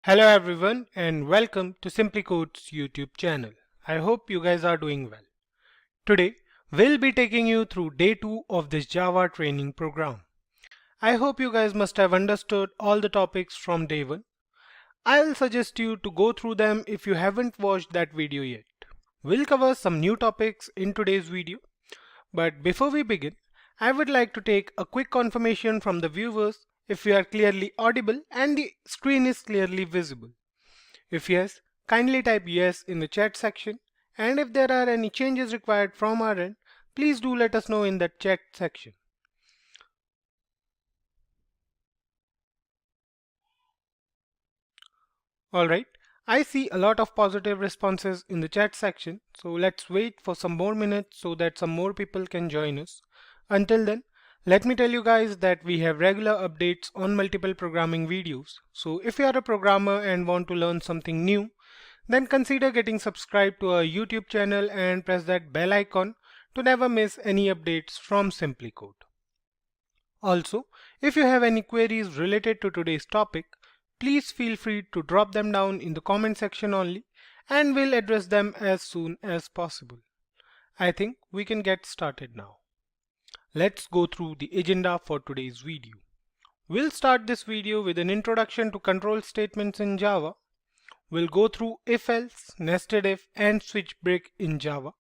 Hello everyone and welcome to SimpliCode's YouTube channel. I hope you guys are doing well. Today we'll be taking you through day 2 of this Java training program. I hope you guys must have understood all the topics from day 1. I'll suggest you to go through them if you haven't watched that video yet. We'll cover some new topics in today's video, but before we begin, I would like to take a quick confirmation from the viewers if we are clearly audible and the screen is clearly visible. If yes, kindly type yes in the chat section, and if there are any changes required from our end, please do let us know in that chat section. Alright, I see a lot of positive responses in the chat section, so let's wait for some more minutes so that some more people can join us. Until then, let me tell you guys that we have regular updates on multiple programming videos. So if you are a programmer and want to learn something new, then consider getting subscribed to our YouTube channel and press that bell icon to never miss any updates from SimpliCode. Also, if you have any queries related to today's topic, please feel free to drop them down in the comment section only and we'll address them as soon as possible. I think we can get started now. Let's go through the agenda for today's video. We'll start this video with an introduction to control statements in Java. We'll go through if-else, nested if, and switch break in Java.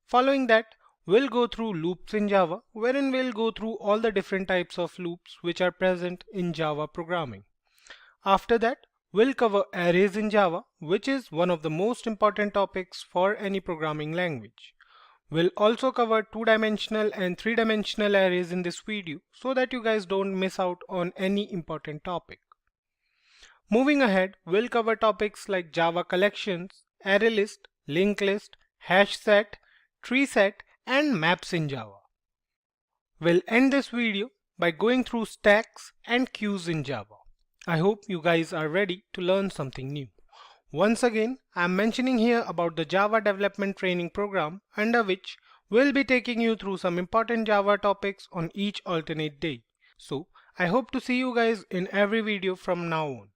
Following that, we'll go through loops in Java, wherein we'll go through all the different types of loops which are present in Java programming. After that, we'll cover arrays in Java, which is one of the most important topics for any programming language. We'll also cover 2-dimensional and 3-dimensional arrays in this video so that you guys don't miss out on any important topic. Moving ahead, we'll cover topics like Java collections, Arraylist, linked list, hash set, tree set, and maps in Java. We'll end this video by going through stacks and queues in Java. I hope you guys are ready to learn something new. Once again, I'm mentioning here about the Java development training program under which we'll be taking you through some important Java topics on each alternate day. So I hope to see you guys in every video from now on.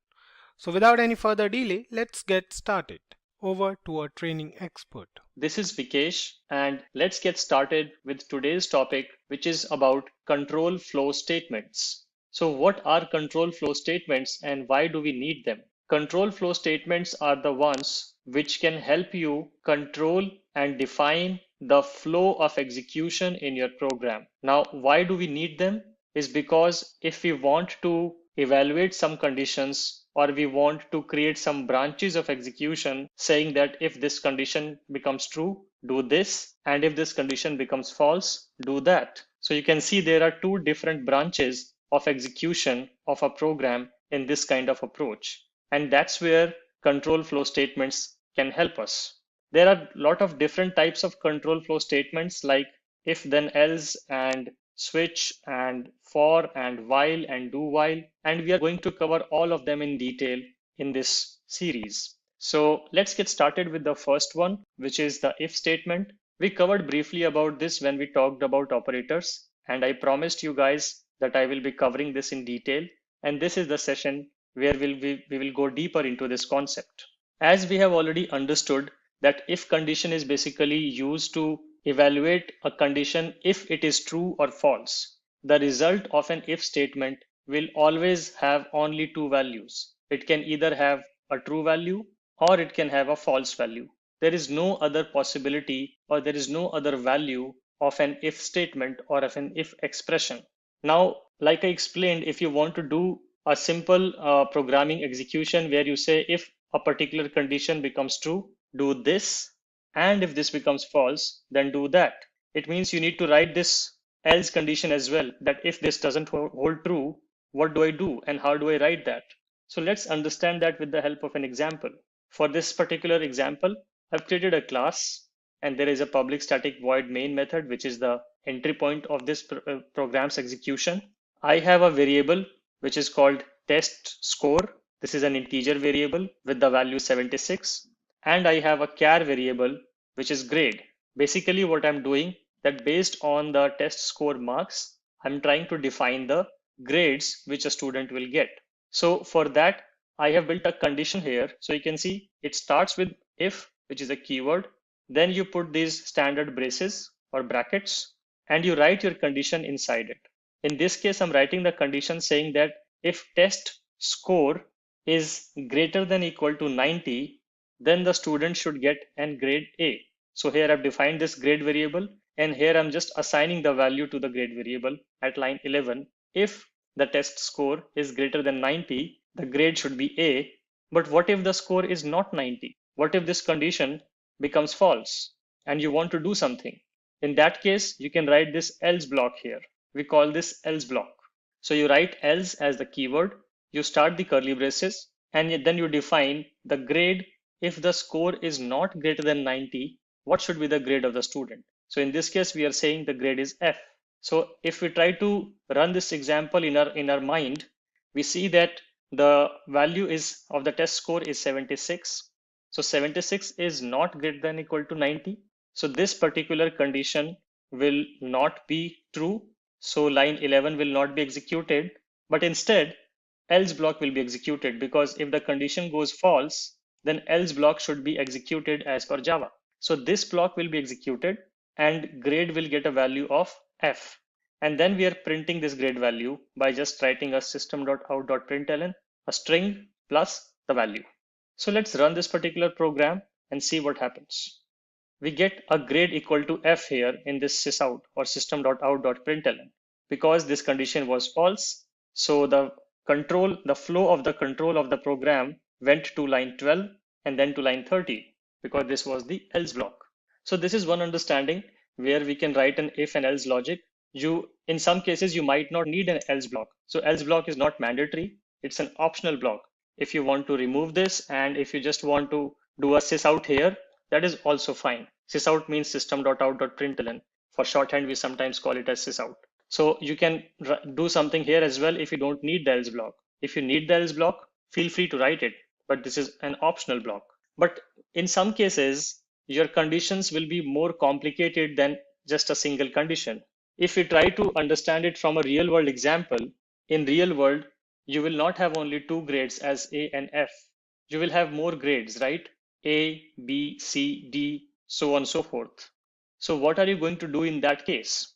So without any further delay, let's get started. Over to our training expert. This is Vikesh, and let's get started with today's topic, which is about control flow statements. So what are control flow statements and why do we need them? Control flow statements are the ones which can help you control and define the flow of execution in your program. Now, why do we need them? Is because if we want to evaluate some conditions or we want to create some branches of execution saying that if this condition becomes true, do this, and if this condition becomes false, do that. So you can see there are two different branches of execution of a program in this kind of approach. And that's where control flow statements can help us. There are a lot of different types of control flow statements like if, then, else, and switch, and for, and while, and do while. And we are going to cover all of them in detail in this series. So let's get started with the first one, which is the if statement. We covered briefly about this when we talked about operators, and I promised you guys that I will be covering this in detail. And this is the session where we will go deeper into this concept. As we have already understood that if condition is basically used to evaluate a condition if it is true or false. The result of an if statement will always have only two values. It can either have a true value or it can have a false value. There is no other possibility or there is no other value of an if statement or of an if expression. Now, like I explained, if you want to do a simple programming execution where you say if a particular condition becomes true, do this, and if this becomes false, then do that. It means you need to write this else condition as well, that if this doesn't hold true, what do I do and how do I write that? So let's understand that with the help of an example. For this particular example, I've created a class and there is a public static void main method, which is the entry point of this program's execution. I have a variable which is called test score. This is an integer variable with the value 76. And I have a char variable, which is grade. Basically what I'm doing that based on the test score marks, I'm trying to define the grades which a student will get. So for that, I have built a condition here. So you can see it starts with if, which is a keyword. Then you put these standard braces or brackets and you write your condition inside it. In this case, I'm writing the condition saying that if test score is greater than equal to 90, then the student should get an grade A. So here I've defined this grade variable, and here I'm just assigning the value to the grade variable at line 11. If the test score is greater than 90, the grade should be A. But what if the score is not 90? What if this condition becomes false and you want to do something? In that case, you can write this else block here. We call this else block. So you write else as the keyword, you start the curly braces, and then you define the grade. If the score is not greater than 90, what should be the grade of the student? So in this case, we are saying the grade is F. So if we try to run this example in our mind, we see that the value is of the test score is 76. So 76 is not greater than equal to 90. So this particular condition will not be true. So line 11 will not be executed, but instead else block will be executed, because if the condition goes false, then else block should be executed as per Java. So this block will be executed and grade will get a value of F. And then we are printing this grade value by just writing a system.out.println, a string plus the value. So let's run this particular program and see what happens. We get a grade equal to F here in this sysout or system.out.println. Because this condition was false, so the flow of the control of the program went to line 12 and then to line 30, because this was the else block. So this is one understanding where we can write an if and else logic. In some cases, you might not need an else block. So else block is not mandatory. It's an optional block. If you want to remove this, and if you just want to do a sysout here, that is also fine. Sysout means system.out.println. For shorthand, we sometimes call it as sysout. So you can do something here as well if you don't need the else block. If you need the else block, feel free to write it, but this is an optional block. But in some cases, your conditions will be more complicated than just a single condition. If we try to understand it from a real world example, in real world, you will not have only two grades as A and F. You will have more grades, right? A, B, C, D, so on and so forth. So what are you going to do in that case?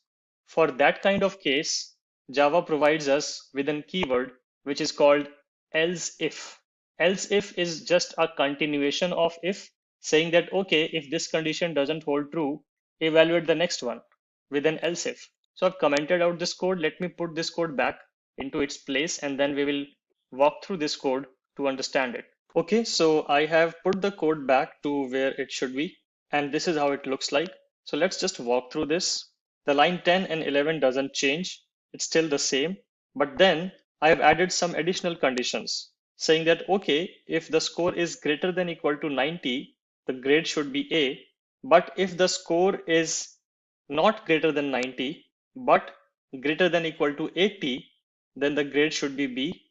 For that kind of case, Java provides us with a keyword which is called else if. Else if is just a continuation of if, saying that, okay, if this condition doesn't hold true, evaluate the next one with an else if. So I've commented out this code. Let me put this code back into its place, and then we will walk through this code to understand it. Okay, so I have put the code back to where it should be, and this is how it looks like. So let's just walk through this. The line 10 and 11 doesn't change. It's still the same. But then I have added some additional conditions saying that, okay, if the score is greater than equal to 90, the grade should be A. But if the score is not greater than 90, but greater than equal to 80, then the grade should be B.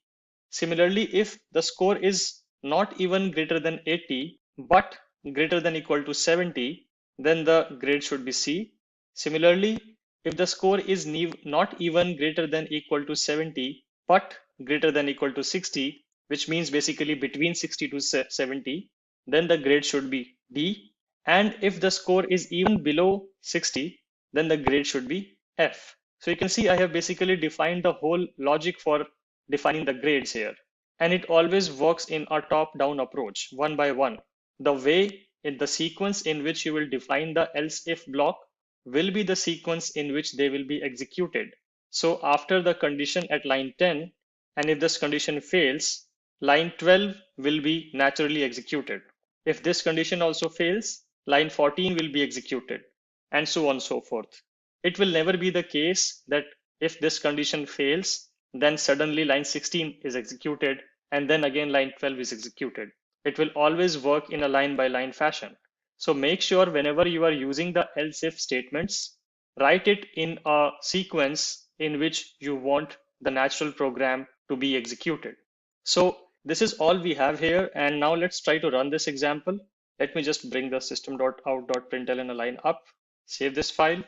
Similarly, if the score is not even greater than 80, but greater than equal to 70, then the grade should be C. Similarly, if the score is not even greater than equal to 70, but greater than equal to 60, which means basically between 60 to 70, then the grade should be D. And if the score is even below 60, then the grade should be F. So you can see I have basically defined the whole logic for defining the grades here. And it always works in a top-down approach, one by one. The way in the sequence in which you will define the else if block will be the sequence in which they will be executed. So after the condition at line 10, and if this condition fails, line 12 will be naturally executed. If this condition also fails, line 14 will be executed, and so on and so forth. It will never be the case that if this condition fails, then suddenly line 16 is executed, and then again line 12 is executed. It will always work in a line by line fashion. So make sure whenever you are using the else if statements, write it in a sequence in which you want the natural program to be executed. So this is all we have here. And now let's try to run this example. Let me just bring the system.out.println line up, save this file,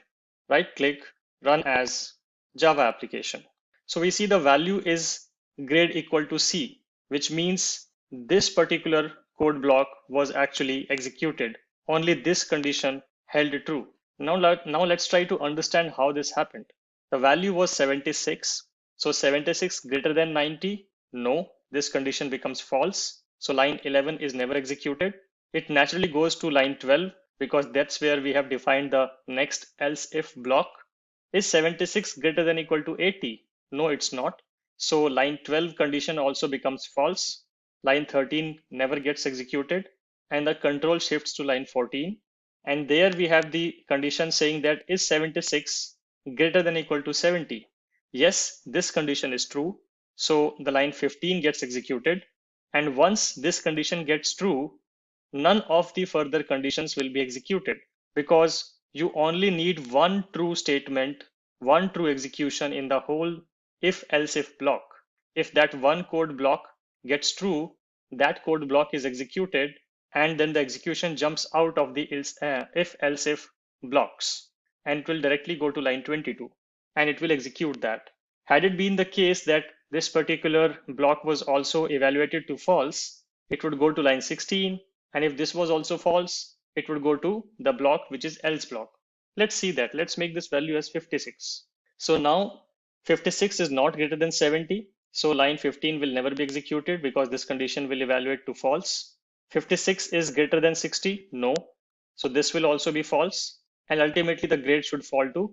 right click, run as Java application. So we see the value is grade equal to C, which means this particular code block was actually executed. Only this condition held true. Now let's try to understand how this happened. The value was 76. So 76 greater than 90? No, this condition becomes false. So line 11 is never executed. It naturally goes to line 12 because that's where we have defined the next else if block. Is 76 greater than equal to 80? No, it's not. So line 12 condition also becomes false. Line 13 never gets executed and the control shifts to line 14. And there we have the condition saying that is 76 greater than equal to 70? Yes, this condition is true. So the line 15 gets executed. And once this condition gets true, none of the further conditions will be executed because you only need one true statement, one true execution in the whole if else if block. If that one code block gets true, that code block is executed and then the execution jumps out of the if else if blocks and it will directly go to line 22 and it will execute that. Had it been the case that this particular block was also evaluated to false, it would go to line 16. And if this was also false, it would go to the block which is else block. Let's see that. Let's make this value as 56. So now 56 is not greater than 70. So line 15 will never be executed because this condition will evaluate to false. 56 is greater than 60. No. So this will also be false. And ultimately the grade should fall to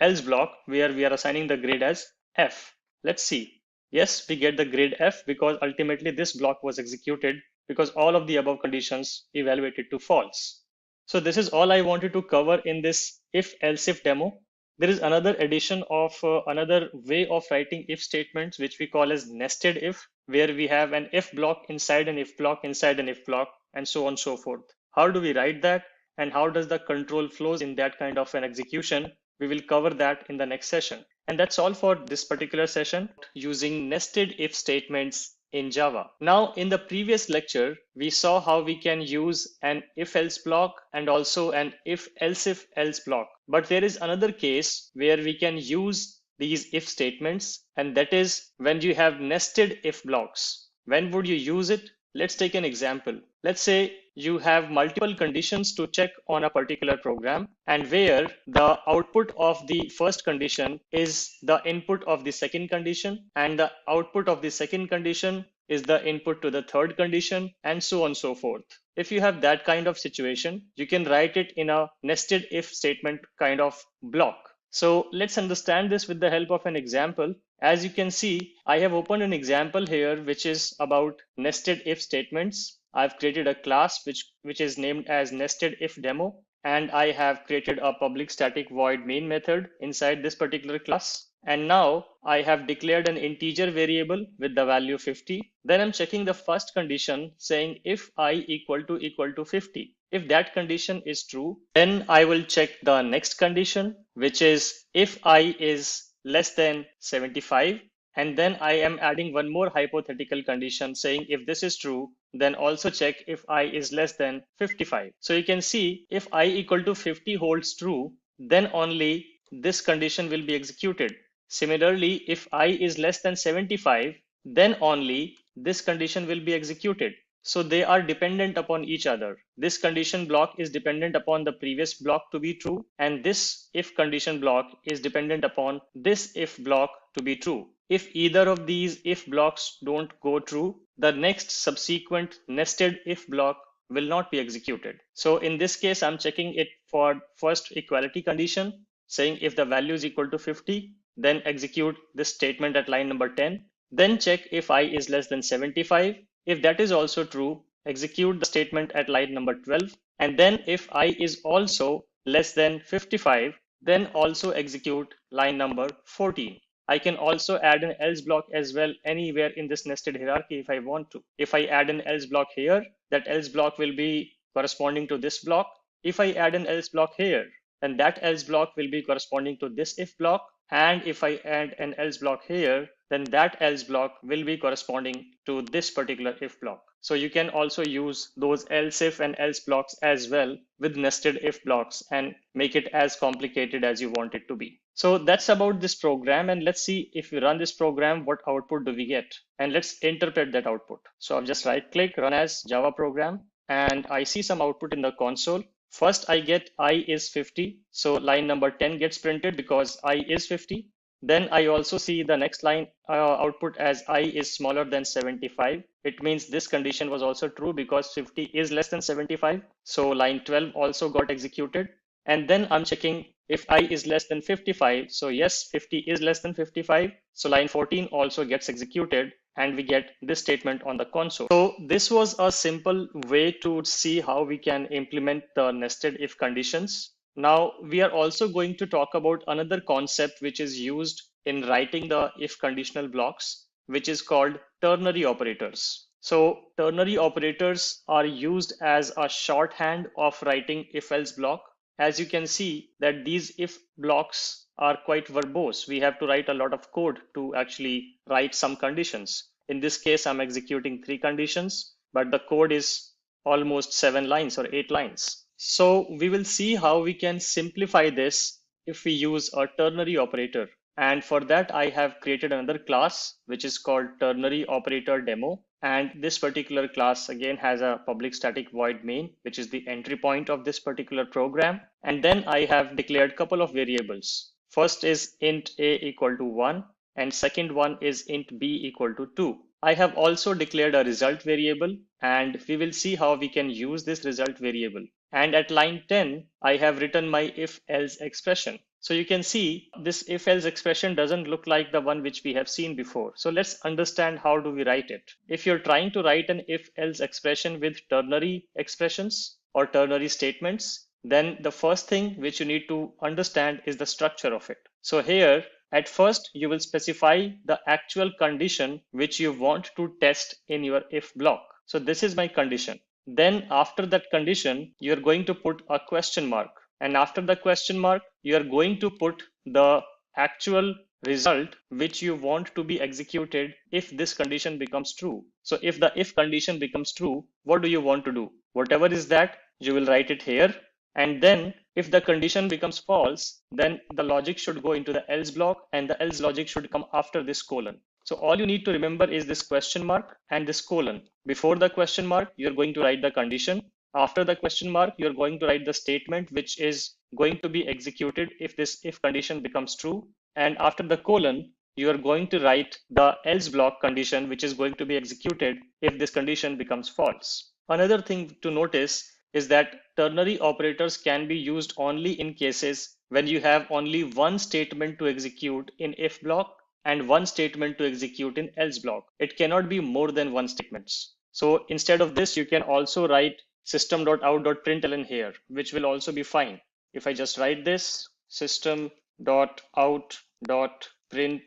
else block where we are assigning the grade as F. Let's see. Yes, we get the grade F because ultimately this block was executed because all of the above conditions evaluated to false. So this is all I wanted to cover in this if else if demo. There is another addition of another way of writing if statements, which we call as nested if, where we have an if block inside an if block inside an if block, and so on and so forth. How do we write that? And how does the control flows in that kind of an execution? We will cover that in the next session. And that's all for this particular session using nested if statements in Java. Now, in the previous lecture, we saw how we can use an if-else block and also an if-else-if-else block. But there is another case where we can use these if statements, and that is when you have nested if blocks. When would you use it? Let's take an example. Let's say you have multiple conditions to check on a particular program, and where the output of the first condition is the input of the second condition, and the output of the second condition is the input to the third condition, and so on and so forth. If you have that kind of situation, you can write it in a nested if statement kind of block. So let's understand this with the help of an example. As you can see, I have opened an example here, which is about nested if statements. I've created a class which is named as nested if demo, and I have created a public static void main method inside this particular class. And now I have declared an integer variable with the value 50. Then I'm checking the first condition saying if I equal to 50. If that condition is true, then I will check the next condition, which is if I is less than 75. And then I am adding one more hypothetical condition saying if this is true, then also check if I is less than 55. So you can see if I equal to 50 holds true, then only this condition will be executed. Similarly, if I is less than 75, then only this condition will be executed. So they are dependent upon each other. This condition block is dependent upon the previous block to be true, and this if condition block is dependent upon this if block to be true. If either of these if blocks don't go true, the next subsequent nested if block will not be executed. So in this case, I'm checking it for first equality condition, saying if the value is equal to 50, then execute this statement at line number 10. Then check if I is less than 75. If that is also true, execute the statement at line number 12. And then if I is also less than 55, then also execute line number 14. I can also add an else block as well anywhere in this nested hierarchy if I want to. If I add an else block here, that else block will be corresponding to this block. If I add an else block here, then that else block will be corresponding to this if block. And if I add an else block here, then that else block will be corresponding to this particular if block. So you can also use those else if and else blocks as well with nested if blocks and make it as complicated as you want it to be. So that's about this program, and let's see if we run this program, what output do we get? And let's interpret that output. So I've just right click, run as Java program, and I see some output in the console. First, I get I is 50. So line number 10 gets printed because I is 50. Then I also see the next line output as I is smaller than 75. It means this condition was also true because 50 is less than 75. So line 12 also got executed. And then I'm checking if I is less than 55. So yes, 50 is less than 55. So line 14 also gets executed and we get this statement on the console. So this was a simple way to see how we can implement the nested if conditions. Now we are also going to talk about another concept which is used in writing the if conditional blocks, which is called ternary operators. So ternary operators are used as a shorthand of writing if else block. As you can see that these if blocks are quite verbose. We have to write a lot of code to actually write some conditions. In this case, I'm executing 3 conditions, but the code is almost 7 lines or 8 lines. So we will see how we can simplify this if we use a ternary operator. And for that, I have created another class, which is called ternary operator demo. And this particular class again has a public static void main, which is the entry point of this particular program. And then I have declared a couple of variables. First is int a equal to 1, and second one is int b equal to 2. I have also declared a result variable, and we will see how we can use this result variable. And at line 10, I have written my if else expression. So you can see this if else expression doesn't look like the one which we have seen before. So let's understand how do we write it. If you're trying to write an if else expression with ternary expressions or ternary statements, then the first thing which you need to understand is the structure of it. So here, at first, you will specify the actual condition which you want to test in your if block. So this is my condition. Then after that condition, you're going to put a question mark. And after the question mark, you are going to put the actual result which you want to be executed if this condition becomes true. So if the if condition becomes true, what do you want to do? Whatever is that, you will write it here. And then if the condition becomes false, then the logic should go into the else block and the else logic should come after this colon. So all you need to remember is this question mark and this colon. Before the question mark, you're going to write the condition. After the question mark, you're going to write the statement which is going to be executed if this if condition becomes true. And after the colon, you are going to write the else block condition which is going to be executed if this condition becomes false. Another thing to notice is that ternary operators can be used only in cases when you have only one statement to execute in if block and one statement to execute in else block. It cannot be more than one statement. So instead of this, you can also write system.out.println here, which will also be fine. If I just write this system.out.print,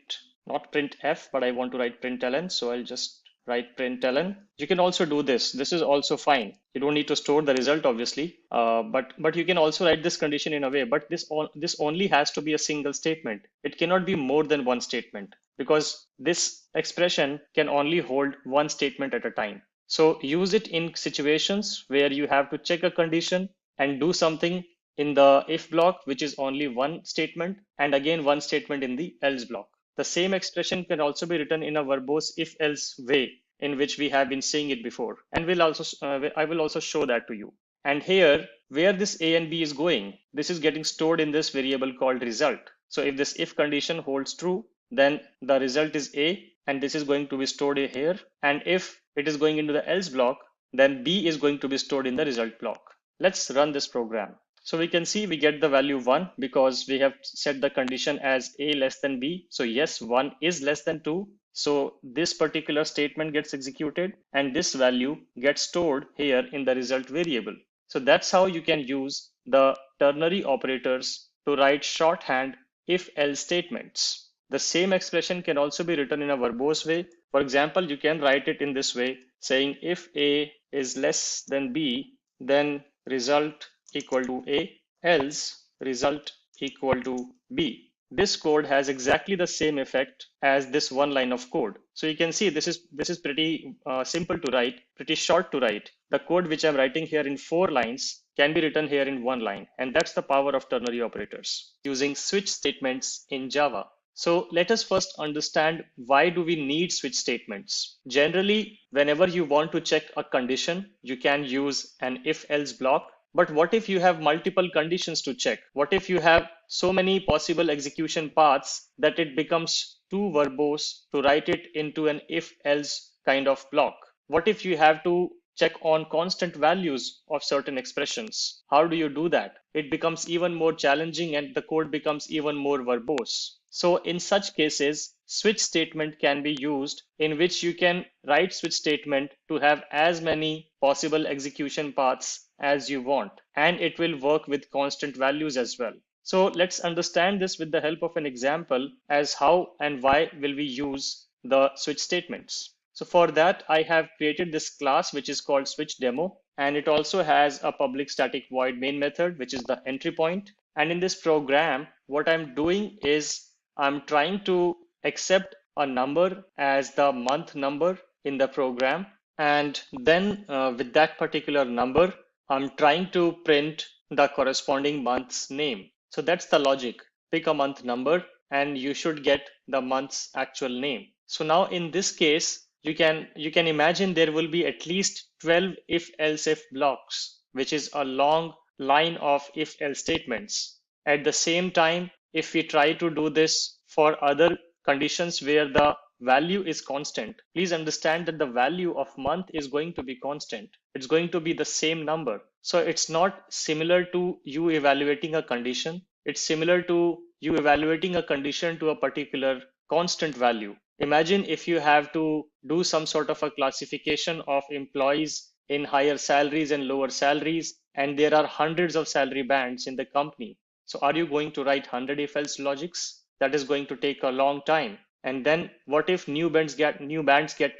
not printf, but I want to write println, so I'll just write println. You can also do this. This is also fine. You don't need to store the result, obviously, but you can also write this condition in a way. But this only has to be a single statement. It cannot be more than one statement because this expression can only hold one statement at a time. So use it in situations where you have to check a condition and do something in the if block, which is only one statement, and again one statement in the else block. The same expression can also be written in a verbose if else way in which we have been seeing it before. And I will also show that to you. And here, where this A and B is going, this is getting stored in this variable called result. So if this if condition holds true, then the result is A, and this is going to be stored here. And if it is going into the else block, then B is going to be stored in the result block. Let's run this program. So we can see we get the value 1 because we have set the condition as A less than B. So yes, 1 is less than 2. So this particular statement gets executed and this value gets stored here in the result variable. So that's how you can use the ternary operators to write shorthand if-else statements. The same expression can also be written in a verbose way. For example, you can write it in this way, saying if A is less than B, then result equal to A, else result equal to B. This code has exactly the same effect as this one line of code. So you can see this is pretty simple to write, pretty short to write. The code which I'm writing here in 4 lines can be written here in one line. And that's the power of ternary operators using switch statements in Java. So let us first understand, why do we need switch statements? Generally, whenever you want to check a condition, you can use an if-else block. But what if you have multiple conditions to check? What if you have so many possible execution paths that it becomes too verbose to write it into an if-else kind of block? What if you have to check on constant values of certain expressions? How do you do that? It becomes even more challenging and the code becomes even more verbose. So in such cases, switch statement can be used, in which you can write switch statement to have as many possible execution paths as you want, and it will work with constant values as well. So let's understand this with the help of an example as how and why will we use the switch statements. So for that, I have created this class which is called switch demo, and it also has a public static void main method, which is the entry point. And in this program, what I'm doing is I'm trying to accept a number as the month number in the program. And then with that particular number, I'm trying to print the corresponding month's name. So that's the logic. Pick a month number and you should get the month's actual name. So now in this case, you can imagine there will be at least 12 if-else if blocks, which is a long line of if-else statements. At the same time, if we try to do this for other conditions where the value is constant, please understand that the value of month is going to be constant. It's going to be the same number. So it's not similar to you evaluating a condition. It's similar to you evaluating a condition to a particular constant value. Imagine if you have to do some sort of a classification of employees in higher salaries and lower salaries, and there are hundreds of salary bands in the company. So are you going to write 100 if-else logics? That is going to take a long time. And then what if new bands get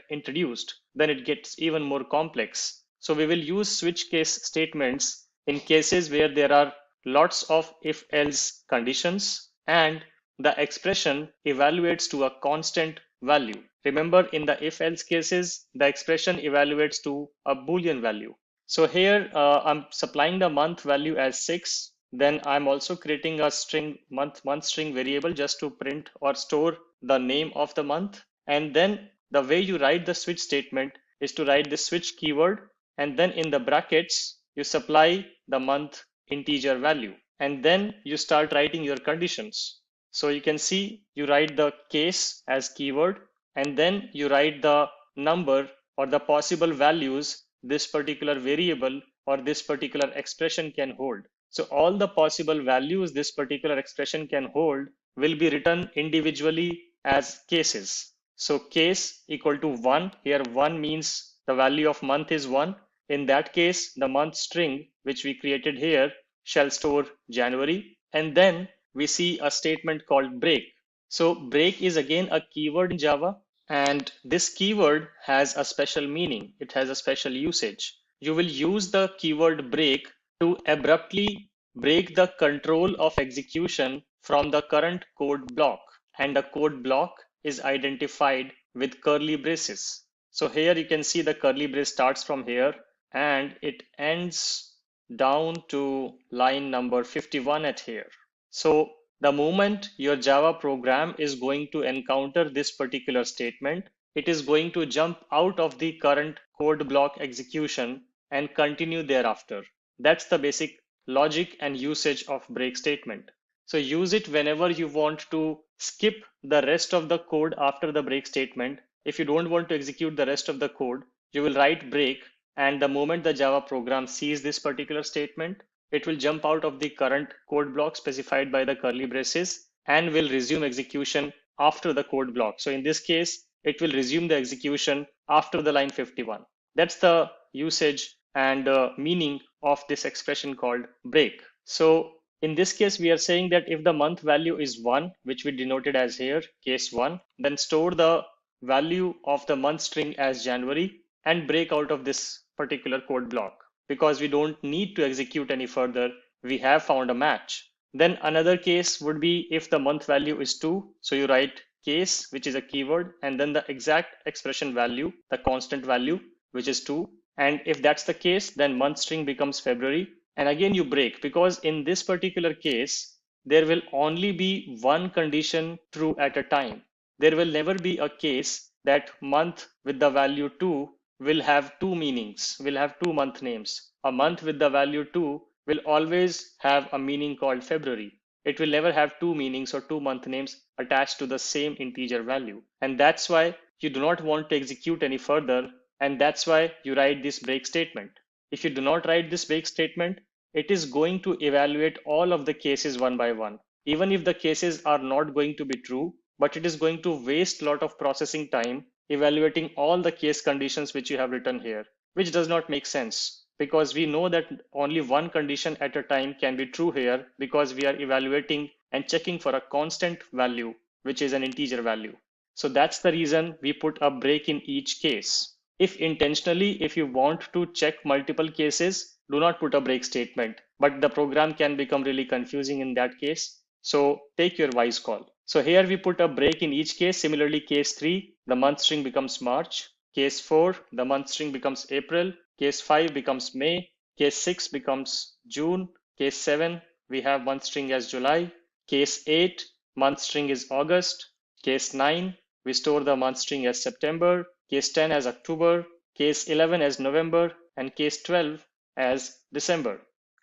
introduced? Then it gets even more complex. So we will use switch case statements in cases where there are lots of if-else conditions and the expression evaluates to a constant value. Remember, in the if-else cases, the expression evaluates to a Boolean value. So here I'm supplying the month value as 6. Then I'm also creating a string month string variable just to print or store the name of the month. And then the way you write the switch statement is to write the switch keyword, and then in the brackets you supply the month integer value, and then you start writing your conditions. So you can see you write the case as keyword, and then you write the number or the possible values this particular variable or this particular expression can hold. So all the possible values this particular expression can hold will be written individually as cases. So case equal to 1. Here 1 means the value of month is 1. In that case, the month string which we created here shall store January. And then we see a statement called break. So break is again a keyword in Java, and this keyword has a special meaning. It has a special usage. You will use the keyword break to abruptly break the control of execution from the current code block, and the code block is identified with curly braces. So here you can see the curly brace starts from here and it ends down to line number 51 at here. So the moment your Java program is going to encounter this particular statement, it is going to jump out of the current code block execution and continue thereafter. That's the basic logic and usage of break statement. So use it whenever you want to skip the rest of the code after the break statement. If you don't want to execute the rest of the code, you will write break, and the moment the Java program sees this particular statement, it will jump out of the current code block specified by the curly braces and will resume execution after the code block. So in this case, it will resume the execution after the line 51. That's the usage and meaning of this expression called break. So in this case, we are saying that if the month value is 1, which we denoted as here, case 1, then store the value of the month string as January and break out of this particular code block. Because we don't need to execute any further, we have found a match. Then another case would be if the month value is 2. So you write case, which is a keyword, and then the exact expression value, the constant value, which is 2. And if that's the case, then month string becomes February. and again you break, because in this particular case, there will only be one condition true at a time. There will never be a case that month with the value 2 will have two meanings, will have two month names. A month with the value 2 will always have a meaning called February. It will never have two meanings or two month names attached to the same integer value. And that's why you do not want to execute any further. And that's why you write this break statement. If you do not write this break statement, it is going to evaluate all of the cases one by one. Even if the cases are not going to be true, but it is going to waste a lot of processing time evaluating all the case conditions which you have written here, which does not make sense, because we know that only one condition at a time can be true here, because we are evaluating and checking for a constant value, which is an integer value. So that's the reason we put a break in each case. If intentionally, if you want to check multiple cases, do not put a break statement, but the program can become really confusing in that case. So take your wise call. So here we put a break in each case. Similarly, case 3, the month string becomes March. Case 4, the month string becomes April. Case 5 becomes May. Case 6 becomes June. Case 7, we have month string as July. Case 8, month string is August. Case 9, we store the month string as September. Case 10 as October. Case 11 as November. And case 12 as December.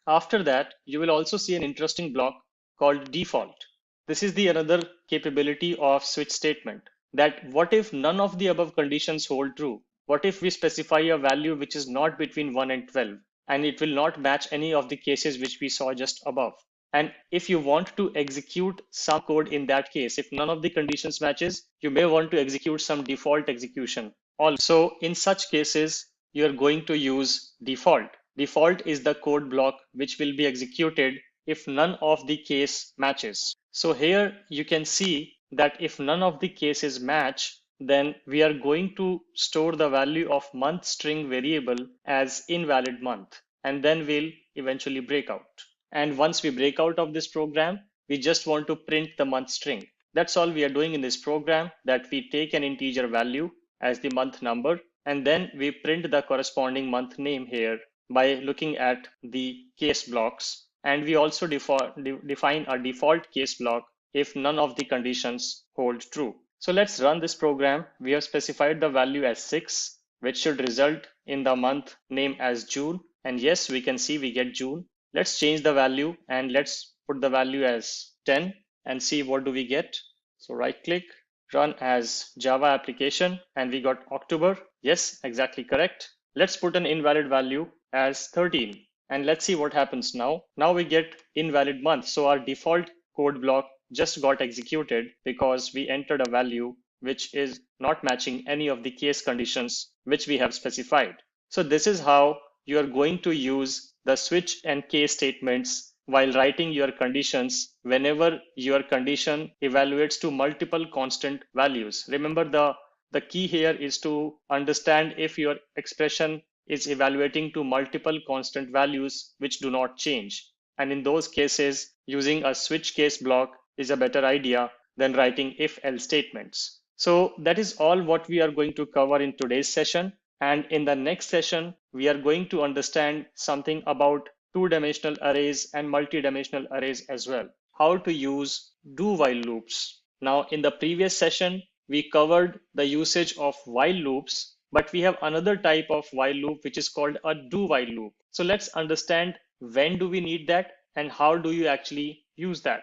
After that, you will also see an interesting block called default. This is the another capability of switch statement, that what if none of the above conditions hold true? What if we specify a value which is not between 1 and 12, and it will not match any of the cases which we saw just above? And if you want to execute some code in that case, if none of the conditions matches, you may want to execute some default execution. Also, in such cases, you're going to use default. Default is the code block which will be executed if none of the case matches. So here you can see that if none of the cases match, then we are going to store the value of month string variable as invalid month, and then we'll eventually break out. And once we break out of this program, we just want to print the month string. That's all we are doing in this program, that we take an integer value as the month number, and then we print the corresponding month name here by looking at the case blocks. And we also define a default case block if none of the conditions hold true. So let's run this program. We have specified the value as 6, which should result in the month name as June. And yes, we can see we get June. Let's change the value and let's put the value as 10 and see what do we get. So right click, run as Java application, and we got October. Yes, exactly correct. Let's put an invalid value as 13. And let's see what happens now. Now we get invalid month. So our default code block just got executed because we entered a value which is not matching any of the case conditions which we have specified. So this is how you are going to use the switch and case statements while writing your conditions whenever your condition evaluates to multiple constant values. Remember, the key here is to understand if your expression is evaluating to multiple constant values which do not change. And in those cases, using a switch case block is a better idea than writing if-else statements. So that is all what we are going to cover in today's session. And in the next session, we are going to understand something about two-dimensional arrays and multi-dimensional arrays as well. How to use do-while loops. Now, in the previous session, we covered the usage of while loops, but we have another type of while loop which is called a do-while loop. So let's understand when do we need that and how do you actually use that.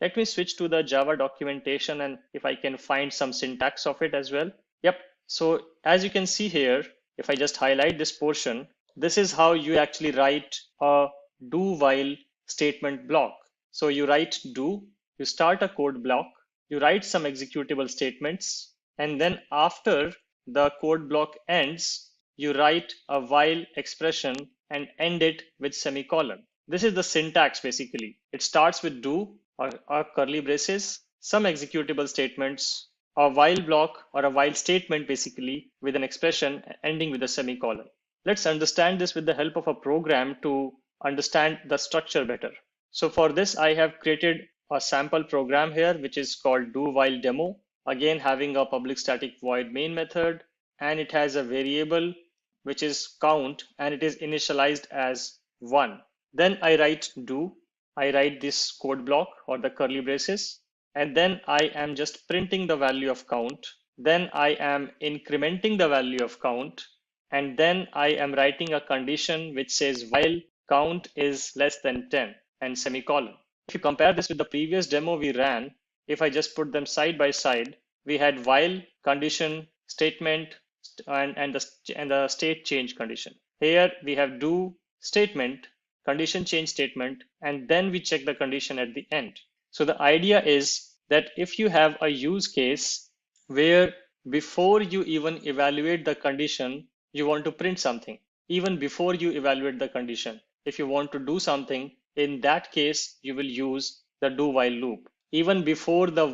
Let me switch to the Java documentation, and if I can find some syntax of it as well. Yep. So as you can see here, if I just highlight this portion, this is how you actually write a do-while statement block. So you write do, you start a code block, you write some executable statements, and then after the code block ends, you write a while expression and end it with semicolon. This is the syntax basically. It starts with do or curly braces, some executable statements, a while block or a while statement basically with an expression ending with a semicolon. Let's understand this with the help of a program to understand the structure better. So for this, I have created a sample program here, which is called do while demo. Again, having a public static void main method, and it has a variable which is count, and it is initialized as 1. Then I write do. I write this code block or the curly braces, and then I am just printing the value of count. Then I am incrementing the value of count, and then I am writing a condition which says while count is less than 10 and semicolon. If you compare this with the previous demo we ran, if I just put them side by side, we had while condition statement and the state change condition. Here we have do statement, condition change statement, and then we check the condition at the end. So the idea is that if you have a use case where before you even evaluate the condition, you want to print something, even before you evaluate the condition. If you want to do something, in that case, you will use the do while loop. Even before the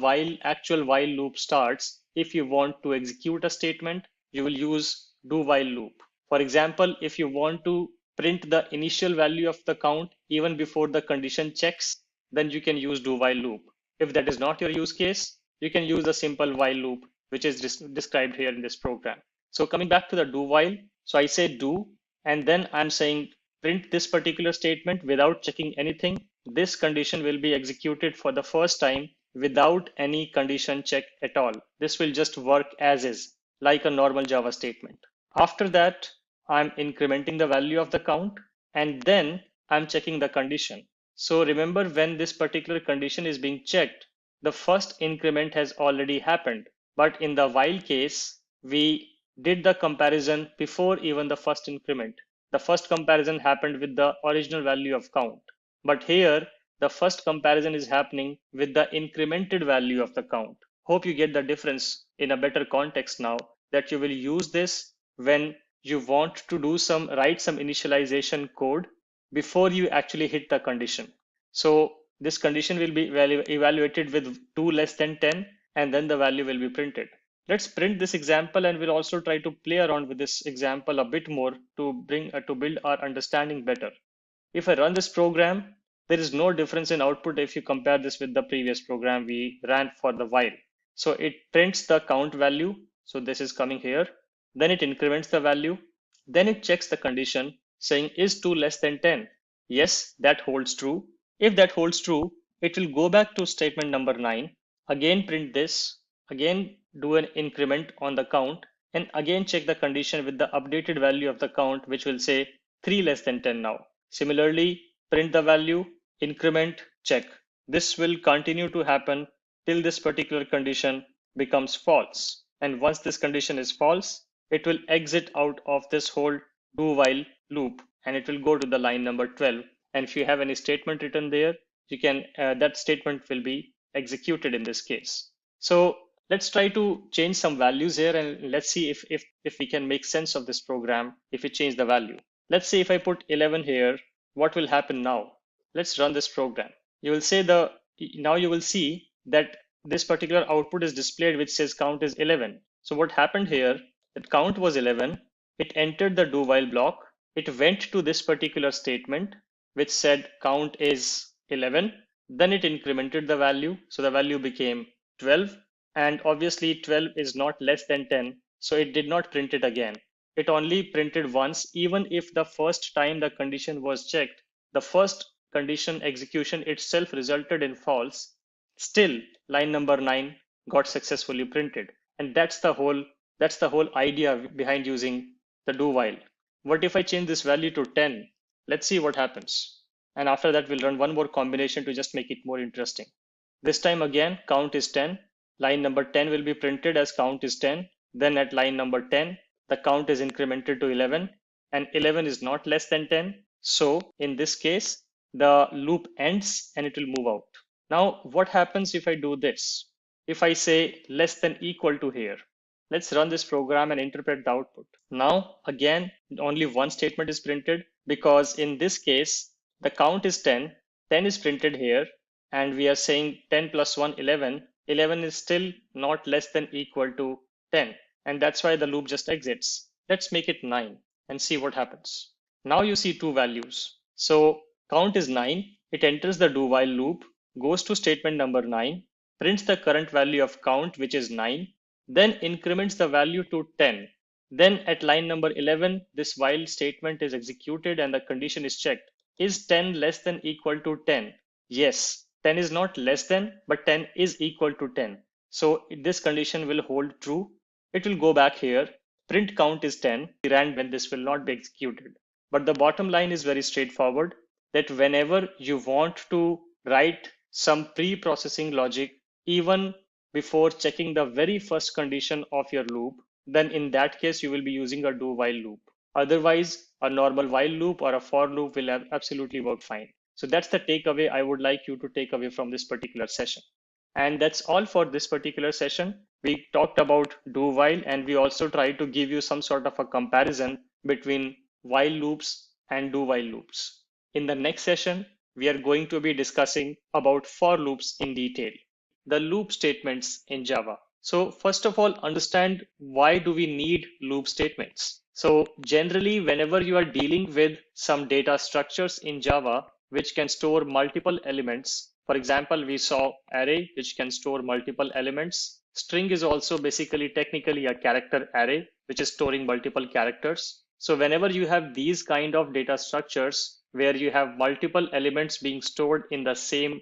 actual while loop starts, if you want to execute a statement, you will use do while loop. For example, if you want to print the initial value of the count even before the condition checks, then you can use do while loop. If that is not your use case, you can use the simple while loop, which is described here in this program. So coming back to the do while, so I say do, and then I'm saying print this particular statement without checking anything. This condition will be executed for the first time without any condition check at all. This will just work as is, like a normal Java statement. After that, I'm incrementing the value of the count, and then I'm checking the condition. So remember, when this particular condition is being checked, the first increment has already happened. But in the while case, we did the comparison before even the first increment. The first comparison happened with the original value of count. But here, the first comparison is happening with the incremented value of the count. Hope you get the difference in a better context now, that you will use this when you want to write some initialization code before you actually hit the condition. So this condition will be evaluated with 2 less than 10, and then the value will be printed. Let's print this example, and we'll also try to play around with this example a bit more to build our understanding better. If I run this program, there is no difference in output if you compare this with the previous program we ran for the while. So it prints the count value. So this is coming here. Then it increments the value. Then it checks the condition saying is 2 less than 10. Yes, that holds true. If that holds true, it will go back to statement number 9, again print this, again do an increment on the count, and again check the condition with the updated value of the count, which will say 3 less than 10 now. Similarly, print the value, increment, check. This will continue to happen till this particular condition becomes false. And once this condition is false, it will exit out of this whole do while loop, and it will go to the line number 12. And if you have any statement written there, you can that statement will be executed in this case. So let's try to change some values here, and let's see if we can make sense of this program if we change the value. Let's say if I put 11 here, what will happen now? Let's run this program. You will say now you will see that this particular output is displayed which says count is 11. So what happened here, that count was 11. It entered the do while block. It went to this particular statement which said count is 11. Then it incremented the value. So the value became 12. And obviously 12 is not less than 10. So it did not print it again. It only printed once, even if the first time the condition was checked, the first condition execution itself resulted in false. Still, line number 9 got successfully printed. And that's the whole idea behind using the do while. What if I change this value to 10? Let's see what happens. And after that, we'll run one more combination to just make it more interesting. This time again, count is 10. Line number 10 will be printed as count is 10. Then at line number 10, the count is incremented to 11, and 11 is not less than 10. So in this case, the loop ends and it will move out. Now, what happens if I do this? If I say less than equal to here, let's run this program and interpret the output. Now, again, only one statement is printed because in this case, the count is 10. 10 is printed here, and we are saying 10 plus 1, 11. 11 is still not less than equal to 10. And that's why the loop just exits. Let's make it 9 and see what happens. Now you see two values. So count is 9. It enters the do while loop, goes to statement number 9, prints the current value of count, which is 9, then increments the value to 10. Then at line number 11, this while statement is executed and the condition is checked. is 10 less than equal to 10? Yes, 10 is not less than, but 10 is equal to 10. So this condition will hold true. It will go back here. Print count is 10. Rand when this will not be executed. But the bottom line is very straightforward, that whenever you want to write some pre-processing logic, even before checking the very first condition of your loop, then in that case, you will be using a do while loop. Otherwise, a normal while loop or a for loop will absolutely work fine. So that's the takeaway I would like you to take away from this particular session. And that's all for this particular session. We talked about do while, and we also tried to give you some sort of a comparison between while loops and do while loops. In the next session, we are going to be discussing about for loops in detail, the loop statements in Java. So first of all, understand why do we need loop statements? So generally, whenever you are dealing with some data structures in Java, which can store multiple elements, for example, we saw array, which can store multiple elements. String is also basically technically a character array, which is storing multiple characters. So whenever you have these kind of data structures where you have multiple elements being stored in the same,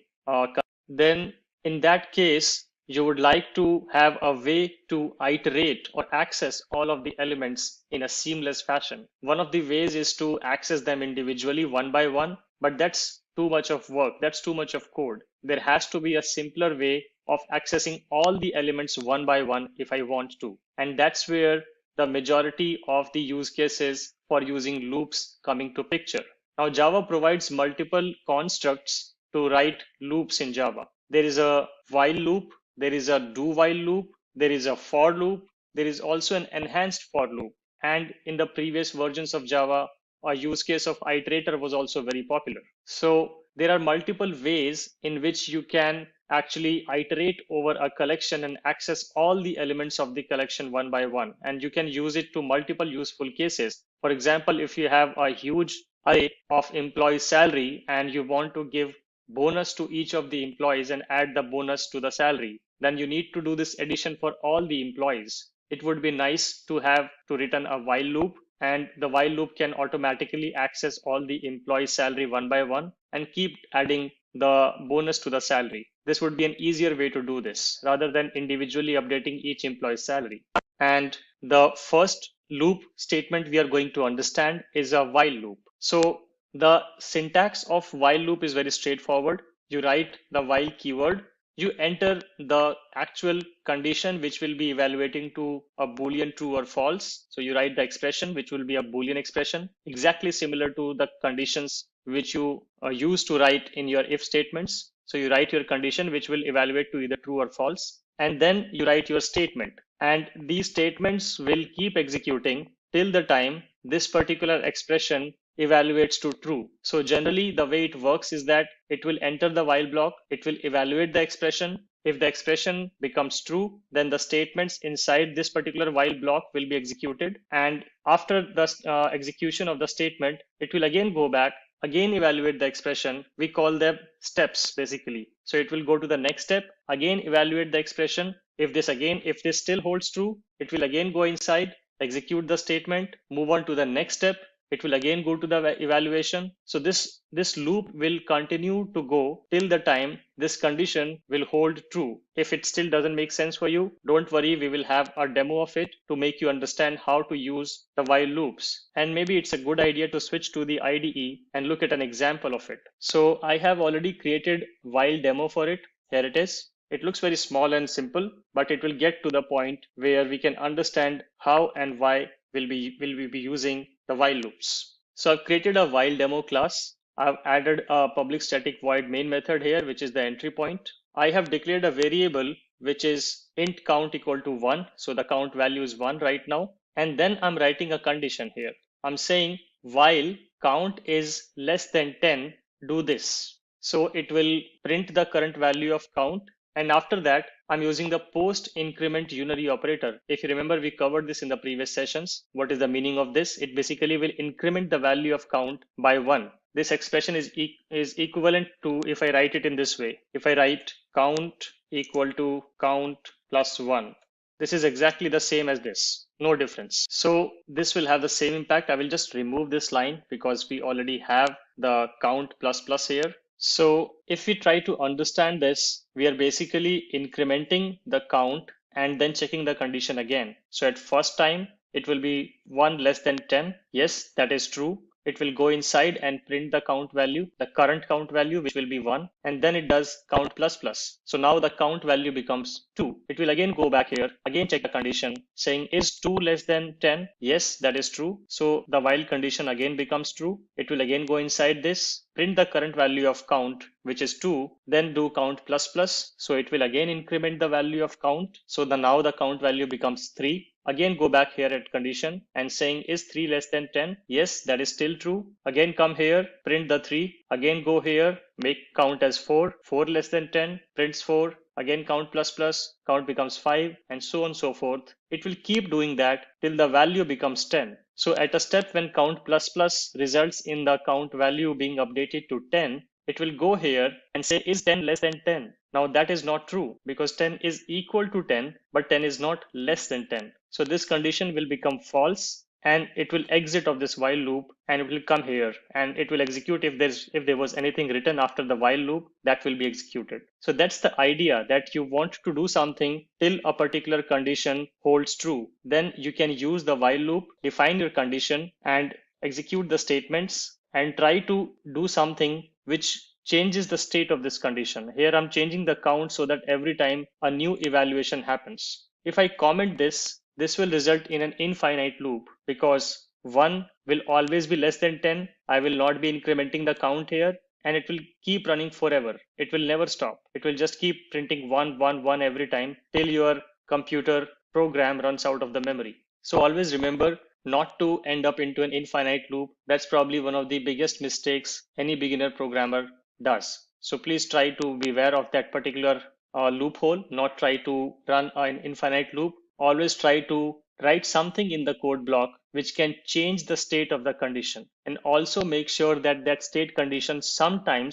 then in that case, you would like to have a way to iterate or access all of the elements in a seamless fashion. One of the ways is to access them individually one by one, but that's too much of work. That's too much of code. There has to be a simpler way of accessing all the elements one by one if I want to. And that's where the majority of the use cases for using loops coming to picture. Now, Java provides multiple constructs to write loops in Java. There is a while loop, there is a do while loop, there is a for loop, there is also an enhanced for loop. And in the previous versions of Java, a use case of iterator was also very popular. So there are multiple ways in which you can actually iterate over a collection and access all the elements of the collection one by one. And you can use it to multiple useful cases. For example, if you have a huge array of employee salary and you want to give bonus to each of the employees and add the bonus to the salary, then you need to do this addition for all the employees. It would be nice to have to return a while loop, and the while loop can automatically access all the employee salary one by one and keep adding the bonus to the salary. This would be an easier way to do this rather than individually updating each employee's salary. And the first loop statement we are going to understand is a while loop. So the syntax of while loop is very straightforward. You write the while keyword, you enter the actual condition which will be evaluating to a Boolean true or false. So you write the expression which will be a Boolean expression, exactly similar to the conditions which you use to write in your if statements. So you write your condition which will evaluate to either true or false, and then you write your statement. And these statements will keep executing till the time this particular expression evaluates to true. So generally the way it works is that it will enter the while block, it will evaluate the expression. If the expression becomes true, then the statements inside this particular while block will be executed. And after the execution of the statement, it will again go back, again evaluate the expression. We call them steps basically. So it will go to the next step, again evaluate the expression. If this still holds true, it will again go inside, execute the statement, move on to the next step. It will again go to the evaluation. So this loop will continue to go till the time this condition will hold true. If it still doesn't make sense for you, don't worry, we will have a demo of it to make you understand how to use the while loops. And maybe it's a good idea to switch to the IDE and look at an example of it. So I have already created while demo for it. Here it is. It looks very small and simple, but it will get to the point where we can understand how and why will we be using the while loops. So I've created a while demo class. I've added a public static void main method here, which is the entry point. I have declared a variable which is int count equal to 1. So the count value is 1 right now. And then I'm writing a condition here. I'm saying while count is less than 10, do this. So it will print the current value of count. And after that, I'm using the post increment unary operator. If you remember, we covered this in the previous sessions. What is the meaning of this? It basically will increment the value of count by 1. This expression is equivalent to if I write it in this way. If I write count equal to count plus 1, This is exactly the same as this, no difference. So this will have the same impact. I will just remove this line because we already have the count plus plus here. So if we try to understand this, we are basically incrementing the count and then checking the condition again. So at first time, it will be 1 less than 10. Yes, that is true. It will go inside and print the count value, the current count value, which will be 1, and then it does count plus plus. So now the count value becomes 2. It will again go back here, again check the condition saying is 2 less than 10? Yes, that is true. So the while condition again becomes true. It will again go inside this, print the current value of count, which is 2, then do count plus plus. So it will again increment the value of count. So now the count value becomes 3. Again go back here at condition and saying is 3 less than 10? Yes, that is still true. Again come here, print the 3. Again go here, make count as 4. 4 less than 10, prints 4. Again count plus plus, count becomes 5, and so on and so forth. It will keep doing that till the value becomes 10. So at a step when count plus plus results in the count value being updated to 10, it will go here and say is 10 less than 10? Now that is not true because 10 is equal to 10, but 10 is not less than 10. So this condition will become false and it will exit of this while loop and it will come here and it will execute if there was anything written after the while loop that will be executed. So that's the idea, that you want to do something till a particular condition holds true. Then you can use the while loop, define your condition and execute the statements and try to do something which changes the state of this condition. Here I'm changing the count so that every time a new evaluation happens. If I comment this will result in an infinite loop because 1 will always be less than 10. I will not be incrementing the count here and it will keep running forever. It will never stop. It will just keep printing 1, 1, 1 every time till your computer program runs out of the memory. So always remember not to end up into an infinite loop. That's probably one of the biggest mistakes any beginner programmer does. So please try to be aware of that particular loophole, not try to run an infinite loop. Always try to write something in the code block which can change the state of the condition, and also make sure that that state condition sometime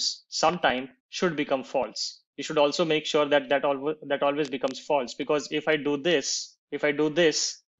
should become false. You should also make sure that that always becomes false, because if I do this,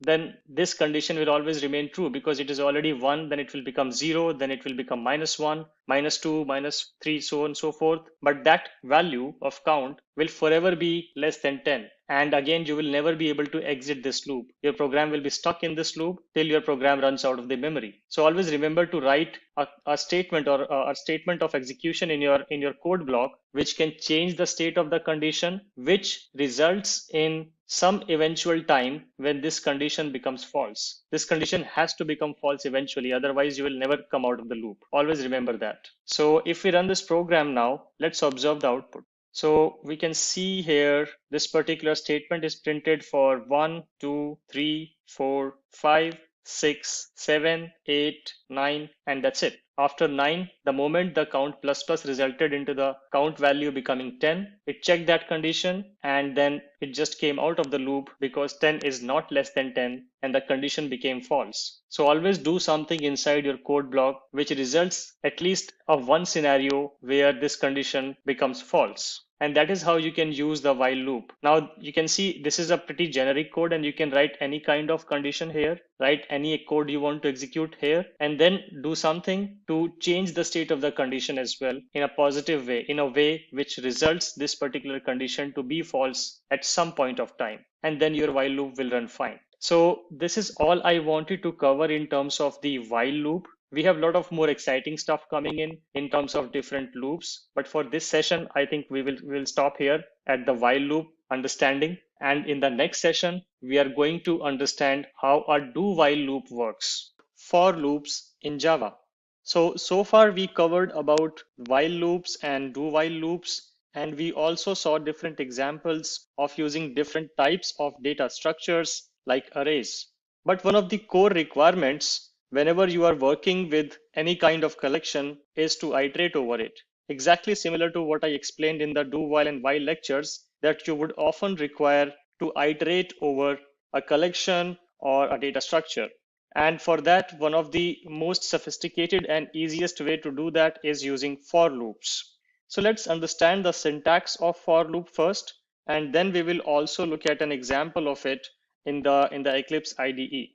then this condition will always remain true because it is already 1, then it will become 0, then it will become -1, -2, -3, so on and so forth. But that value of count will forever be less than 10. And again, you will never be able to exit this loop. Your program will be stuck in this loop till your program runs out of the memory. So always remember to write a statement or a statement of execution in your code block, which can change the state of the condition, which results in some eventual time when this condition becomes false. This condition has to become false eventually, otherwise you will never come out of the loop. Always remember that. So if we run this program now, let's observe the output. So we can see here this particular statement is printed for 1, 2, 3, 4, 5, 6, 7, 8, 9, and that's it. After 9, the moment the count plus plus resulted into the count value becoming 10, it checked that condition and then it just came out of the loop because 10 is not less than 10 and the condition became false. So always do something inside your code block which results at least of one scenario where this condition becomes false. And that is how you can use the while loop. Now you can see this is a pretty generic code and you can write any kind of condition here, write any code you want to execute here, and then do something to change the state of the condition as well in a positive way, in a way which results this particular condition to be false at some point of time. And then your while loop will run fine. So this is all I wanted to cover in terms of the while loop. We have a lot of more exciting stuff coming in terms of different loops. But for this session, I think we'll stop here at the while loop understanding. And in the next session, we are going to understand how a do while loop works for loops in Java. So far we covered about while loops and do while loops. And we also saw different examples of using different types of data structures like arrays. But one of the core requirements whenever you are working with any kind of collection is to iterate over it. Exactly similar to what I explained in the do while and while lectures, that you would often require to iterate over a collection or a data structure. And for that, one of the most sophisticated and easiest way to do that is using for loops. So let's understand the syntax of for loop first, and then we will also look at an example of it in the Eclipse IDE.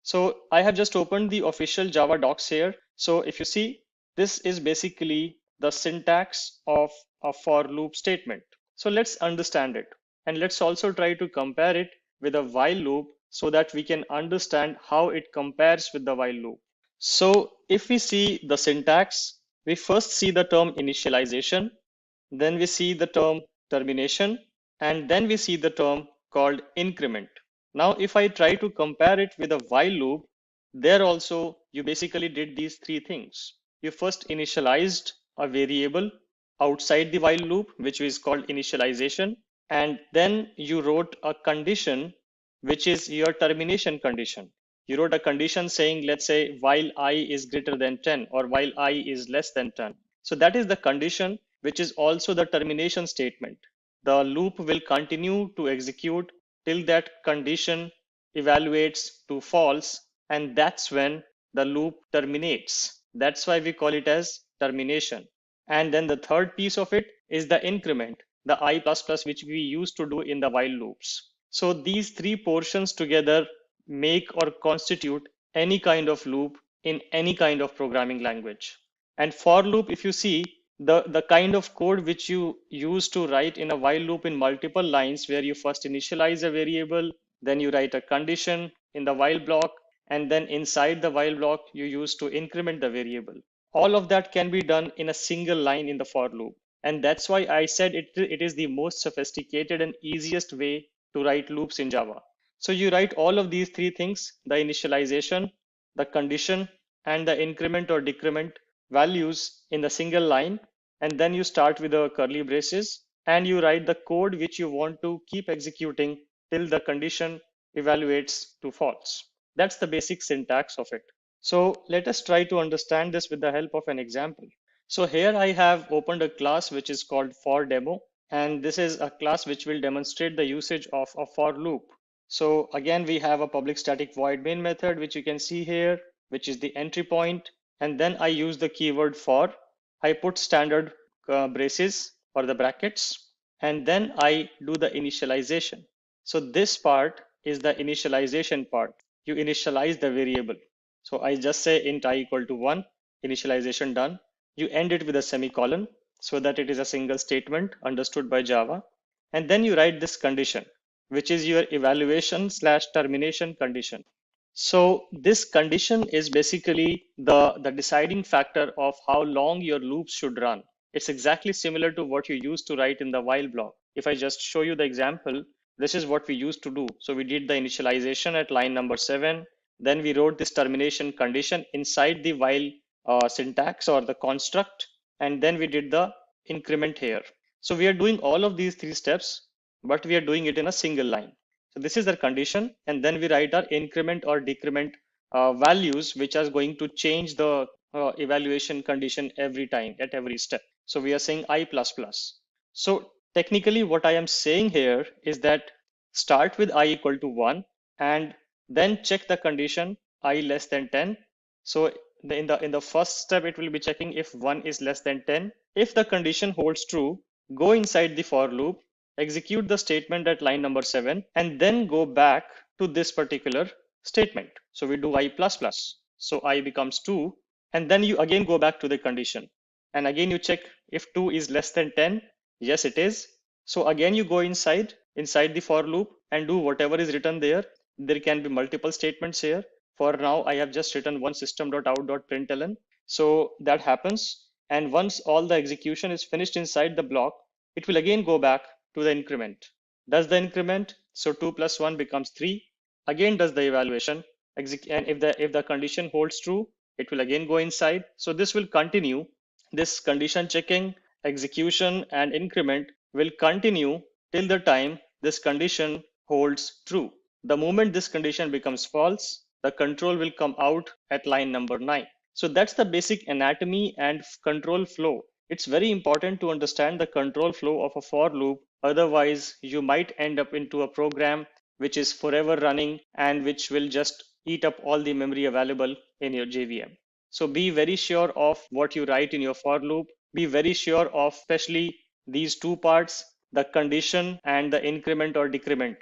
So I have just opened the official Java docs here. So if you see, this is basically the syntax of a for loop statement. So let's understand it. And let's also try to compare it with a while loop so that we can understand how it compares with the while loop. So if we see the syntax, we first see the term initialization, then we see the term termination, and then we see the term called increment. Now, if I try to compare it with a while loop, there also you basically did these three things. You first initialized a variable outside the while loop, which is called initialization, and then you wrote a condition, which is your termination condition. You wrote a condition saying, let's say, while I is greater than 10 or while I is less than 10. So that is the condition, which is also the termination statement. The loop will continue to execute till that condition evaluates to false, and that's when the loop terminates. That's why we call it as termination. And then the third piece of it is the increment, the I++, which we used to do in the while loops. So these three portions together make or constitute any kind of loop in any kind of programming language. And for loop, if you see, the kind of code which you use to write in a while loop in multiple lines, where you first initialize a variable, then you write a condition in the while block, and then inside the while block, you use to increment the variable. All of that can be done in a single line in the for loop. And that's why I said it is the most sophisticated and easiest way to write loops in Java. So you write all of these three things, the initialization, the condition, and the increment or decrement values in the single line, and then you start with the curly braces and you write the code which you want to keep executing till the condition evaluates to false. That's the basic syntax of it. So let us try to understand this with the help of an example. So here I have opened a class which is called for demo, and this is a class which will demonstrate the usage of a for loop. So again, we have a public static void main method, which you can see here, which is the entry point. And then I use the keyword for. I put standard braces or the brackets, and then I do the initialization. So this part is the initialization part. You initialize the variable. So I just say int I equal to 1, initialization done. You end it with a semicolon so that it is a single statement understood by Java. And then you write this condition, which is your evaluation/termination condition. So this condition is basically the deciding factor of how long your loops should run. It's exactly similar to what you used to write in the while block. If I just show you the example, this is what we used to do. So we did the initialization at line number 7. Then we wrote this termination condition inside the while syntax or the construct. And then we did the increment here. So we are doing all of these three steps, but we are doing it in a single line. So this is the condition, and then we write our increment or decrement values, which are going to change the evaluation condition every time at every step. So we are saying I++. So technically what I am saying here is that start with I equal to 1 and then check the condition I less than 10. So in the first step, it will be checking if 1 is less than 10. If the condition holds true, go inside the for loop, execute the statement at line number 7, and then go back to this particular statement. So we do I++. So I becomes 2, and then you again go back to the condition. And again you check if 2 is less than 10. Yes, it is. So again you go inside the for loop and do whatever is written there. There can be multiple statements here. For now, I have just written one system.out.println. So that happens. And once all the execution is finished inside the block, it will again go back to the increment. Does the increment, so 2 plus 1 becomes 3. Again does the evaluation. And if the condition holds true, it will again go inside. So this will continue. This condition checking, execution, and increment will continue till the time this condition holds true. The moment this condition becomes false, the control will come out at line number 9. So that's the basic anatomy and control flow. It's very important to understand the control flow of a for loop. Otherwise, you might end up into a program which is forever running and which will just eat up all the memory available in your JVM. So be very sure of what you write in your for loop. Be very sure of especially these two parts, the condition and the increment or decrement.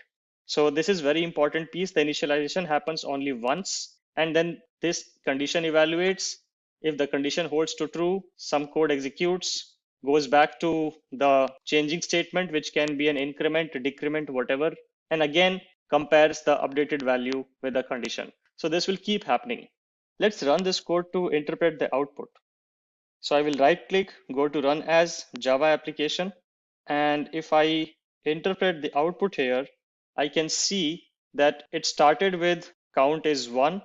So this is very important piece. The initialization happens only once, and then this condition evaluates. If the condition holds to true, some code executes, goes back to the changing statement, which can be an increment, decrement, whatever, and again compares the updated value with the condition. So this will keep happening. Let's run this code to interpret the output. So I will right click, go to run as Java application. And if I interpret the output here, I can see that it started with count is 1,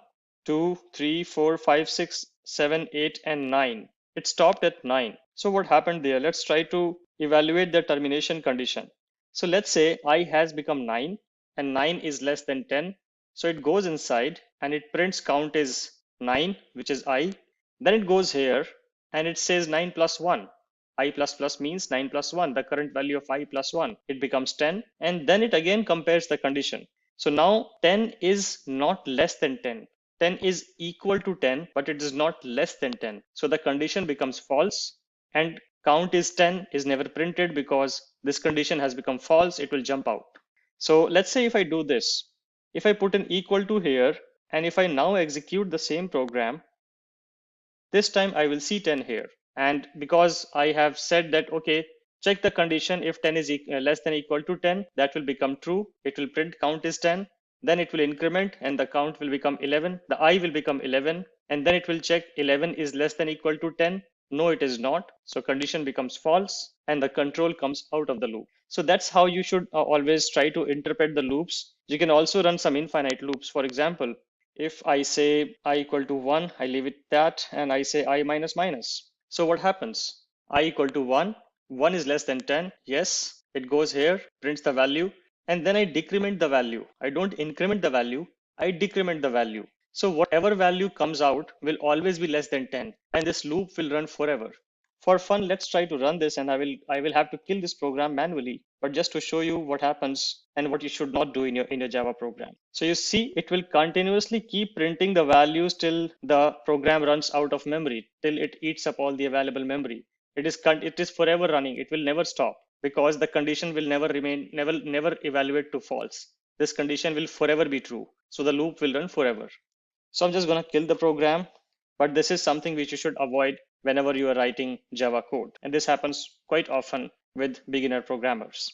2, 3, 4, 5, 6, 7, 8, and 9. It stopped at 9. So what happened there? Let's try to evaluate the termination condition. So let's say I has become 9 and 9 is less than 10. So it goes inside and it prints count is 9, which is I. Then it goes here and it says 9 plus 1. I plus plus means 9 plus 1, the current value of I plus 1. It becomes 10, and then it again compares the condition. So now 10 is not less than 10. 10 is equal to 10, but it is not less than 10. So the condition becomes false, and count is 10 is never printed because this condition has become false. It will jump out. So let's say if I do this, if I put an equal to here, and if I now execute the same program, this time I will see 10 here. And because I have said that, okay, check the condition, if 10 is less than or equal to 10, that will become true. It will print count is 10. Then it will increment and the count will become 11. The I will become 11. And then it will check 11 is less than or equal to 10. No, it is not. So condition becomes false and the control comes out of the loop. So that's how you should always try to interpret the loops. You can also run some infinite loops. For example, if I say I equal to 1, I leave it that, and I say I minus minus. So what happens? I equal to 1, 1 is less than 10. Yes, it goes here, prints the value, and then I decrement the value. I don't increment the value, I decrement the value. So whatever value comes out will always be less than 10, and this loop will run forever. For fun, let's try to run this, and I will have to kill this program manually, but just to show you what happens and what you should not do in your Java program. So you see, it will continuously keep printing the values till the program runs out of memory, till it eats up all the available memory. It is forever running. It will never stop because the condition will never evaluate to false. This condition will forever be true. So the loop will run forever. So I'm just going to kill the program, but this is something which you should avoid whenever you are writing Java code. And this happens quite often with beginner programmers.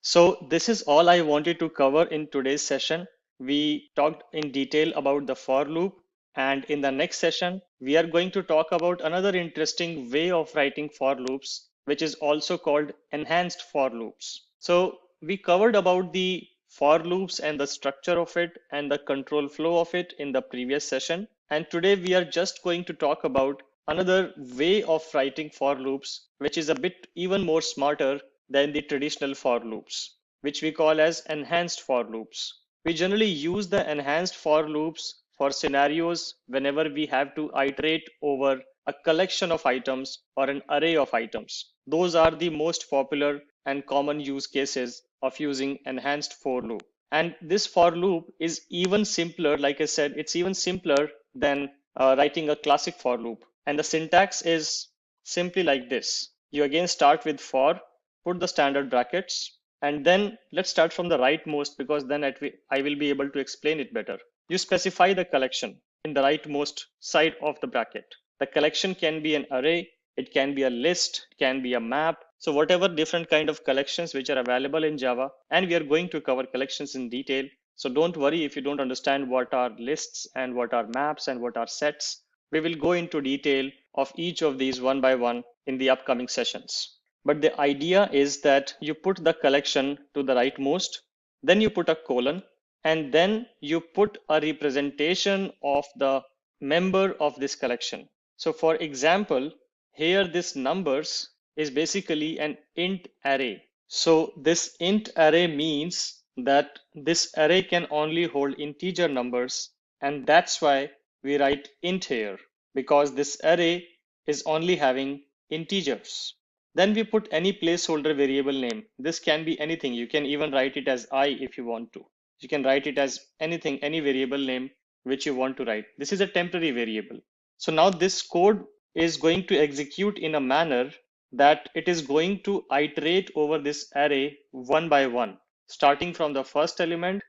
So this is all I wanted to cover in today's session. We talked in detail about the for loop. And in the next session, we are going to talk about another interesting way of writing for loops, which is also called enhanced for loops. So we covered about the for loops and the structure of it and the control flow of it in the previous session. And today we are just going to talk about another way of writing for loops, which is a bit even more smarter than the traditional for loops, which we call as enhanced for loops. We generally use the enhanced for loops for scenarios whenever we have to iterate over a collection of items or an array of items. Those are the most popular and common use cases of using enhanced for loop. And this for loop is even simpler. Like I said, it's even simpler than writing a classic for loop. And the syntax is simply like this. You again start with for, put the standard brackets, and then let's start from the rightmost because then I will be able to explain it better. You specify the collection in the rightmost side of the bracket. The collection can be an array, it can be a list, it can be a map. So whatever different kind of collections which are available in Java, and we are going to cover collections in detail. So don't worry if you don't understand what are lists and what are maps and what are sets. We will go into detail of each of these one by one in the upcoming sessions. But the idea is that you put the collection to the rightmost, then you put a colon, and then you put a representation of the member of this collection. So for example, here this numbers is basically an int array. So this int array means that this array can only hold integer numbers, and that's why we write int here, because this array is only having integers. Then we put any placeholder variable name. This can be anything. You can even write it as I if you want to. You can write it as anything, any variable name which you want to write. This is a temporary variable. So now this code is going to execute in a manner that it is going to iterate over this array one by one, starting from the first element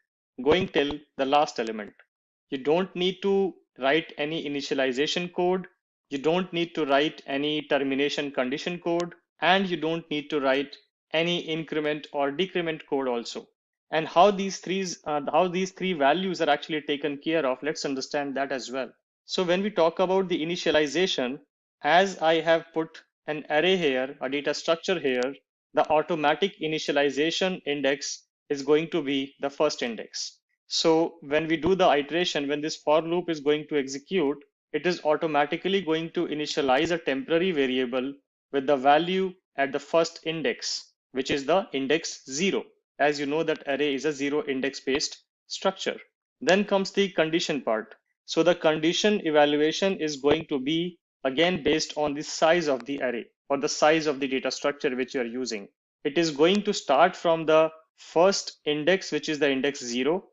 going till the last element. You don't need to write any initialization code. You don't need to write any termination condition code, and you don't need to write any increment or decrement code also. And how these three values are actually taken care of, let's understand that as well. So when we talk about the initialization, as I have put an array here, a data structure here, the automatic initialization index is going to be the first index. So when we do the iteration, when this for loop is going to execute, it is automatically going to initialize a temporary variable with the value at the first index, which is the index 0. As you know that array is a 0 index based structure. Then comes the condition part. So the condition evaluation is going to be again based on the size of the array or the size of the data structure which you are using. It is going to start from the first index, which is the index 0,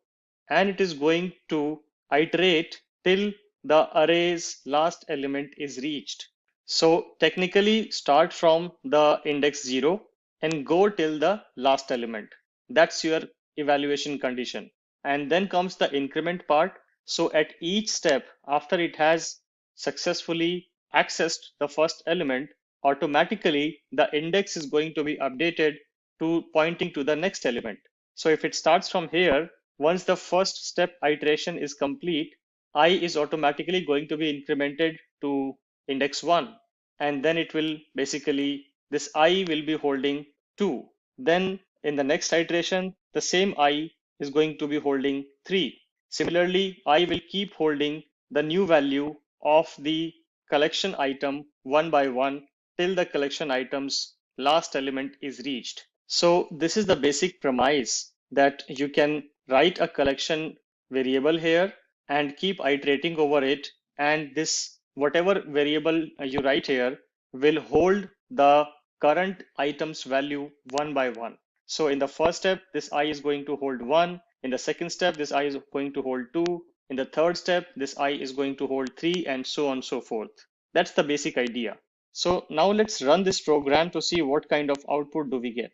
and it is going to iterate till the array's last element is reached. So technically start from the index 0 and go till the last element. That's your evaluation condition. And then comes the increment part. So at each step, after it has successfully accessed the first element, automatically the index is going to be updated to pointing to the next element. So if it starts from here, once the first step iteration is complete, I is automatically going to be incremented to index 1. And then it will basically, this I will be holding 2. Then in the next iteration, the same I is going to be holding 3. Similarly, I will keep holding the new value of the collection item one by one till the collection item's last element is reached. So this is the basic premise that you can write a collection variable here and keep iterating over it, and this whatever variable you write here will hold the current item's value one by one. So in the first step, this I is going to hold 1. In the second step, this I is going to hold 2. In the third step, this I is going to hold 3, and so on and so forth. That's the basic idea. So now let's run this program to see what kind of output do we get.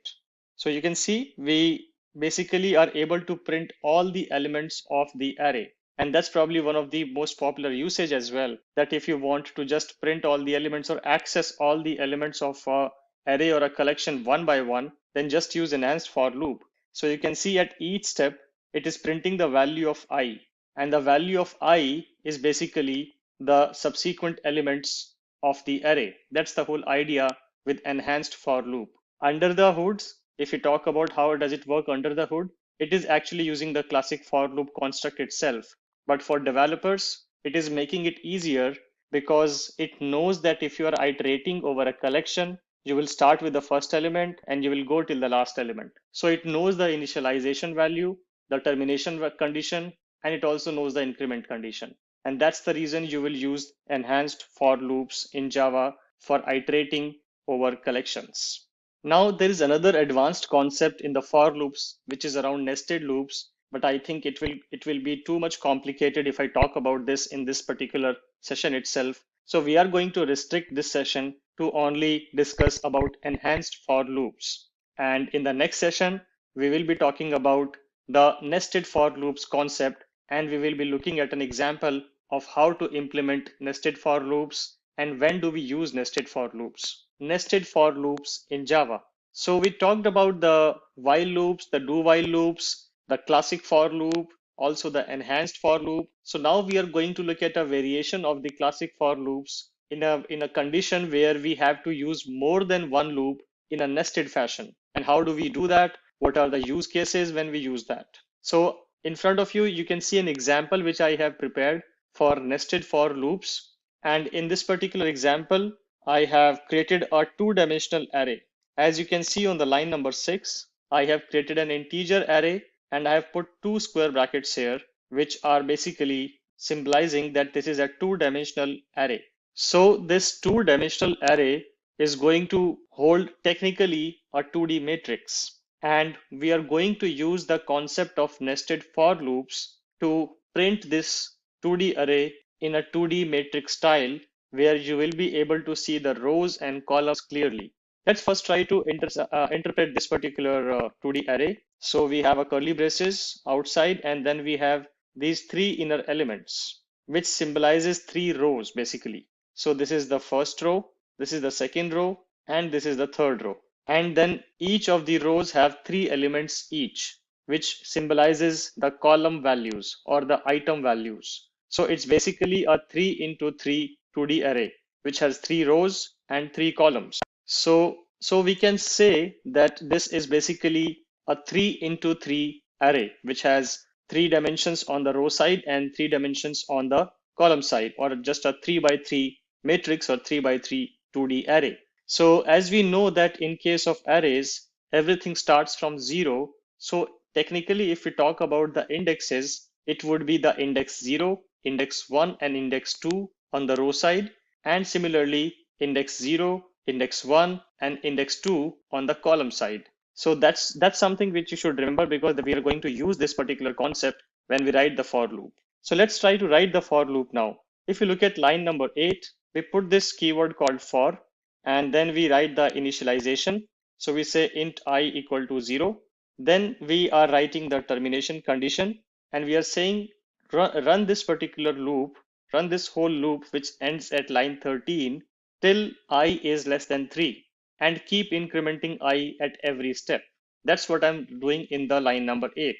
So you can see we basically are able to print all the elements of the array. And that's probably one of the most popular usage as well, that if you want to just print all the elements or access all the elements of a array or a collection one by one, then just use enhanced for loop. So you can see at each step, it is printing the value of I, and the value of I is basically the subsequent elements of the array. That's the whole idea with enhanced for loop. Under the hoods, if we talk about how does it work under the hood, it is actually using the classic for loop construct itself. But for developers, it is making it easier because it knows that if you are iterating over a collection, you will start with the first element and you will go till the last element. So it knows the initialization value, the termination condition, and it also knows the increment condition. And that's the reason you will use enhanced for loops in Java for iterating over collections. Now there is another advanced concept in the for loops, which is around nested loops, but I think it will be too much complicated if I talk about this in this particular session itself. So we are going to restrict this session to only discuss about enhanced for loops. And in the next session, we will be talking about the nested for loops concept, and we will be looking at an example of how to implement nested for loops and when do we use nested for loops. Nested for loops in Java. So we talked about the while loops, the do while loops, the classic for loop, also the enhanced for loop. So now we are going to look at a variation of the classic for loops in a condition where we have to use more than one loop in a nested fashion. And how do we do that? What are the use cases when we use that? So in front of you, you can see an example which I have prepared for nested for loops. And in this particular example, I have created a two-dimensional array. As you can see on the line number 6, I have created an integer array and I have put two square brackets here, which are basically symbolizing that this is a two-dimensional array. So this two-dimensional array is going to hold technically a 2D matrix. And we are going to use the concept of nested for loops to print this 2D array in a 2D matrix style where you will be able to see the rows and columns clearly. Let's first try to interpret this particular 2D array. So we have a curly braces outside, and then we have these three inner elements, which symbolizes three rows basically. So this is the first row, this is the second row, and this is the third row. And then each of the rows have three elements each, which symbolizes the column values or the item values. So it's basically a 3 into 3 2D array, which has three rows and three columns. So we can say that this is basically a 3 into 3 array, which has 3 dimensions on the row side and 3 dimensions on the column side, or just a 3 by 3 matrix or 3 by 3 2D array. So as we know that in case of arrays, everything starts from 0. So technically, if we talk about the indexes, it would be the index 0, index 1, and index 2 on the row side, and similarly index 0, index 1, and index 2 on the column side. So that's something which you should remember, because we are going to use this particular concept when we write the for loop. So let's try to write the for loop now. If you look at line number 8, we put this keyword called for, and then we write the initialization. So we say int I equal to 0. Then we are writing the termination condition, and we are saying run this particular loop, run this whole loop which ends at line 13 till I is less than 3, and keep incrementing I at every step. That's what I'm doing in the line number 8.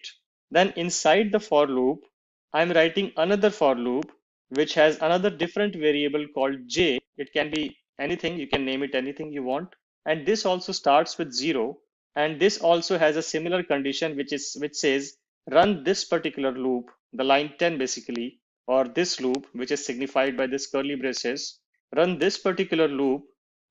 Then inside the for loop, I'm writing another for loop which has another different variable called j. It can be anything, you can name it anything you want. And this also starts with 0. And this also has a similar condition which says run this particular loop, the line 10 basically, or this loop which is signified by this curly braces. Run this particular loop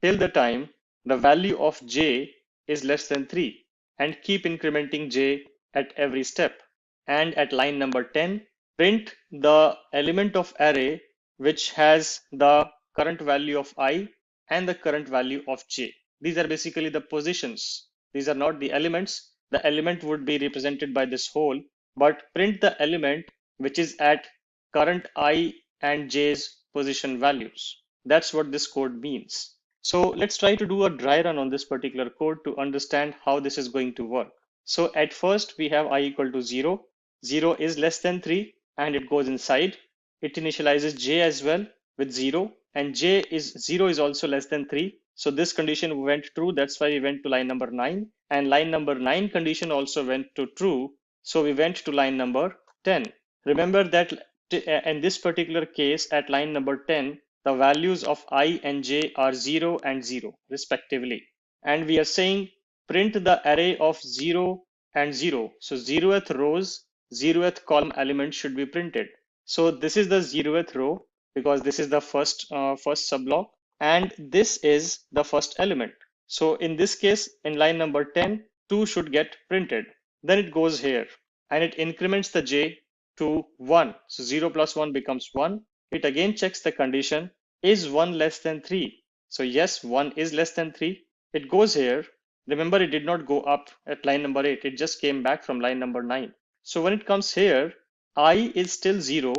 till the time the value of j is less than 3, and keep incrementing j at every step. And at line number 10, print the element of array which has the current value of I and the current value of j. These are basically the positions. These are not the elements. The element would be represented by this whole, but print the element which is at current I and j's position values. That's what this code means. So let's try to do a dry run on this particular code to understand how this is going to work. So at first we have I equal to 0. 0 is less than 3, and it goes inside. It initializes j as well with 0, and j is 0 is also less than 3. So this condition went true. That's why we went to line number 9, and line number 9 condition also went to true. So we went to line number 10. Remember that in this particular case at line number 10, the values of I and j are 0 and 0 respectively. And we are saying print the array of 0 and 0. So 0th rows, 0th column element should be printed. So this is the 0th row, because this is the first subblock, and this is the first element. So in this case, in line number 10, 2 should get printed. Then it goes here and it increments the j to 1. So 0 plus 1 becomes 1. It again checks the condition, is 1 less than 3? So yes, 1 is less than 3. It goes here. Remember, it did not go up at line number 8. It just came back from line number 9. So when it comes here, I is still 0,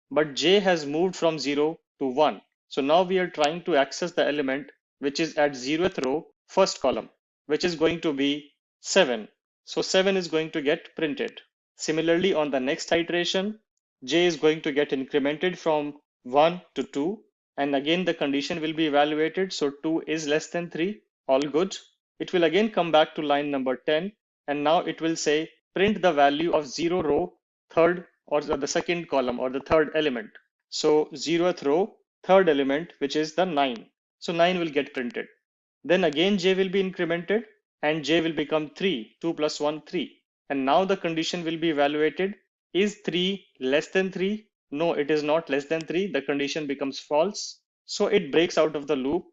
but j has moved from 0 to 1. So now we are trying to access the element which is at 0th row, first column, which is going to be 7. So 7 is going to get printed. Similarly, on the next iteration, j is going to get incremented from 1 to 2. And again, the condition will be evaluated. So 2 is less than 3. All good. It will again come back to line number 10. And now it will say print the value of 0 row, third, or the second column, or the third element. So 0th row, third element, which is the 9. So 9 will get printed. Then again j will be incremented, and j will become 3. 2 plus 1, 3. And now the condition will be evaluated. Is 3 less than 3? No, it is not less than 3. The condition becomes false. So it breaks out of the loop,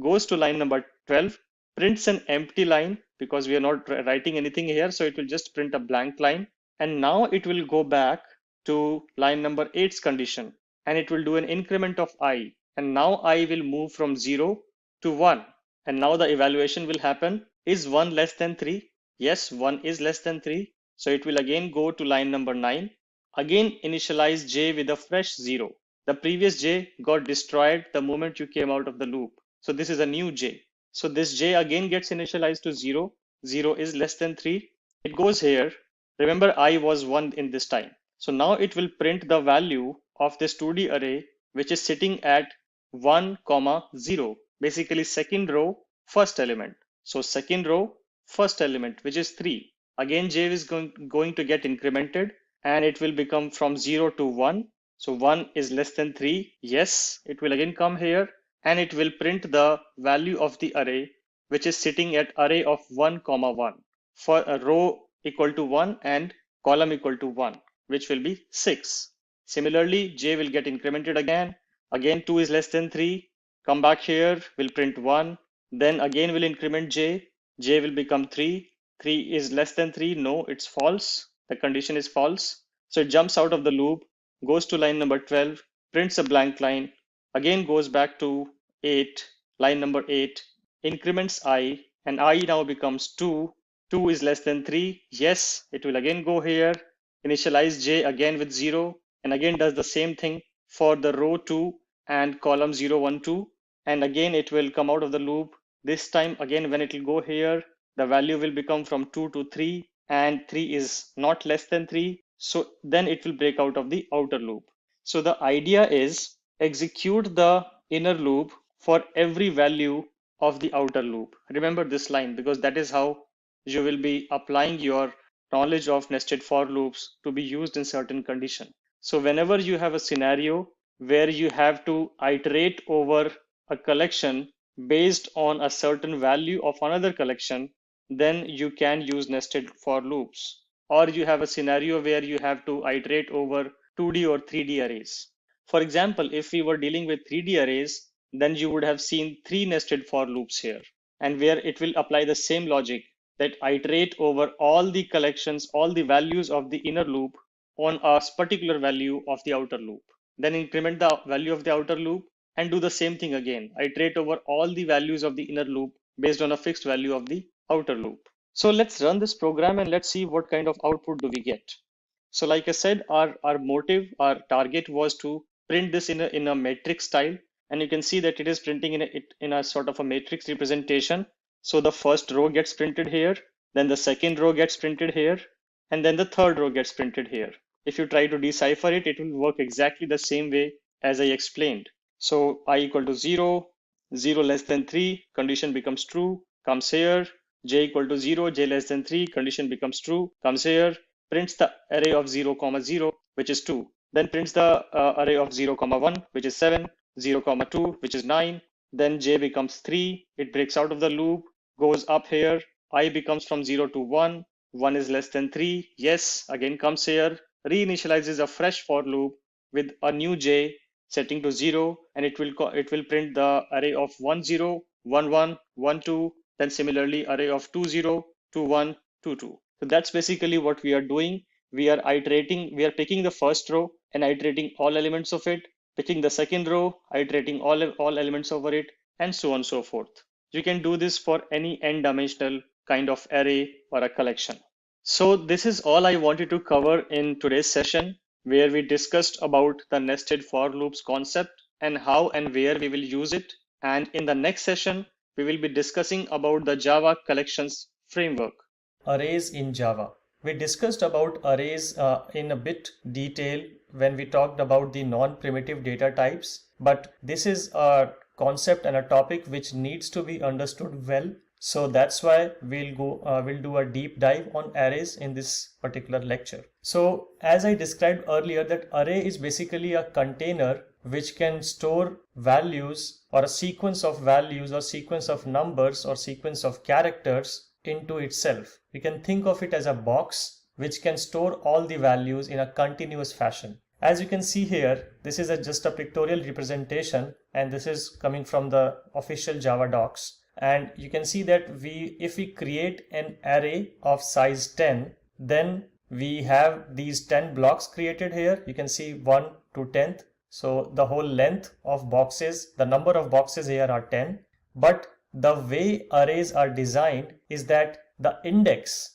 goes to line number 12, prints an empty line because we are not writing anything here. So it will just print a blank line. And now it will go back to line number 8's condition, and it will do an increment of I. And now I will move from 0 to 1. And now the evaluation will happen. Is 1 less than 3? Yes, 1 is less than 3. So it will again go to line number 9. Again, initialize j with a fresh 0. The previous j got destroyed the moment you came out of the loop. So this is a new j. So this j again gets initialized to 0. 0 is less than 3. It goes here. Remember, I was 1 in this time. So now it will print the value of this 2D array, which is sitting at 1, 0. Basically, second row, first element. So second row, first element, which is 3. Again, j is going to get incremented, and it will become from 0 to 1. So 1 is less than 3. Yes, it will again come here, and it will print the value of the array, which is sitting at array of 1, 1 for a row equal to 1 and column equal to 1, which will be 6. Similarly, j will get incremented again. Again, 2 is less than 3. Come back here, will print 1. Then again will increment j. J will become 3. 3 is less than 3. No, it's false. The condition is false. So it jumps out of the loop, goes to line number 12, prints a blank line, again goes back to 8, line number 8, increments I, and I now becomes 2. 2 is less than 3. Yes, it will again go here, initialize j again with 0, and again does the same thing for the row 2 and column 0, 1, 2. And again it will come out of the loop. This time again when it will go here, the value will become from 2 to 3, and 3 is not less than 3. So then it will break out of the outer loop. So the idea is execute the inner loop for every value of the outer loop. Remember this line, because that is how you will be applying your knowledge of nested for loops to be used in certain condition. So whenever you have a scenario where you have to iterate over a collection based on a certain value of another collection, then you can use nested for loops. Or you have a scenario where you have to iterate over 2D or 3D arrays. For example, if we were dealing with 3D arrays, then you would have seen 3 nested for loops here, and where it will apply the same logic, that iterate over all the collections, all the values of the inner loop on a particular value of the outer loop. Then increment the value of the outer loop and do the same thing again. Iterate over all the values of the inner loop based on a fixed value of the outer loop. So let's run this program and let's see what kind of output do we get. So like I said, our motive, our target was to print this in a matrix style. And you can see that it is printing in a sort of a matrix representation. So the first row gets printed here, then the second row gets printed here, and then the third row gets printed here. If you try to decipher it, it will work exactly the same way as I explained. So I equal to 0, 0 less than 3, condition becomes true, comes here, j equal to 0, j less than 3, condition becomes true, comes here, prints the array of 0, 0, which is 2, then prints the array of 0, 1, which is 7, 0, 2, which is 9, then j becomes 3, it breaks out of the loop, goes up here, I becomes from 0 to 1, 1 is less than 3, yes, again comes here, reinitializes a fresh for loop with a new j setting to 0, and it will print the array of 1, 0, 1, 1, 1, 2, then similarly array of 2, 0, 2, 1, 2, 2. So that's basically what we are doing. We are picking the first row and iterating all elements of it, picking the second row, iterating all elements over it, and so on and so forth. You can do this for any n-dimensional kind of array or a collection. So this is all I wanted to cover in today's session, where we discussed about the nested for loops concept and how and where we will use it. And in the next session, we will be discussing about the Java collections framework. Arrays in Java. We discussed about arrays in a bit detail when we talked about the non-primitive data types, but this is a concept and a topic which needs to be understood well. So that's why we'll do a deep dive on arrays in this particular lecture. So as I described earlier, that array is basically a container which can store values or a sequence of values or sequence of numbers or sequence of characters into itself. We can think of it as a box which can store all the values in a continuous fashion. As you can see here, this is just a pictorial representation, and this is coming from the official Java docs. And you can see that if we create an array of size 10, then we have these 10 blocks created here. You can see 1 to 10th. So the whole length of boxes, the number of boxes here are 10. But the way arrays are designed is that the index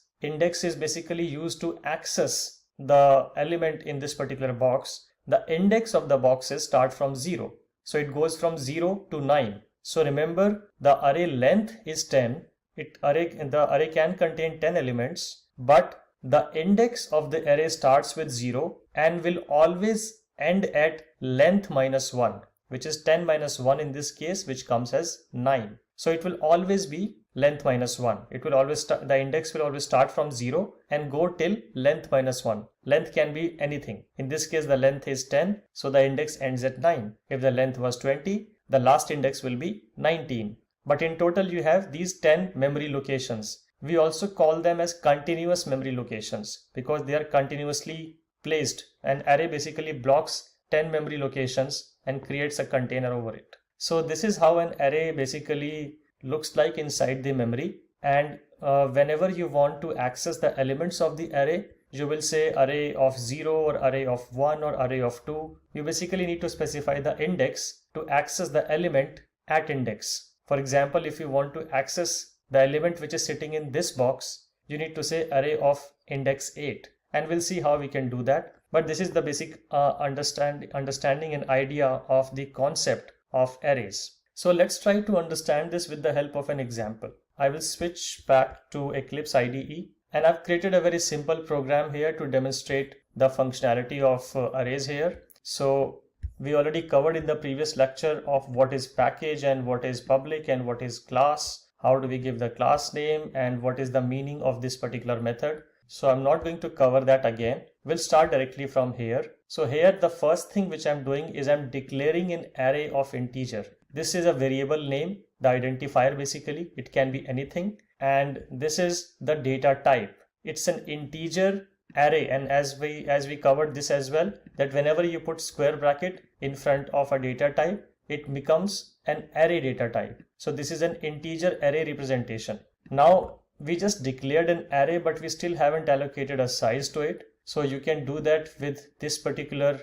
is basically used to access the element in this particular box. The index of the boxes start from 0. So it goes from 0 to 9. So remember, the array length is 10. The array can contain 10 elements, but the index of the array starts with 0 and will always end at length minus 1, which is 10 minus 1 in this case, which comes as 9. So it will always be length minus 1. It will always the index will always start from 0 and go till length minus 1. Length can be anything. In this case, the length is 10, so the index ends at 9. If the length was 20, the last index will be 19. But in total, you have these 10 memory locations. We also call them as continuous memory locations because they are continuously placed. An array basically blocks 10 memory locations and creates a container over it. So this is how an array basically looks like inside the memory. And whenever you want to access the elements of the array, you will say array of 0 or array of 1 or array of 2. You basically need to specify the index to access the element at index. For example, if you want to access the element which is sitting in this box, you need to say array of index 8. And we'll see how we can do that. But this is the basic understanding and idea of the concept of arrays. So let's try to understand this with the help of an example. I will switch back to Eclipse IDE, and I've created a very simple program here to demonstrate the functionality of arrays here. So we already covered in the previous lecture of what is package and what is public and what is class. How do we give the class name and what is the meaning of this particular method. So I'm not going to cover that again. We'll start directly from here. So here the first thing which I'm doing is I'm declaring an array of integer. This is a variable name, the identifier basically. It can be anything. And this is the data type. It's an integer array, and as we covered this as well, that whenever you put square bracket in front of a data type, it becomes an array data type. So this is an integer array representation. Now we just declared an array, but we still haven't allocated a size to it. So you can do that with this particular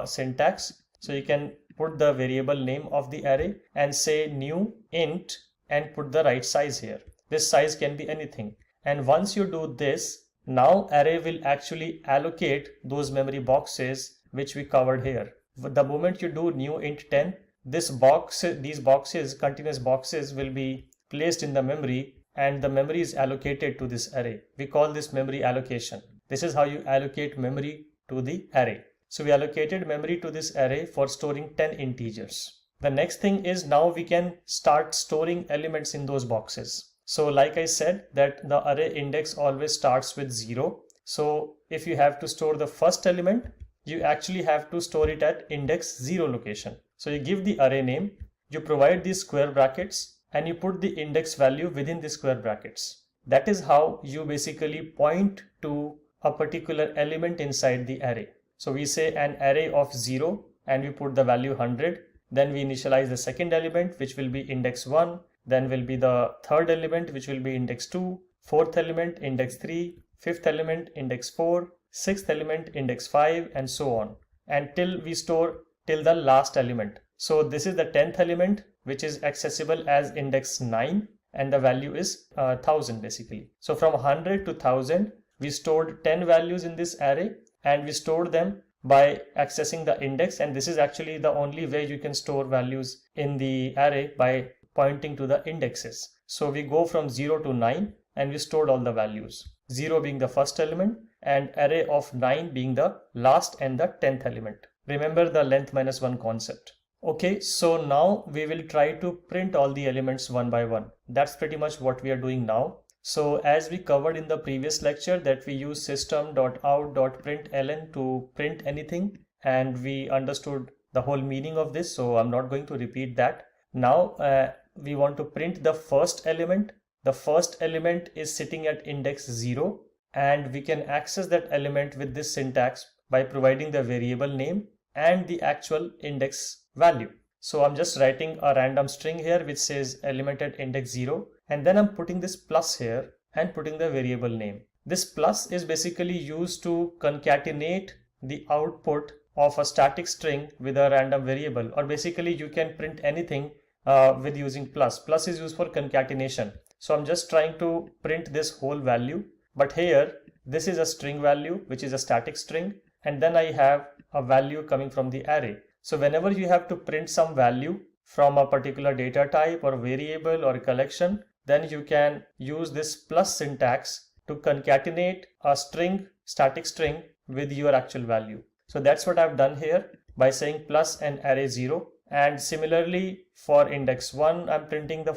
syntax. So you can put the variable name of the array and say new int and put the right size here. This size can be anything. And once you do this, now array will actually allocate those memory boxes which we covered here. The moment you do new int 10, these boxes, continuous boxes, will be placed in the memory, and the memory is allocated to this array. We call this memory allocation. This is how you allocate memory to the array. So we allocated memory to this array for storing 10 integers. The next thing is now we can start storing elements in those boxes. So like I said, that the array index always starts with 0. So if you have to store the first element, you actually have to store it at index 0 location. So you give the array name, you provide these square brackets, and you put the index value within the square brackets. That is how you basically point to a particular element inside the array. So we say an array of 0 and we put the value 100. Then we initialize the second element, which will be index 1. Then will be the third element, which will be index 2. Fourth element, index 3. Fifth element, index 4. Sixth element, index 5, and so on. Until we store till the last element. So this is the 10th element, which is accessible as index 9, and the value is 1000 basically. So from 100 to 1000, we stored 10 values in this array, and we stored them by accessing the index. And this is actually the only way you can store values in the array, by pointing to the indexes. So we go from 0 to 9 and we stored all the values, 0 being the first element and array of 9 being the last and the 10th element. Remember the length minus 1 concept. Okay, so now we will try to print all the elements one by one. That's pretty much what we are doing now. So as we covered in the previous lecture, that we use system.out.println to print anything, and we understood the whole meaning of this, so I'm not going to repeat that. Now we want to print the first element. The first element is sitting at index 0, and we can access that element with this syntax by providing the variable name and the actual index value. So I'm just writing a random string here which says element at index 0, and then I'm putting this plus here and putting the variable name. This plus is basically used to concatenate the output of a static string with a random variable, or basically you can print anything with using plus. Plus is used for concatenation. So I'm just trying to print this whole value, but here this is a string value which is a static string, and then I have a value coming from the array. So whenever you have to print some value from a particular data type or variable or collection, then you can use this plus syntax to concatenate a string, static string, with your actual value. So that's what I've done here by saying plus an array 0. And similarly for index 1, I'm printing the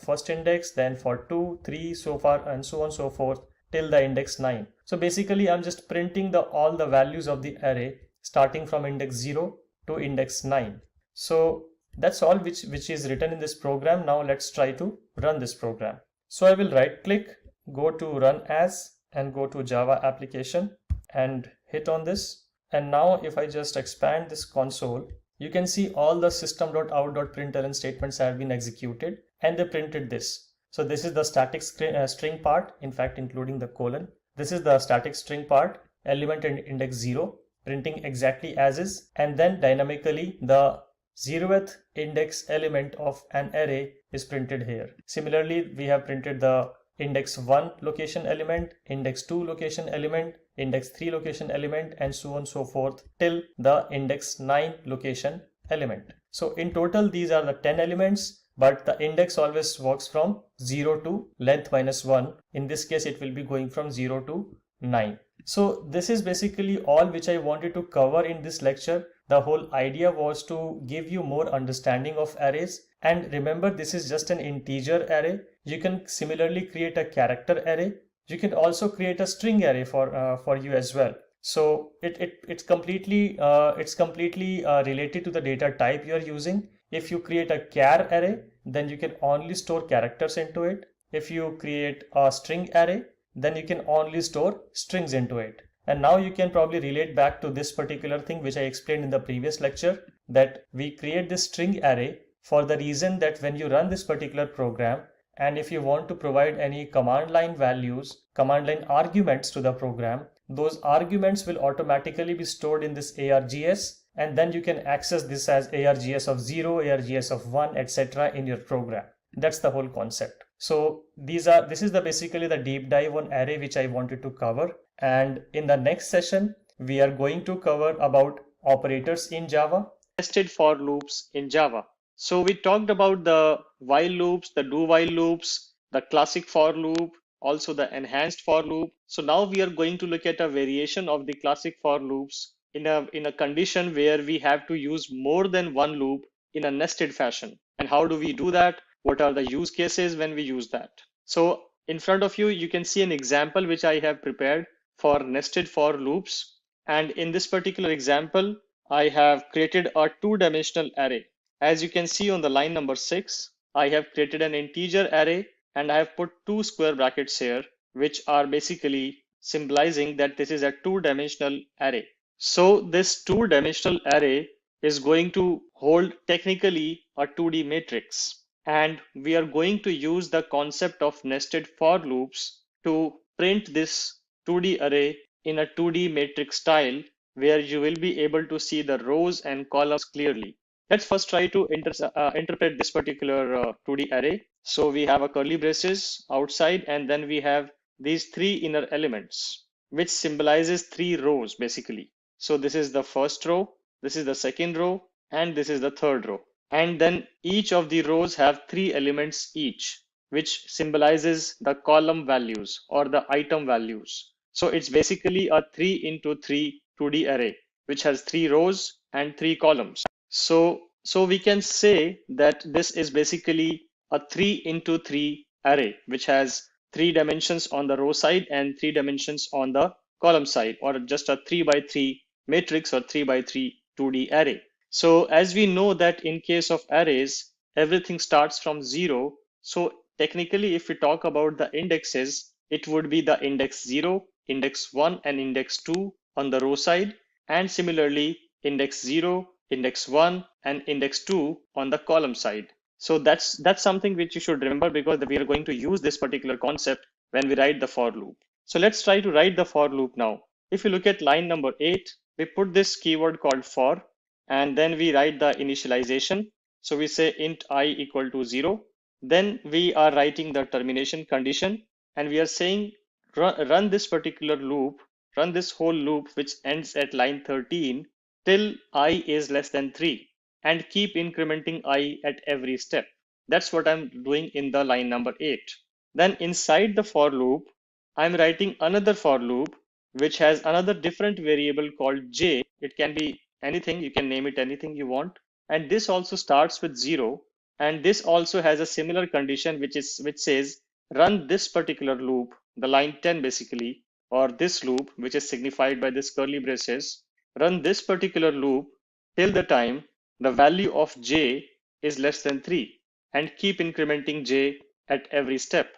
first index, then for 2, 3, so far and so on so forth till the index 9. So basically I'm just printing all the values of the array starting from index 0 to index 9. So that's all which is written in this program. Now let's try to run this program. So I will right click, go to run as, and go to Java application and hit on this. And now if I just expand this console, you can see all the system.out.println statements have been executed and they printed this. So this is the static string part, in fact including the colon. This is the static string part, element and index 0, printing exactly as is, and then dynamically the 0th index element of an array is printed here. Similarly, we have printed the index 1 location element, index 2 location element, index 3 location element, and so on so forth till the index 9 location element. So in total these are the 10 elements, but the index always works from 0 to length minus 1. In this case it will be going from 0 to 9. So this is basically all which I wanted to cover in this lecture. The whole idea was to give you more understanding of arrays, and remember this is just an integer array. You can similarly create a character array. You can also create a string array for you as well. So it's completely related to the data type you are using. If you create a char array, then you can only store characters into it. If you create a string array, then you can only store strings into it. And now you can probably relate back to this particular thing which I explained in the previous lecture, that we create this string array for the reason that when you run this particular program, and if you want to provide any command line values, command line arguments to the program, those arguments will automatically be stored in this args, and then you can access this as args of 0, args of 1, etc. in your program. That's the whole concept. So this is basically the deep dive on array which I wanted to cover. And in the next session, we are going to cover about operators in Java. Nested for loops in Java. So we talked about the while loops, the do while loops, the classic for loop, also the enhanced for loop. So now we are going to look at a variation of the classic for loops in a condition where we have to use more than one loop in a nested fashion. And how do we do that? What are the use cases when we use that? So in front of you, you can see an example which I have prepared for nested for loops. And in this particular example, I have created a two-dimensional array. As you can see on the line number 6, I have created an integer array and I have put two square brackets here, which are basically symbolizing that this is a two-dimensional array. So this two-dimensional array is going to hold technically a 2D matrix. And we are going to use the concept of nested for loops to print this 2D array in a 2D matrix style where you will be able to see the rows and columns clearly. Let's first try to interpret this particular 2D array. So we have a curly braces outside, and then we have these three inner elements, which symbolizes three rows basically. So this is the first row, this is the second row, and this is the third row. And then each of the rows have three elements each, which symbolizes the column values or the item values. So it's basically a 3x3 2D array, which has three rows and three columns. So we can say that this is basically a 3x3 array, which has 3 dimensions on the row side and 3 dimensions on the column side, or just a 3x3 matrix or 3x3 2D array. So as we know that in case of arrays, everything starts from 0. So technically, if we talk about the indexes, it would be the index 0, index 1, and index 2 on the row side. And similarly, index 0, index 1, and index 2 on the column side. So that's something which you should remember, because we are going to use this particular concept when we write the for loop. So let's try to write the for loop now. If you look at line number 8, we put this keyword called for, and then we write the initialization. So we say int I equal to 0. Then we are writing the termination condition, and we are saying run this particular loop, run this whole loop which ends at line 13 till I is less than 3. and keep incrementing I at every step. That's what I'm doing in the line number 8. Then inside the for loop, I'm writing another for loop which has another different variable called j. It can be anything, you can name it anything you want. And this also starts with 0. And this also has a similar condition which says run this particular loop, the line 10 basically, or this loop which is signified by this curly braces, run this particular loop till the time the value of j is less than 3 and keep incrementing j at every step.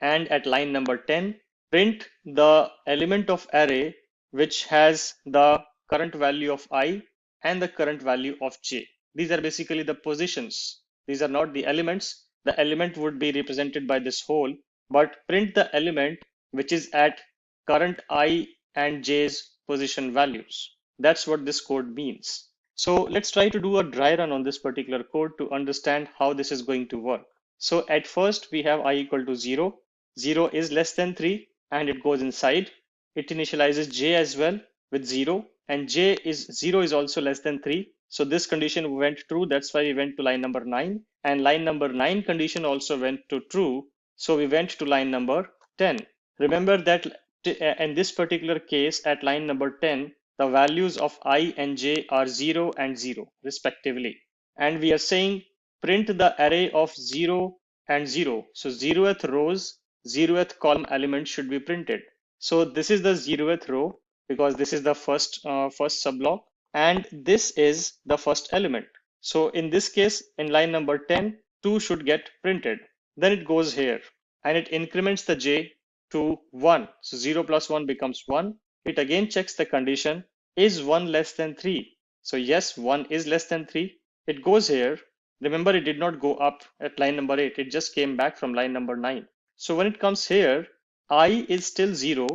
And at line number 10, print the element of array which has the current value of I and the current value of j. These are basically the positions. These are not the elements. The element would be represented by this hole, but print the element which is at current I and j's position values. That's what this code means. So let's try to do a dry run on this particular code to understand how this is going to work. So at first we have I equal to 0. 0 is less than 3 and it goes inside. It initializes j as well with 0 and 0 is also less than 3. So this condition went true. That's why we went to line number 9, and line number 9 condition also went to true. So we went to line number 10. Remember that in this particular case at line number 10, the values of I and j are 0 and 0 respectively. And we are saying print the array of 0 and 0. So 0th rows, 0th column element should be printed. So this is the 0th row because this is the first subblock, and this is the first element. So in this case, in line number 10, 2 should get printed. Then it goes here and it increments the j to 1. So 0 plus 1 becomes 1. It again checks the condition, is 1 less than 3? So yes, 1 is less than 3. It goes here. Remember, it did not go up at line number 8. It just came back from line number 9. So when it comes here, I is still 0,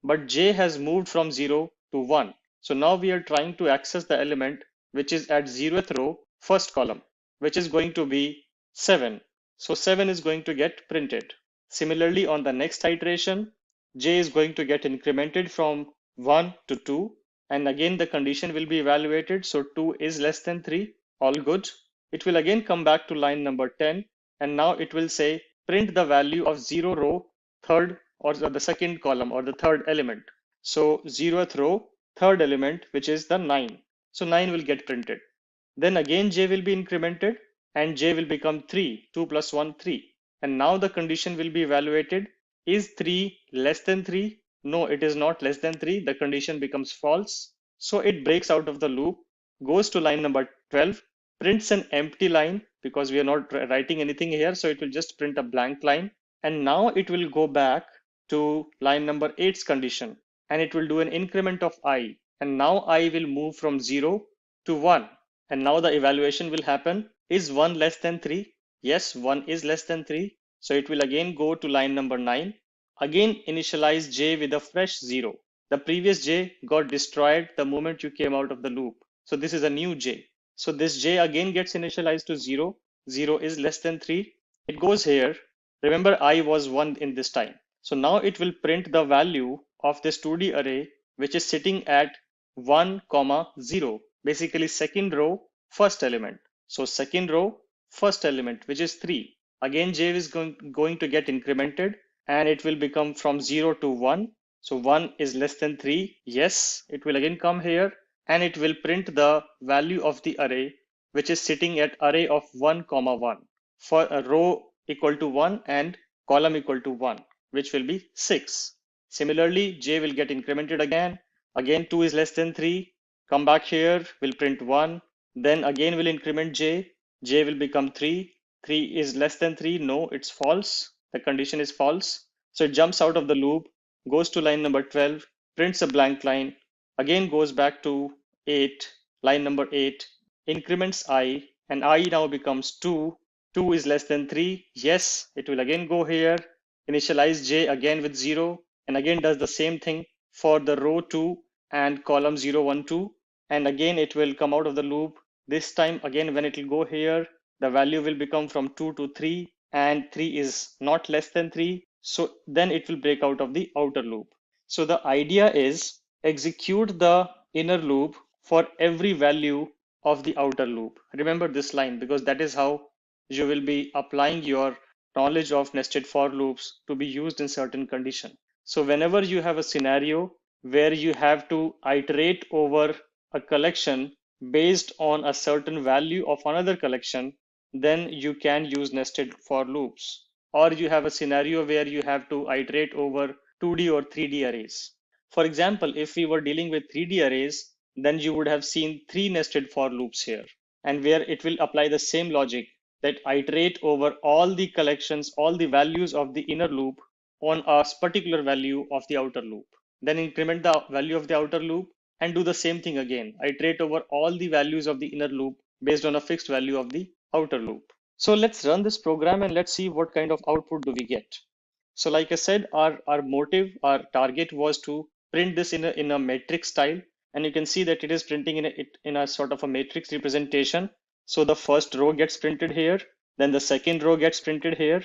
but j has moved from 0 to 1. So now we are trying to access the element which is at 0th row, first column, which is going to be 7. So 7 is going to get printed. Similarly, on the next iteration, j is going to get incremented from 1 to 2. And again, the condition will be evaluated. So 2 is less than 3. All good. It will again come back to line number 10. And now it will say print the value of 0 row, third or the second column or the third element. So 0th row, third element, which is the 9. So 9 will get printed. Then again, j will be incremented and j will become 3. 2 plus 1, 3. And now the condition will be evaluated. Is 3 less than 3? No, it is not less than 3. The condition becomes false. So it breaks out of the loop, goes to line number 12, prints an empty line because we are not writing anything here. So it will just print a blank line. And now it will go back to line number 8's condition and it will do an increment of I. And now I will move from 0 to 1. And now the evaluation will happen. Is 1 less than 3? Yes, 1 is less than 3. So it will again go to line number 9. Again, initialize j with a fresh 0. The previous j got destroyed the moment you came out of the loop. So this is a new j. So this j again gets initialized to 0. 0 is less than 3. It goes here. Remember, I was 1 in this time. So now it will print the value of this 2D array, which is sitting at 1, 0. Basically second row, first element. So second row, first element, which is 3. Again, j is going to get incremented and it will become from 0 to 1. So 1 is less than 3. Yes, it will again come here and it will print the value of the array, which is sitting at array of 1, 1 for a row equal to 1 and column equal to 1, which will be 6. Similarly, j will get incremented again. Again, 2 is less than 3. Come back here, will print 1. Then again will increment j. J will become 3. 3 is less than 3. No, it's false. The condition is false. So it jumps out of the loop, goes to line number 12, prints a blank line, again goes back to 8, line number 8, increments I, and I now becomes 2. 2 is less than 3. Yes, it will again go here, initialize j again with 0, and again does the same thing for the row 2 and column 0, 1, 2. And again, it will come out of the loop. This time again, when it will go here, the value will become from 2 to 3 and 3 is not less than 3. So then it will break out of the outer loop. So the idea is execute the inner loop for every value of the outer loop. Remember this line because that is how you will be applying your knowledge of nested for loops to be used in certain condition. So whenever you have a scenario where you have to iterate over a collection based on a certain value of another collection, then you can use nested for loops. Or you have a scenario where you have to iterate over 2D or 3D arrays. For example, if we were dealing with 3D arrays, then you would have seen 3 nested for loops here, and where it will apply the same logic that iterate over all the collections, all the values of the inner loop on a particular value of the outer loop. Then increment the value of the outer loop and do the same thing again. Iterate over all the values of the inner loop based on a fixed value of the outer loop. So let's run this program and let's see what kind of output do we get. So like I said, our motive, our target was to print this in a matrix style. And you can see that it is printing in a sort of a matrix representation. So the first row gets printed here, then the second row gets printed here,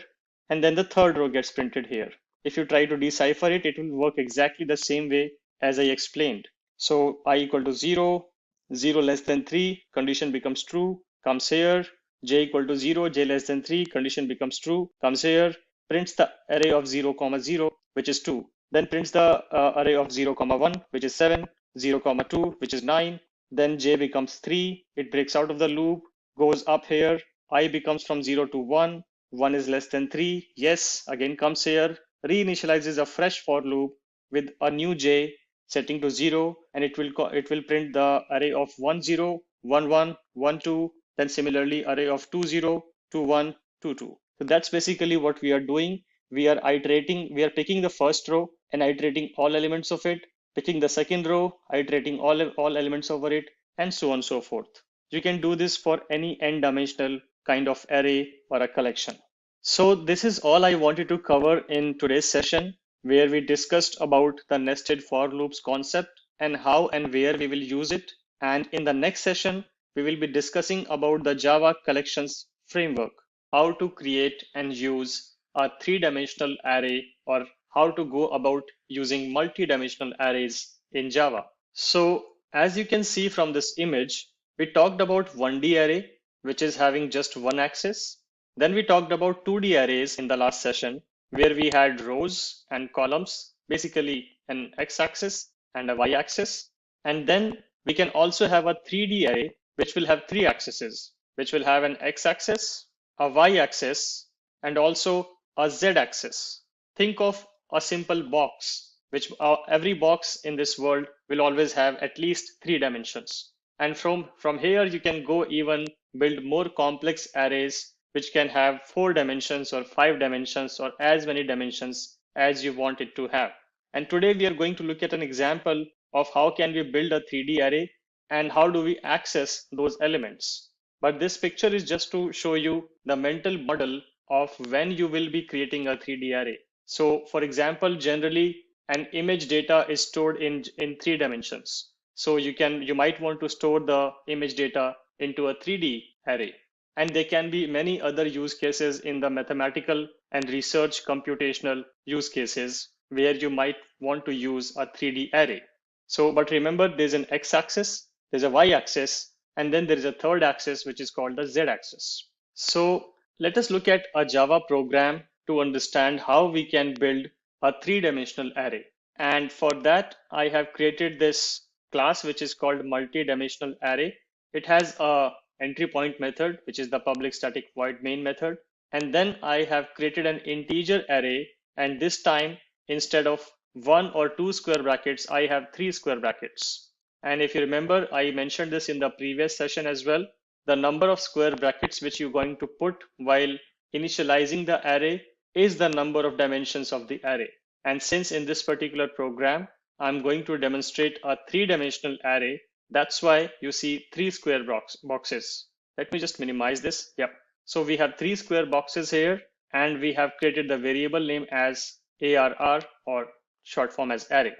and then the third row gets printed here. If you try to decipher it, it will work exactly the same way as I explained. So I equal to 0, 0 less than 3, condition becomes true, comes here, j equal to 0, j less than 3, condition becomes true, comes here, prints the array of 0, 0, which is 2, then prints the array of 0, 1, which is 7, 0, 2, which is 9, then j becomes 3, it breaks out of the loop, goes up here, I becomes from 0 to 1, 1 is less than 3, yes, again comes here, reinitializes a fresh for loop with a new j setting to 0, and it will print the array of 1, 0, 1, 1, 1, 2, then similarly array of 2, 0, 2, 1, 2, 2. So that's basically what we are doing. We are picking the first row and iterating all elements of it, picking the second row, iterating all elements over it, and so on and so forth. You can do this for any n-dimensional kind of array or a collection. So this is all I wanted to cover in today's session, where we discussed about the nested for loops concept and how and where we will use it. And in the next session, we will be discussing about the Java collections framework, how to create and use a three-dimensional array, or how to go about using multi-dimensional arrays in Java. So as you can see from this image, we talked about 1D array, which is having just one axis. Then we talked about 2D arrays in the last session, where we had rows and columns, basically an x-axis and a y-axis. And then we can also have a 3D array, which will have three axes, which will have an x-axis, a y-axis, and also a z-axis. Think of a simple box, which every box in this world will always have at least 3 dimensions. And from here, you can go even build more complex arrays, which can have 4 dimensions or 5 dimensions or as many dimensions as you want it to have. And today we are going to look at an example of how can we build a 3D array and how do we access those elements. But this picture is just to show you the mental model of when you will be creating a 3D array. So for example, generally an image data is stored in 3 dimensions. So you might want to store the image data into a 3D array. And there can be many other use cases in the mathematical and research computational use cases where you might want to use a 3D array. So, but remember, there's an x-axis, there's a y-axis, and then there is a third axis, which is called the z-axis. So let us look at a Java program to understand how we can build a three-dimensional array. And for that, I have created this class, which is called multi-dimensional array. It has a entry point method, which is the public static void main method. And then I have created an integer array. And this time, instead of 1 or 2 square brackets, I have 3 square brackets. And if you remember, I mentioned this in the previous session as well. The number of square brackets which you're going to put while initializing the array is the number of dimensions of the array. And since in this particular program, I'm going to demonstrate a three-dimensional array, that's why you see 3 square boxes. Let me just minimize this. Yep. So we have 3 square boxes here, and we have created the variable name as ARR, or short form as array.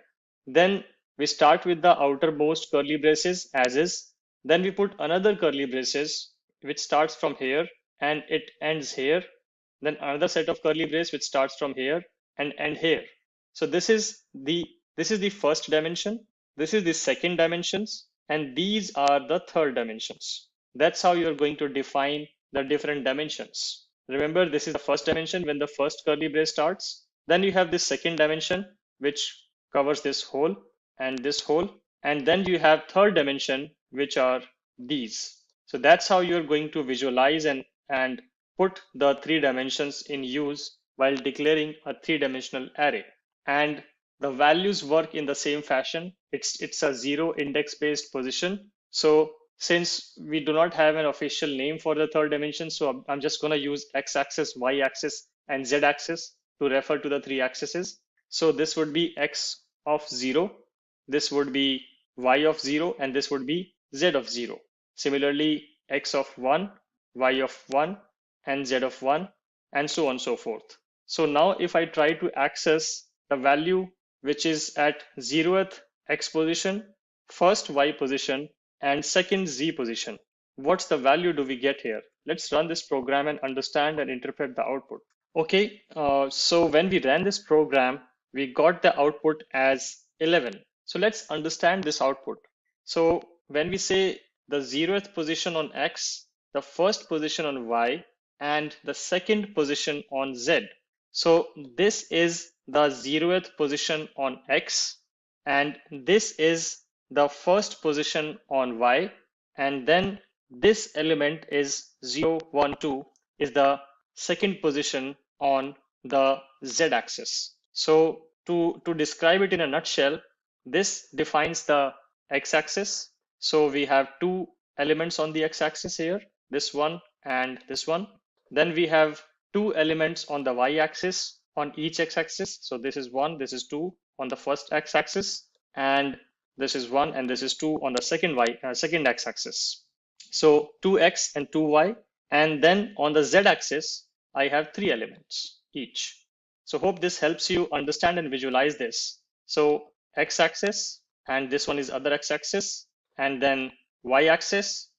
Then we start with the outermost curly braces as is. Then we put another curly braces which starts from here and it ends here. Then another set of curly braces which starts from here and end here. So this is the first dimension. This is the second dimensions. and these are the third dimensions. That's how you're going to define the different dimensions. Remember, this is the first dimension when the first curly brace starts. Then you have this second dimension, which covers this hole and this hole. And then you have third dimension, which are these. So that's how you're going to visualize and put the three dimensions in use while declaring a three-dimensional array. And the values work in the same fashion. It's a zero index-based position. So since we do not have an official name for the third dimension, so I'm just going to use x-axis, y-axis, and z-axis to refer to the three axes. So this would be x of 0, this would be y of 0, and this would be z of 0. Similarly, x of 1, y of 1, and z of 1, and so on and so forth. So now if I try to access the value which is at 0th x position, first y position, and second z position, what's the value do we get here? Let's run this program and understand and interpret the output. Okay, so when we ran this program, we got the output as 11. So let's understand this output. So when we say the 0th position on x, the first position on y, and the second position on z. So this is the 0th position on x, and this is the first position on y, and then this element is 0, 1, 2 is the second position on the z-axis. So to describe it in a nutshell, this defines the x-axis. So we have two elements on the x-axis here, this one and this one. Then we have two elements on the y-axis on each x-axis. So this is 1, this is 2 on the first x-axis, and this is 1 and this is 2 on the second x-axis. So 2x and 2y, and then on the z-axis I have 3 elements each. So hope this helps you understand and visualize this. So x-axis, and this one is other x-axis, and then y-axis,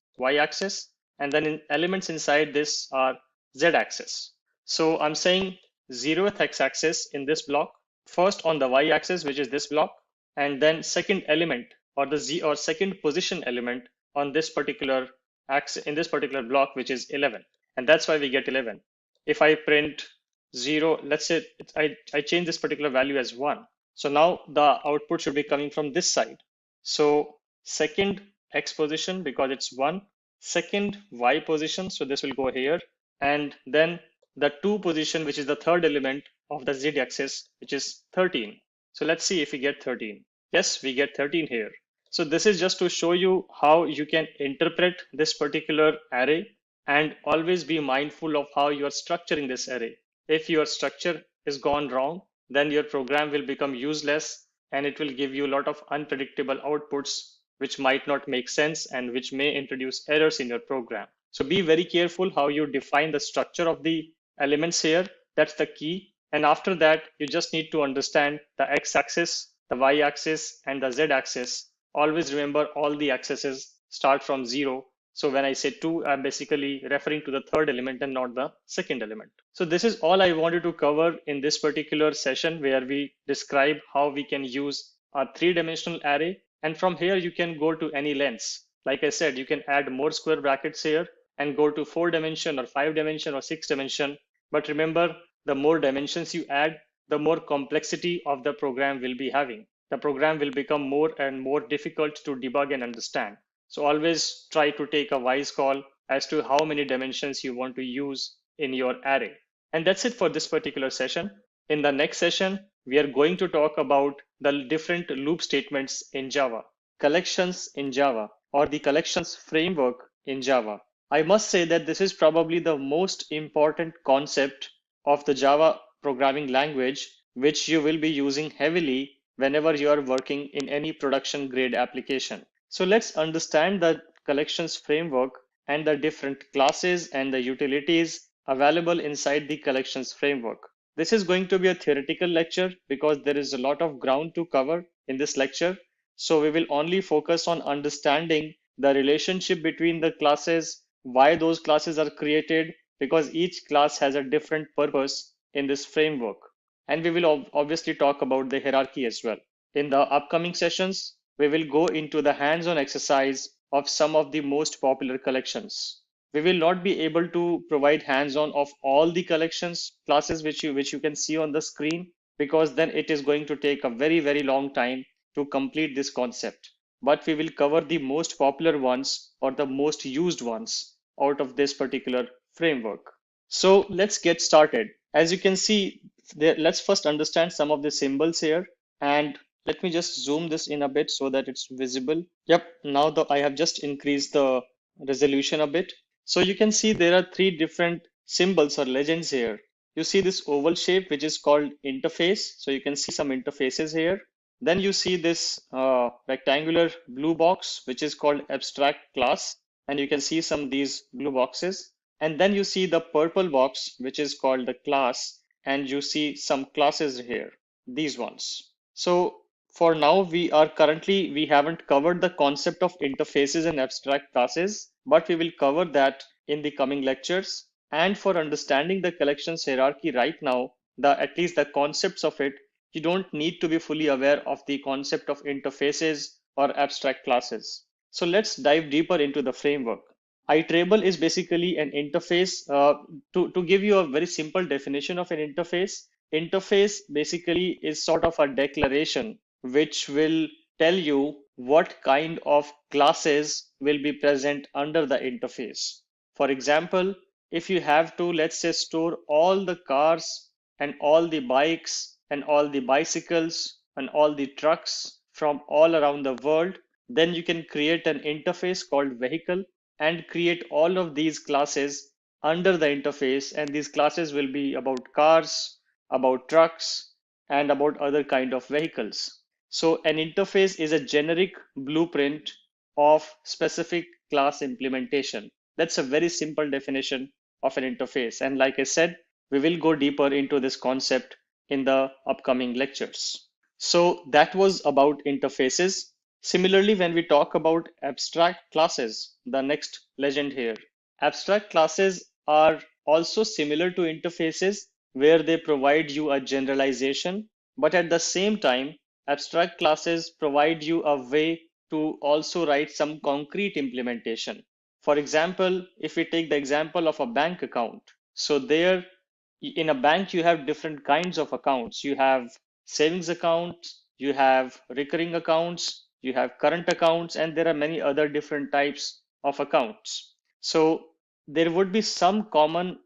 and then elements inside this are z-axis. So I'm saying 0th x-axis in this block, first on the y-axis, which is this block, and then second element or the z or second position element on this particular axis in this particular block, which is 11, and that's why we get 11. If I print 0, let's say I change this particular value as 1. So now the output should be coming from this side. So second x position, because it's 1, second y position, so this will go here, and then the 2 position, which is the third element of the z-axis, which is 13. So let's see if we get 13. Yes, we get 13 here. So this is just to show you how you can interpret this particular array, and always be mindful of how you are structuring this array. If your structure is gone wrong, then your program will become useless, and it will give you a lot of unpredictable outputs which might not make sense and which may introduce errors in your program. So be very careful how you define the structure of the elements here. That's the key. And after that, you just need to understand the x-axis, the y-axis, and the z-axis. Always remember all the axes start from 0. So when I say 2, I'm basically referring to the third element and not the second element. So this is all I wanted to cover in this particular session, where we describe how we can use a three-dimensional array. And from here, you can go to any lengths. Like I said, you can add more square brackets here and go to 4-dimension or 5-dimension or 6-dimension. But remember, the more dimensions you add, the more complexity of the program will be having. The program will become more and more difficult to debug and understand. So always try to take a wise call as to how many dimensions you want to use in your array. And that's it for this particular session. In the next session, we are going to talk about the different loop statements in Java, collections in Java, or the collections framework in Java. I must say that this is probably the most important concept of the Java programming language, which you will be using heavily whenever you are working in any production grade application. So let's understand the collections framework and the different classes and the utilities available inside the collections framework. This is going to be a theoretical lecture because there is a lot of ground to cover in this lecture. So we will only focus on understanding the relationship between the classes, why those classes are created, because each class has a different purpose in this framework. And we will obviously talk about the hierarchy as well. In the upcoming sessions, we will go into the hands-on exercise of some of the most popular collections. We will not be able to provide hands-on of all the collections classes which you can see on the screen, because then it is going to take a very long time to complete this concept. But we will cover the most popular ones or the most used ones out of this particular framework. So let's get started. As you can see, let's first understand some of the symbols here. And let me just zoom this in a bit so that it's visible. Yep, now I have just increased the resolution a bit. So you can see there are three different symbols or legends here. You see this oval shape, which is called interface. So you can see some interfaces here. Then you see this rectangular blue box, which is called abstract class. And you can see some of these blue boxes. And then you see the purple box, which is called the class. And you see some classes here, these ones. So for now, we haven't covered the concept of interfaces and abstract classes, but we will cover that in the coming lectures. And for understanding the collections hierarchy right now, at least the concepts of it, you don't need to be fully aware of the concept of interfaces or abstract classes. So let's dive deeper into the framework. Iterable is basically an interface. To give you a very simple definition of an interface basically is sort of a declaration which will tell you what kind of classes will be present under the interface. For example, if you have to, let's say, store all the cars and all the bikes and all the bicycles and all the trucks from all around the world, then you can create an interface called vehicle and create all of these classes under the interface. And these classes will be about cars, about trucks, and about other kind of vehicles. So an interface is a generic blueprint of specific class implementation. That's a very simple definition of an interface. And like I said, we will go deeper into this concept in the upcoming lectures. So that was about interfaces. Similarly, when we talk about abstract classes, the next legend here, abstract classes are also similar to interfaces where they provide you a generalization, but at the same time, abstract classes provide you a way to also write some concrete implementation. For example, if we take the example of a bank account, so there in a bank, you have different kinds of accounts. You have savings accounts, you have recurring accounts, you have current accounts, and there are many other different types of accounts. So there would be some common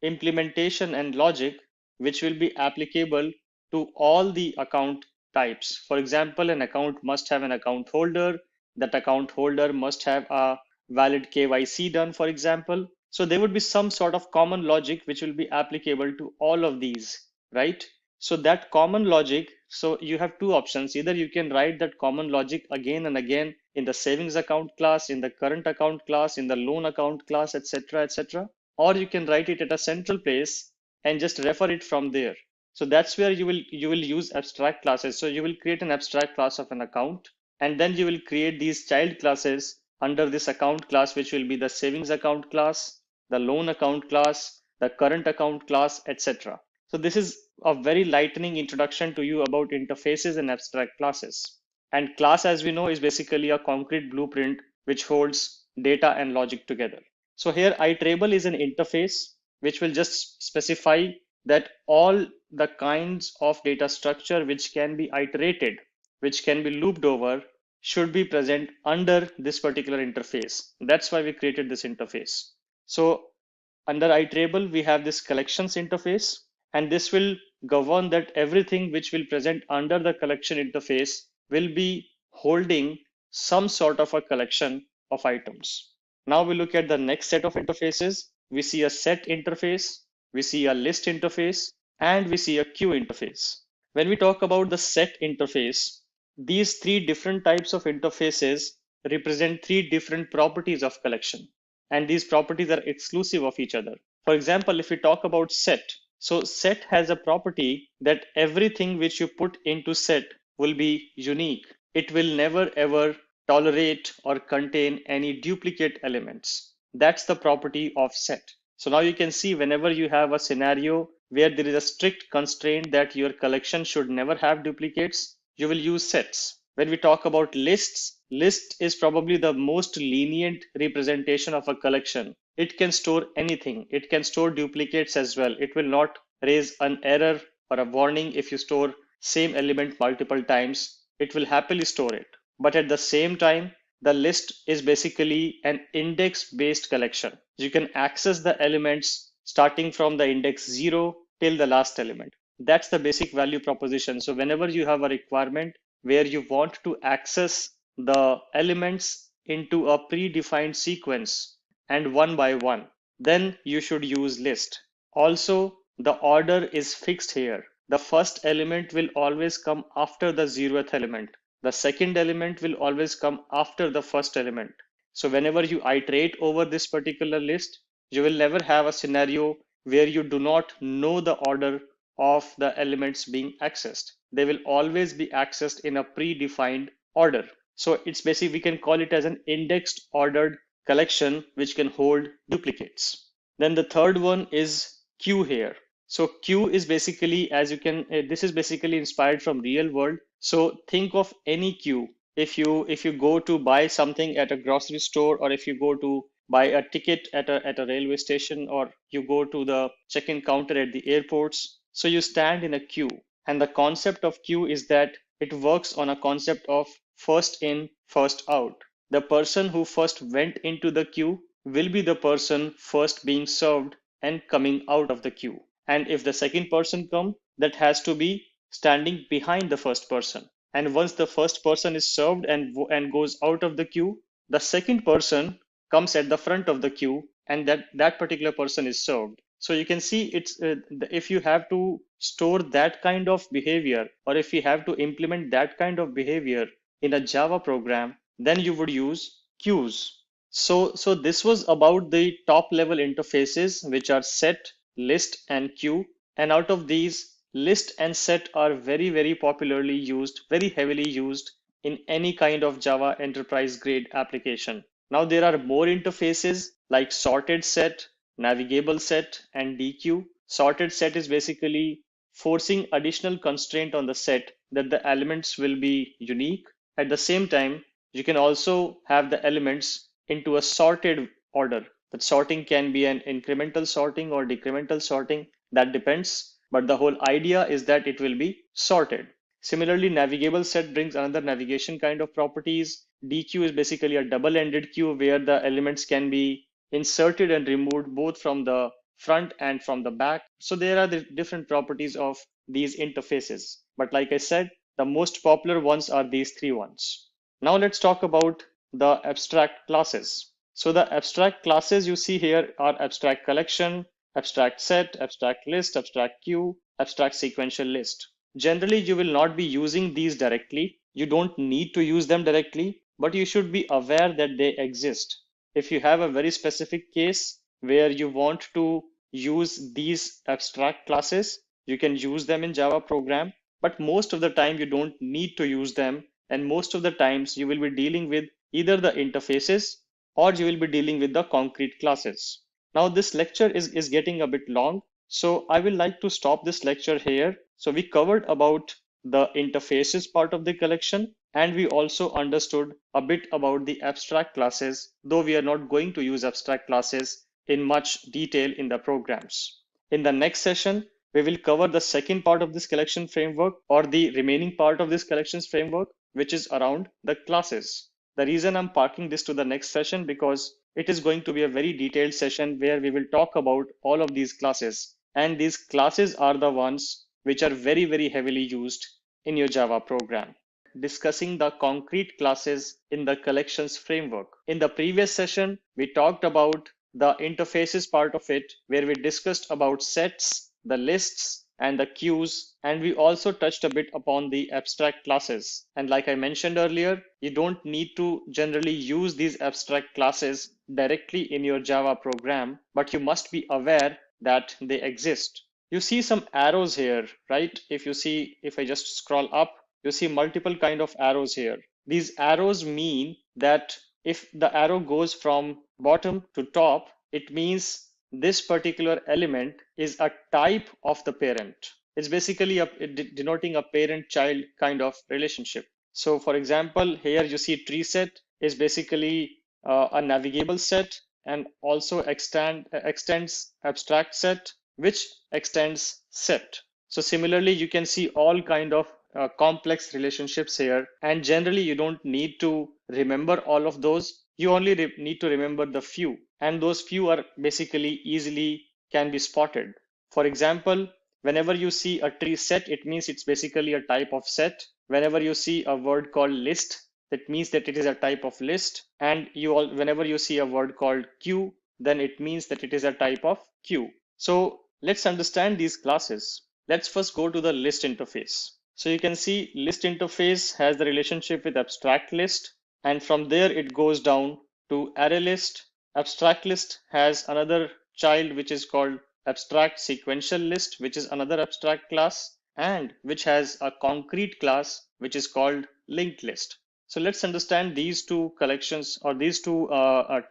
implementation and logic which will be applicable to all the account types. For example, an account must have an account holder. That account holder must have a valid KYC done, for example. So there would be some sort of common logic which will be applicable to all of these, right? So that common logic, so you have two options. Either you can write that common logic again and again in the savings account class, in the current account class, in the loan account class, etc., etc. Or you can write it at a central place and just refer it from there. So that's where you will use abstract classes. So you will create an abstract class of an account, and then you will create these child classes under this account class, which will be the savings account class, the loan account class, the current account class, etc. So this is a very lightning introduction to you about interfaces and abstract classes. And class, as we know, is basically a concrete blueprint which holds data and logic together. So here iterable is an interface which will just specify that all the kinds of data structure which can be iterated, which can be looped over, should be present under this particular interface. That's why we created this interface. So under iterable, we have this collections interface, and this will govern that everything which will present under the collection interface will be holding some sort of a collection of items. Now we look at the next set of interfaces. We see a set interface, we see a list interface, and we see a queue interface. When we talk about the set interface, these three different types of interfaces represent three different properties of collection. And these properties are exclusive of each other. For example, if we talk about set, so set has a property that everything which you put into set will be unique. It will never ever tolerate or contain any duplicate elements. That's the property of set. So now you can see whenever you have a scenario where there is a strict constraint that your collection should never have duplicates, you will use sets. When we talk about lists, list is probably the most lenient representation of a collection. It can store anything. It can store duplicates as well. It will not raise an error or a warning if you store same element multiple times. It will happily store it. But at the same time, the list is basically an index-based collection. You can access the elements starting from the index 0 till the last element. That's the basic value proposition. So whenever you have a requirement where you want to access the elements into a predefined sequence and one by one, then you should use list. Also, the order is fixed here. The first element will always come after the 0th element. The second element will always come after the first element. So whenever you iterate over this particular list, you will never have a scenario where you do not know the order of the elements being accessed. They will always be accessed in a predefined order. So it's basically, we can call it as an indexed ordered collection which can hold duplicates. Then the third one is queue here. So queue is basically, as you can, this is basically inspired from real world. So think of any queue. If you go to buy something at a grocery store, or if you go to buy a ticket at a railway station, or you go to the check-in counter at the airports, so you stand in a queue. And the concept of queue is that it works on a concept of first in, first out. The person who first went into the queue will be the person first being served and coming out of the queue. And if the second person comes, that has to be standing behind the first person. And once the first person is served and goes out of the queue, the second person comes at the front of the queue, and that particular person is served. So you can see it's if you have to store that kind of behavior, or if you have to implement that kind of behavior in a Java program, then you would use queues. So this was about the top level interfaces, which are set, list, and queue. And out of these, list and set are very, very popularly used, very heavily used in any kind of Java enterprise grade application. Now there are more interfaces like sorted set, navigable set, and dequeue. Sorted set is basically forcing additional constraint on the set that the elements will be unique. At the same time, you can also have the elements into a sorted order. That sorting can be an incremental sorting or decremental sorting, that depends. But the whole idea is that it will be sorted. Similarly, navigable set brings another navigation kind of properties. Dequeue is basically a double-ended queue where the elements can be inserted and removed both from the front and from the back. So there are the different properties of these interfaces. But like I said, the most popular ones are these three ones. Now let's talk about the abstract classes. So the abstract classes you see here are abstract collection, abstract set, abstract list, abstract queue, abstract sequential list. Generally, you will not be using these directly. You don't need to use them directly, but you should be aware that they exist. If you have a very specific case where you want to use these abstract classes, you can use them in Java program, but most of the time you don't need to use them. And most of the times you will be dealing with either the interfaces or you will be dealing with the concrete classes. Now this lecture is getting a bit long, so I will like to stop this lecture here. So we covered about the interfaces part of the collection, and we also understood a bit about the abstract classes, though we are not going to use abstract classes in much detail in the programs. In the next session, we will cover the second part of this collection framework, or the remaining part of this collections framework, which is around the classes. The reason I'm parking this to the next session because it is going to be a very detailed session where we will talk about all of these classes. And these classes are the ones which are very, very heavily used in your Java program. Discussing the concrete classes in the collections framework. In the previous session, we talked about the interfaces part of it, where we discussed about sets, the lists, and the queues, and we also touched a bit upon the abstract classes. And like I mentioned earlier, you don't need to generally use these abstract classes directly in your Java program, but you must be aware that they exist. You see some arrows here, right? If I just scroll up, you see multiple kind of arrows here. These arrows mean that if the arrow goes from bottom to top, it means this particular element is a type of the parent. It's basically denoting a parent-child kind of relationship. So for example, here you see tree set is basically a navigable set, and also extends abstract set, which extends set. So similarly, you can see all kind of complex relationships here, and generally you don't need to remember all of those. You only need to remember the few, and those few are basically easily can be spotted. For example, whenever you see a tree set, it means it's basically a type of set. Whenever you see a word called list, that means that it is a type of list. And whenever you see a word called queue, then it means that it is a type of queue. So let's understand these classes. Let's first go to the list interface. So you can see list interface has the relationship with abstract list, and from there it goes down to array list. Abstract list has another child which is called abstract sequential list, which is another abstract class, and which has a concrete class which is called linked list. So let's understand these two collections, or these two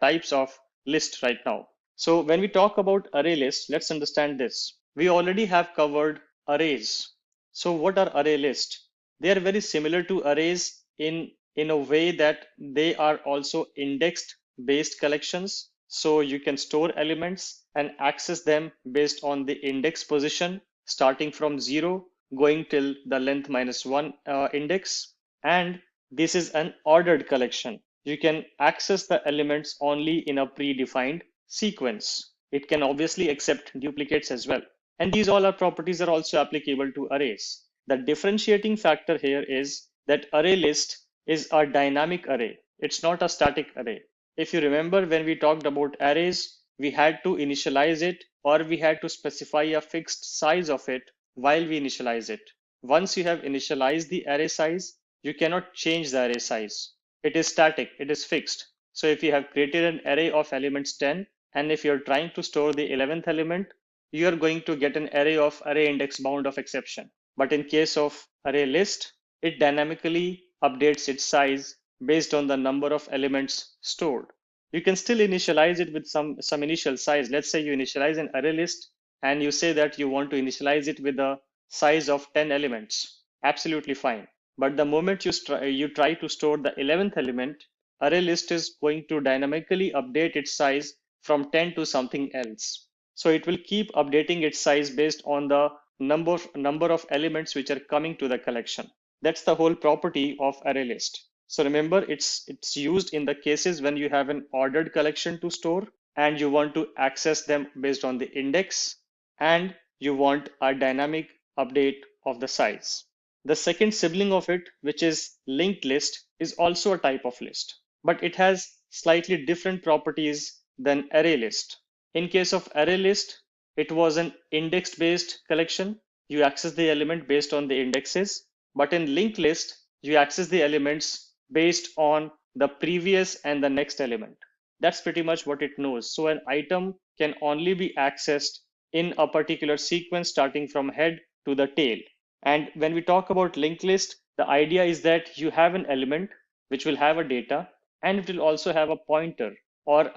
types of list right now. So when we talk about array list, let's understand this. We already have covered arrays. So what are array list? They are very similar to arrays in a way that they are also indexed based collections. So you can store elements and access them based on the index position, starting from 0 going till the length -1 index. And this is an ordered collection. You can access the elements only in a predefined sequence. It can obviously accept duplicates as well. And these all our properties are also applicable to arrays. The differentiating factor here is that array list is a dynamic array. It's not a static array. If you remember, when we talked about arrays, we had to initialize it, or we had to specify a fixed size of it while we initialize it. Once you have initialized the array size, you cannot change the array size. It is static, it is fixed. So if you have created an array of elements 10, and if you're trying to store the 11th element, you are going to get an array of array index bound of exception. But in case of array list, it dynamically updates its size based on the number of elements stored. You can still initialize it with some initial size. Let's say you initialize an array list and you say that you want to initialize it with a size of 10 elements. Absolutely fine. But the moment you try to store the 11th element, array list is going to dynamically update its size from 10 to something else. So it will keep updating its size based on the number of elements which are coming to the collection. That's the whole property of array list. So remember, it's used in the cases when you have an ordered collection to store and you want to access them based on the index, and you want a dynamic update of the size. The second sibling of it, which is linked list, is also a type of list, but it has slightly different properties than array list. In case of array list, it was an index based collection. You access the element based on the indexes, but in linked list, you access the elements based on the previous and the next element. That's pretty much what it knows. So an item can only be accessed in a particular sequence starting from head to the tail. And when we talk about linked list, the idea is that you have an element which will have a data, and it will also have a pointer, or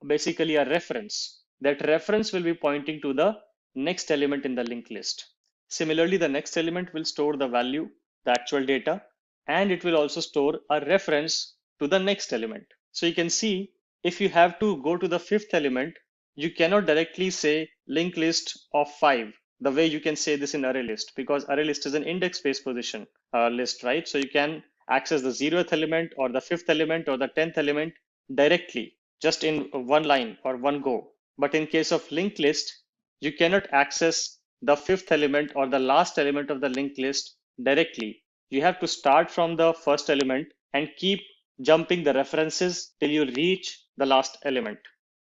basically a reference. That reference will be pointing to the next element in the linked list. Similarly, the next element will store the value, the actual data, and it will also store a reference to the next element. So you can see, if you have to go to the fifth element, you cannot directly say linked list of 5 the way you can say this in array list, because array list is an index-based position list, right? So you can access the 0th element or the 5th element or the 10th element directly, just in one line or one go. But in case of linked list, you cannot access the 5th element or the last element of the linked list directly. You have to start from the first element and keep jumping the references till you reach the last element.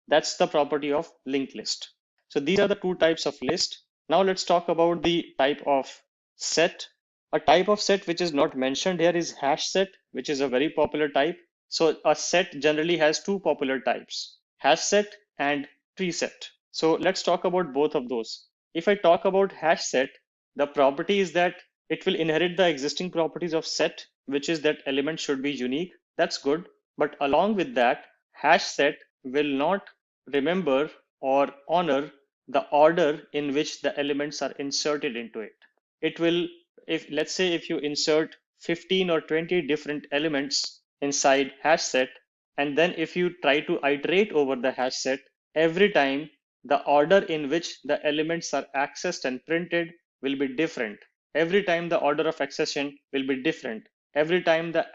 That's the property of linked list. So these are the two types of list. Now let's talk about the type of set. A type of set which is not mentioned here is hash set, which is a very popular type. So a set generally has two popular types, hash set and tree set. So let's talk about both of those. If I talk about hash set, the property is that it will inherit the existing properties of set, which is that element should be unique. That's good. But along with that, hash set will not remember or honor the order in which the elements are inserted into it. It will, if let's say if you insert 15 or 20 different elements inside hash set. And then if you try to iterate over the hash set, every time the order in which the elements are accessed and printed will be different. Every time the order of accession will be different. Every time the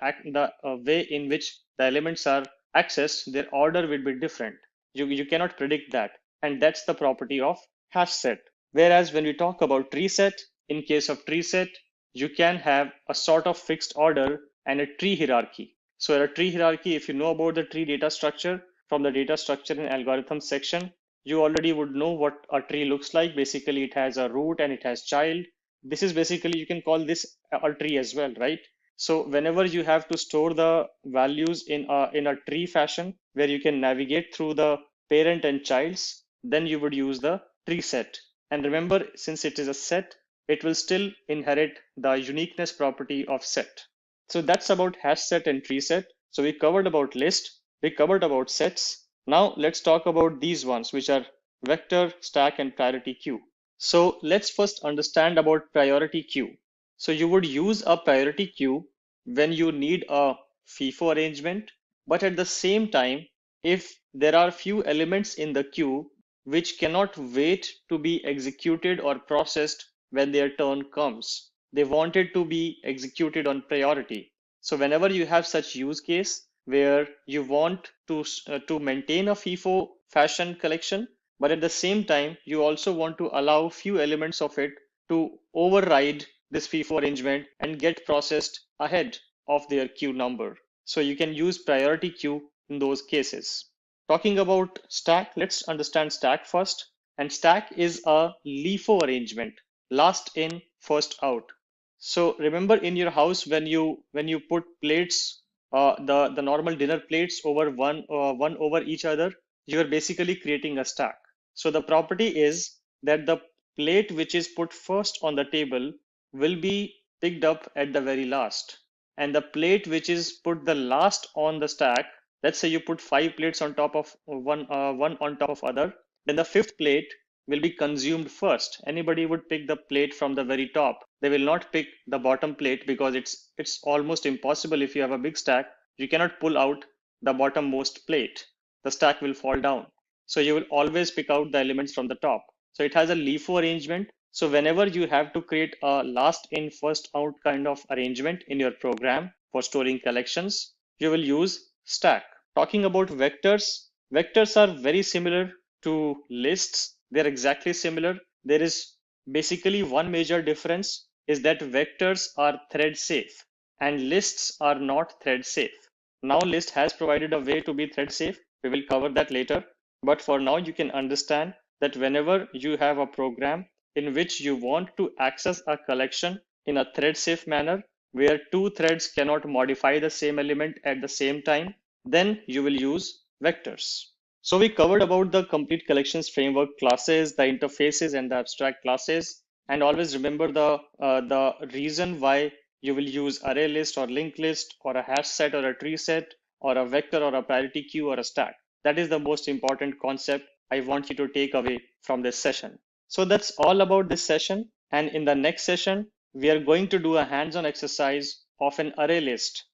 way in which the elements are accessed, their order will be different. You cannot predict that. And that's the property of hash set. Whereas when we talk about tree set, in case of tree set, you can have a sort of fixed order and a tree hierarchy. So a tree hierarchy, if you know about the tree data structure from the data structure and algorithm section, you already would know what a tree looks like. Basically, it has a root and it has child. This is basically, you can call this a tree as well, right? So whenever you have to store the values in a tree fashion where you can navigate through the parent and childs, then you would use the tree set. And remember, since it is a set, it will still inherit the uniqueness property of set. So that's about hash set and tree set. So we covered about list, we covered about sets. Now let's talk about these ones, which are vector, stack, and priority queue. So let's first understand about priority queue. So you would use a priority queue when you need a FIFO arrangement, but at the same time, if there are few elements in the queue which cannot wait to be executed or processed when their turn comes, they want it to be executed on priority. So whenever you have such use case where you want to maintain a FIFO fashion collection, but at the same time, you also want to allow few elements of it to override this FIFO arrangement and get processed ahead of their queue number. So you can use priority queue in those cases. Talking about stack, let's understand stack first. And stack is a LIFO arrangement, last in, first out. So remember in your house when you put plates, the normal dinner plates over one over each other, you are basically creating a stack. So the property is that the plate which is put first on the table will be picked up at the very last. And the plate which is put the last on the stack, let's say you put 5 plates on top of one on top of other, then the 5th plate will be consumed first. Anybody would pick the plate from the very top. They will not pick the bottom plate because it's almost impossible. If you have a big stack, you cannot pull out the bottommost plate. The stack will fall down. So you will always pick out the elements from the top. So it has a LIFO arrangement. So whenever you have to create a last in, first out kind of arrangement in your program for storing collections, you will use stack. Talking about vectors, vectors are very similar to lists. They're exactly similar. There is basically one major difference is that vectors are thread safe and lists are not thread safe. Now list has provided a way to be thread safe. We will cover that later. But for now, you can understand that whenever you have a program in which you want to access a collection in a thread safe manner, where 2 threads cannot modify the same element at the same time, then you will use vectors. So we covered about the complete collections framework classes, the interfaces, and the abstract classes. And always remember the reason why you will use array list or linked list or a hash set or a tree set or a vector or a priority queue or a stack. That is the most important concept I want you to take away from this session. So that's all about this session. And in the next session, we are going to do a hands-on exercise of an array list,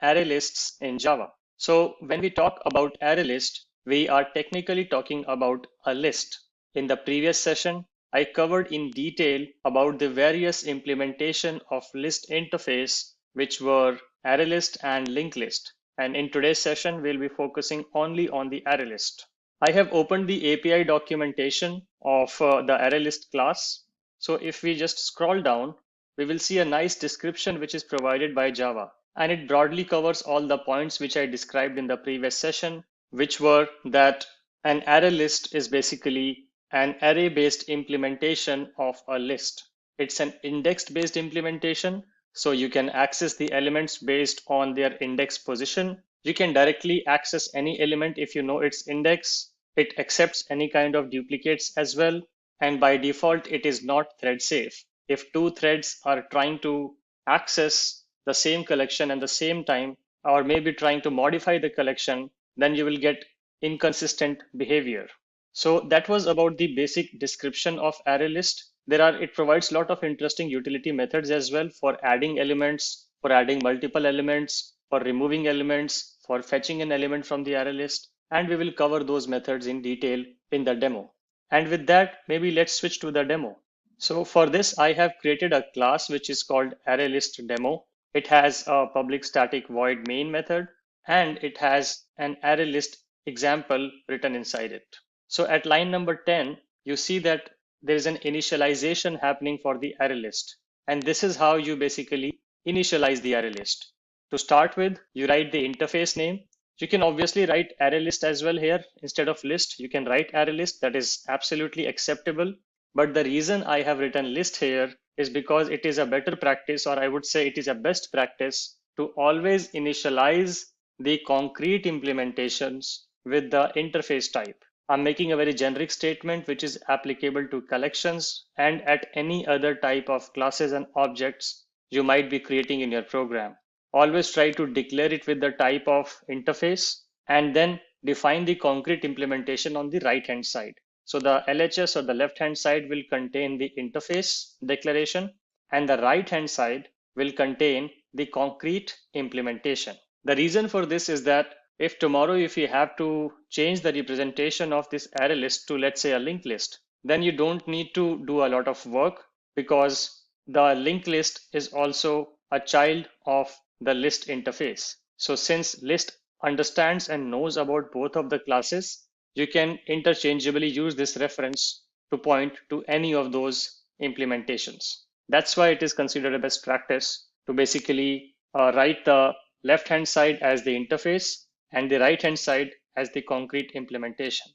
array lists in Java. So when we talk about array list, we are technically talking about a list. In the previous session, I covered in detail about the various implementation of list interface, which were array list and linked list. And in today's session, we'll be focusing only on the array list. I have opened the API documentation of the ArrayList class. So if we just scroll down, we will see a nice description which is provided by Java. And it broadly covers all the points which I described in the previous session, which were that an array list is basically an array-based implementation of a list. It's an index-based implementation. So you can access the elements based on their index position. You can directly access any element if you know its index. It accepts any kind of duplicates as well. And by default, it is not thread safe. If 2 threads are trying to access the same collection at the same time, or maybe trying to modify the collection, then you will get inconsistent behavior. So that was about the basic description of ArrayList. It provides a lot of interesting utility methods as well for adding elements, for adding multiple elements, for removing elements, for fetching an element from the array list, and we will cover those methods in detail in the demo. And with that, maybe let's switch to the demo. So for this, I have created a class which is called Arraylist demo. It has a public static void main method, and it has an ArrayList example written inside it. So at line number 10, you see that there is an initialization happening for the array list. And this is how you basically initialize the array list. To start with, you write the interface name. You can obviously write array list as well here. Instead of list, you can write array list. That is absolutely acceptable. But the reason I have written list here is because it is a better practice, or I would say it is a best practice, to always initialize the concrete implementations with the interface type. I'm making a very generic statement which is applicable to collections and at any other type of classes and objects you might be creating in your program. Always try to declare it with the type of interface and then define the concrete implementation on the right hand side. So the LHS or the left hand side will contain the interface declaration and the right hand side will contain the concrete implementation. The reason for this is that if tomorrow, if you have to change the representation of this array list to, let's say, a linked list, then you don't need to do a lot of work because the linked list is also a child of the list interface. So since list understands and knows about both of the classes, you can interchangeably use this reference to point to any of those implementations. That's why it is considered a best practice to basically write the left-hand side as the interface and the right-hand side as the concrete implementation.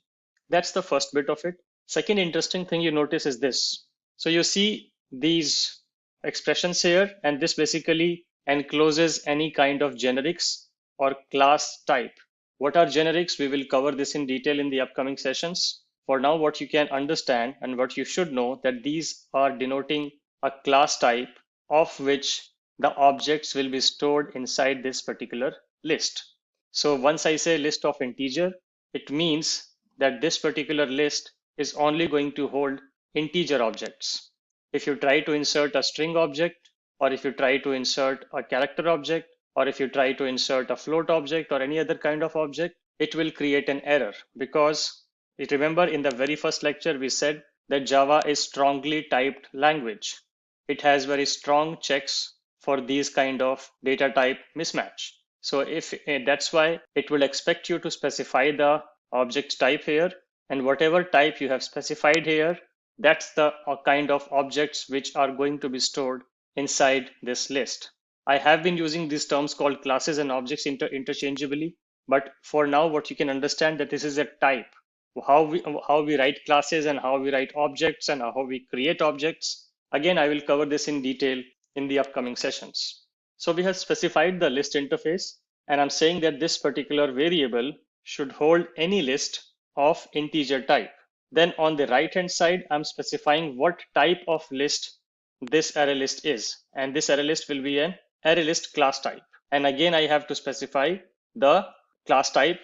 That's the first bit of it. Second interesting thing you notice is this. So you see these expressions here, and this basically encloses any kind of generics or class type. What are generics? We will cover this in detail in the upcoming sessions. For now, what you can understand and what you should know that these are denoting a class type of which the objects will be stored inside this particular list. So once I say list of integer, it means that this particular list is only going to hold integer objects. If you try to insert a string object, or if you try to insert a character object, or if you try to insert a float object or any other kind of object, it will create an error because remember in the very first lecture we said that Java is strongly typed language. It has very strong checks for these kind of data type mismatch. So if that's why it will expect you to specify the object type here, and whatever type you have specified here, that's the kind of objects which are going to be stored inside this list. I have been using these terms called classes and objects interchangeably, but for now what you can understand that this is a type. How we write classes and how we write objects and how we create objects. Again, I will cover this in detail in the upcoming sessions. So we have specified the list interface, and I'm saying that this particular variable should hold any list of integer type. Then on the right hand side, I'm specifying what type of list this array list is. And this array list will be an array list class type. And again, I have to specify the class type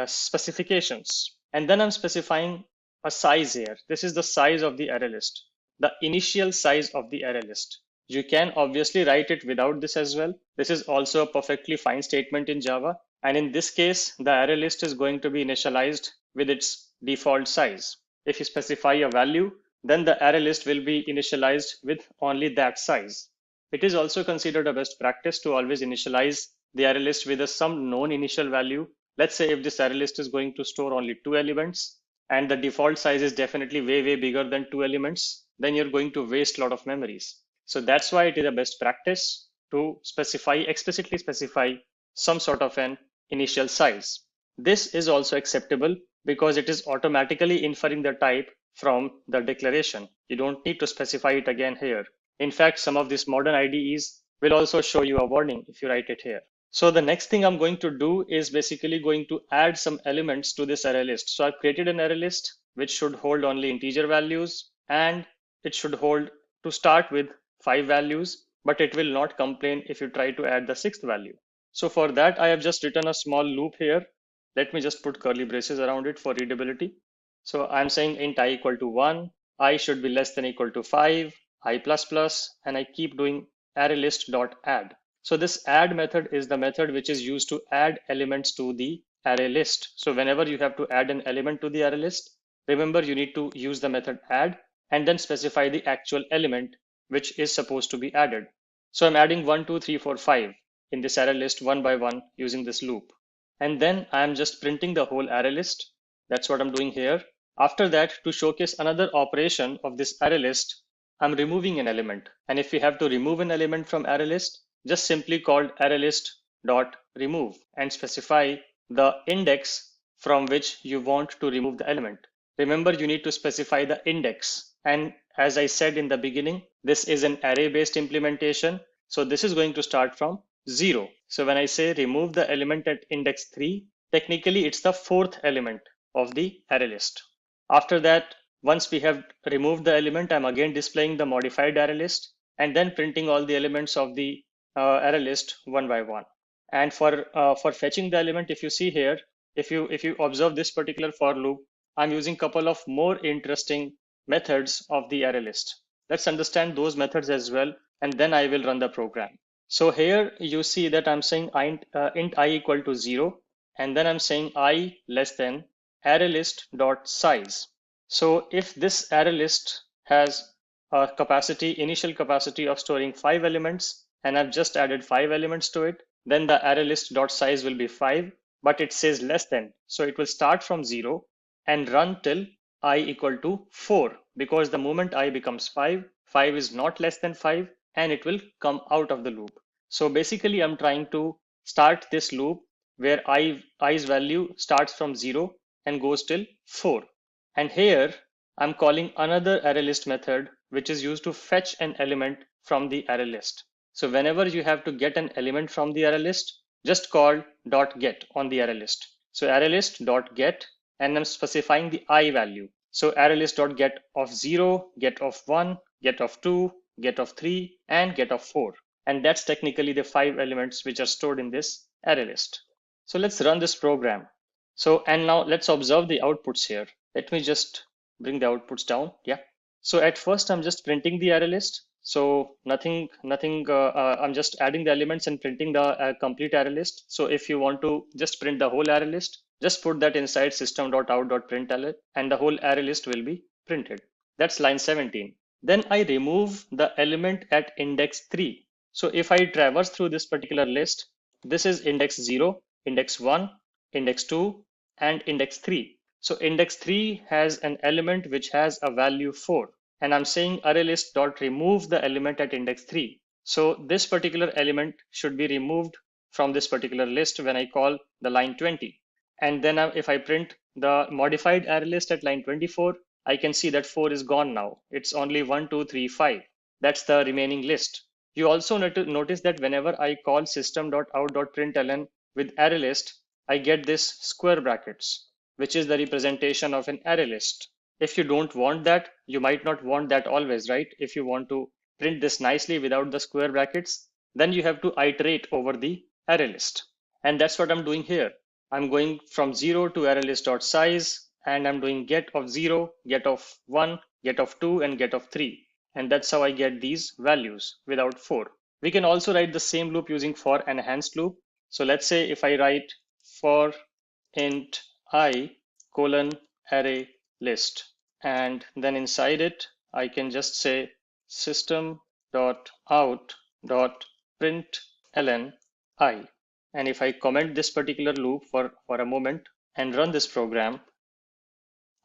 specifications. And then I'm specifying a size here. This is the size of the array list, the initial size of the array list. You can obviously write it without this as well. This is also a perfectly fine statement in Java. And in this case, the array list is going to be initialized with its default size. If you specify a value, then the array list will be initialized with only that size. It is also considered a best practice to always initialize the array list with some known initial value. Let's say if this array list is going to store only 2 elements and the default size is definitely way bigger than 2 elements, then you're going to waste a lot of memories. So that's why it is a best practice to explicitly specify some sort of an initial size. This is also acceptable because it is automatically inferring the type from the declaration. You don't need to specify it again here. In fact, some of these modern IDEs will also show you a warning if you write it here. So the next thing I'm going to do is basically going to add some elements to this array list. So I've created an array list which should hold only integer values, and it should hold to start with 5 values, but it will not complain if you try to add the 6th value. So for that, I have just written a small loop here. Let me just put curly braces around it for readability. So I'm saying int I equal to 1, I should be less than equal to 5, I++, and I keep doing ArrayList.add. So this add method is the method which is used to add elements to the array list. So whenever you have to add an element to the array list, remember you need to use the method add and then specify the actual element which is supposed to be added. So I'm adding 1, 2, 3, 4, 5 in this array list one by one using this loop. And then I'm just printing the whole array list. That's what I'm doing here. After that, to showcase another operation of this array list, I'm removing an element. And if we have to remove an element from array list, just simply called ArrayList.remove and specify the index from which you want to remove the element. Remember, you need to specify the index. And as I said in the beginning, this is an array-based implementation. So this is going to start from 0. So when I say remove the element at index 3, technically it's the 4th element of the array list. After that, once we have removed the element, I'm again displaying the modified array list and then printing all the elements of the array list one by one. And for fetching the element, if you see here, if you observe this particular for loop, I'm using a couple of more interesting methods of the array list. Let's understand those methods as well, and then I will run the program. So here you see that I'm saying int I equal to 0, and then I'm saying I less than ArrayList.size. So if this array list has a initial capacity of storing 5 elements, and I've just added 5 elements to it, then the ArrayList.size will be 5, but it says less than. So it will start from 0 and run till I equal to 4, because the moment I becomes 5, 5 is not less than 5, and it will come out of the loop. So basically I'm trying to start this loop where i's value starts from 0 and goes till 4. And here I'm calling another ArrayList method which is used to fetch an element from the array list. So whenever you have to get an element from the array list, just call .get on the array list. So ArrayList.get, and I'm specifying the I value. So ArrayList.get of 0, get of 1, get of 2, get of 3, and get of 4. And that's technically the 5 elements which are stored in this array list. So let's run this program. So, and now let's observe the outputs here. Let me just bring the outputs down. Yeah. So at first I'm just printing the array list. So nothing, I'm just adding the elements and printing the complete array list. So if you want to just print the whole array list, just put that inside system.out.println and the whole array list will be printed. That's line 17. Then I remove the element at index 3. So if I traverse through this particular list, this is index 0, index 1, index 2, and index 3. So index 3 has an element which has a value 4. And I'm saying ArrayList.remove the element at index 3. So this particular element should be removed from this particular list when I call the line 20. And then if I print the modified array list at line 24, I can see that 4 is gone now. It's only 1, 2, 3, 5. That's the remaining list. You also notice that whenever I call system.out.println with ArrayList, I get this square brackets, which is the representation of an array list. If you don't want that, you might not want that always, right? If you want to print this nicely without the square brackets, then you have to iterate over the array list. And that's what I'm doing here. I'm going from 0 to ArrayList.size, and I'm doing get of 0, get of 1, get of 2, and get of 3. And that's how I get these values without 4. We can also write the same loop using for enhanced loop. So let's say if I write for int I colon array list, and then inside it, I can just say system.out.println I. And if I comment this particular loop for a moment and run this program,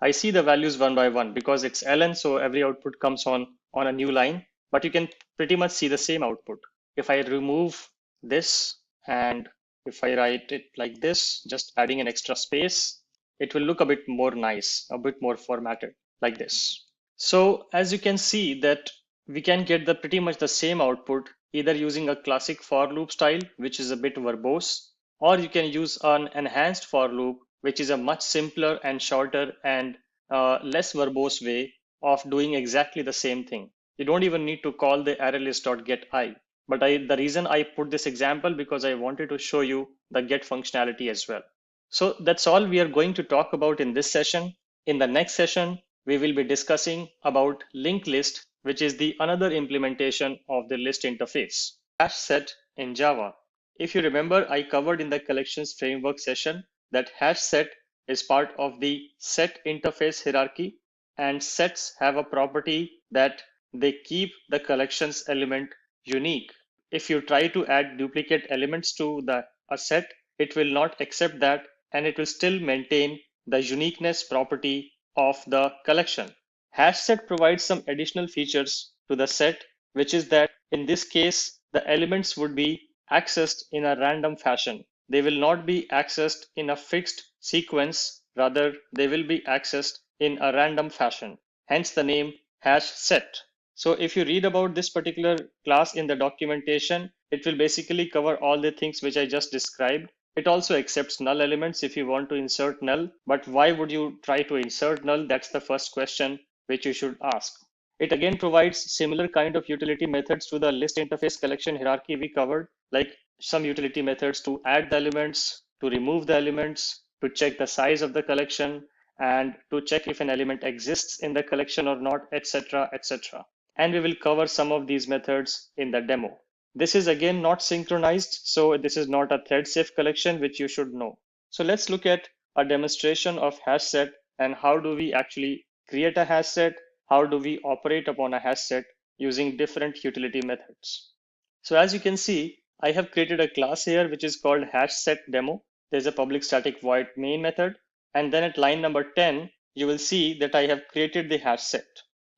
I see the values one by one because it's ln, so every output comes on a new line, but you can pretty much see the same output. If I remove this and if I write it like this, just adding an extra space, it will look a bit more nice, a bit more formatted like this. So as you can see that we can get the pretty much the same output either using a classic for loop style, which is a bit verbose, or you can use an enhanced for loop, which is a much simpler and shorter and less verbose way of doing exactly the same thing. You don't even need to call the ArrayList.getI. But the reason I put this example because I wanted to show you the get functionality as well. So that's all we are going to talk about in this session. In the next session, we will be discussing about linked list which is the another implementation of the list interface. Hash set in Java. If you remember, I covered in the collections framework session that hash set is part of the set interface hierarchy, and sets have a property that they keep the collections element unique. If you try to add duplicate elements to a set, it will not accept that, and it will still maintain the uniqueness property of the collection. Hash set provides some additional features to the set, which is that in this case, the elements would be accessed in a random fashion. They will not be accessed in a fixed sequence, rather, they will be accessed in a random fashion. Hence the name hash set. So if you read about this particular class in the documentation, it will basically cover all the things which I just described. It also accepts null elements if you want to insert null, but why would you try to insert null? That's the first question which you should ask. It again provides similar kind of utility methods to the list interface collection hierarchy we covered, like some utility methods to add the elements, to remove the elements, to check the size of the collection, and to check if an element exists in the collection or not, etc., etc. And we will cover some of these methods in the demo. This is again not synchronized, so this is not a thread safe collection, which you should know. So let's look at a demonstration of hash set and how do we actually create a hash set, how do we operate upon a hash set using different utility methods. So as you can see, I have created a class here which is called hash set demo. There's a public static void main method, and then at line number 10, you will see that I have created the hash set.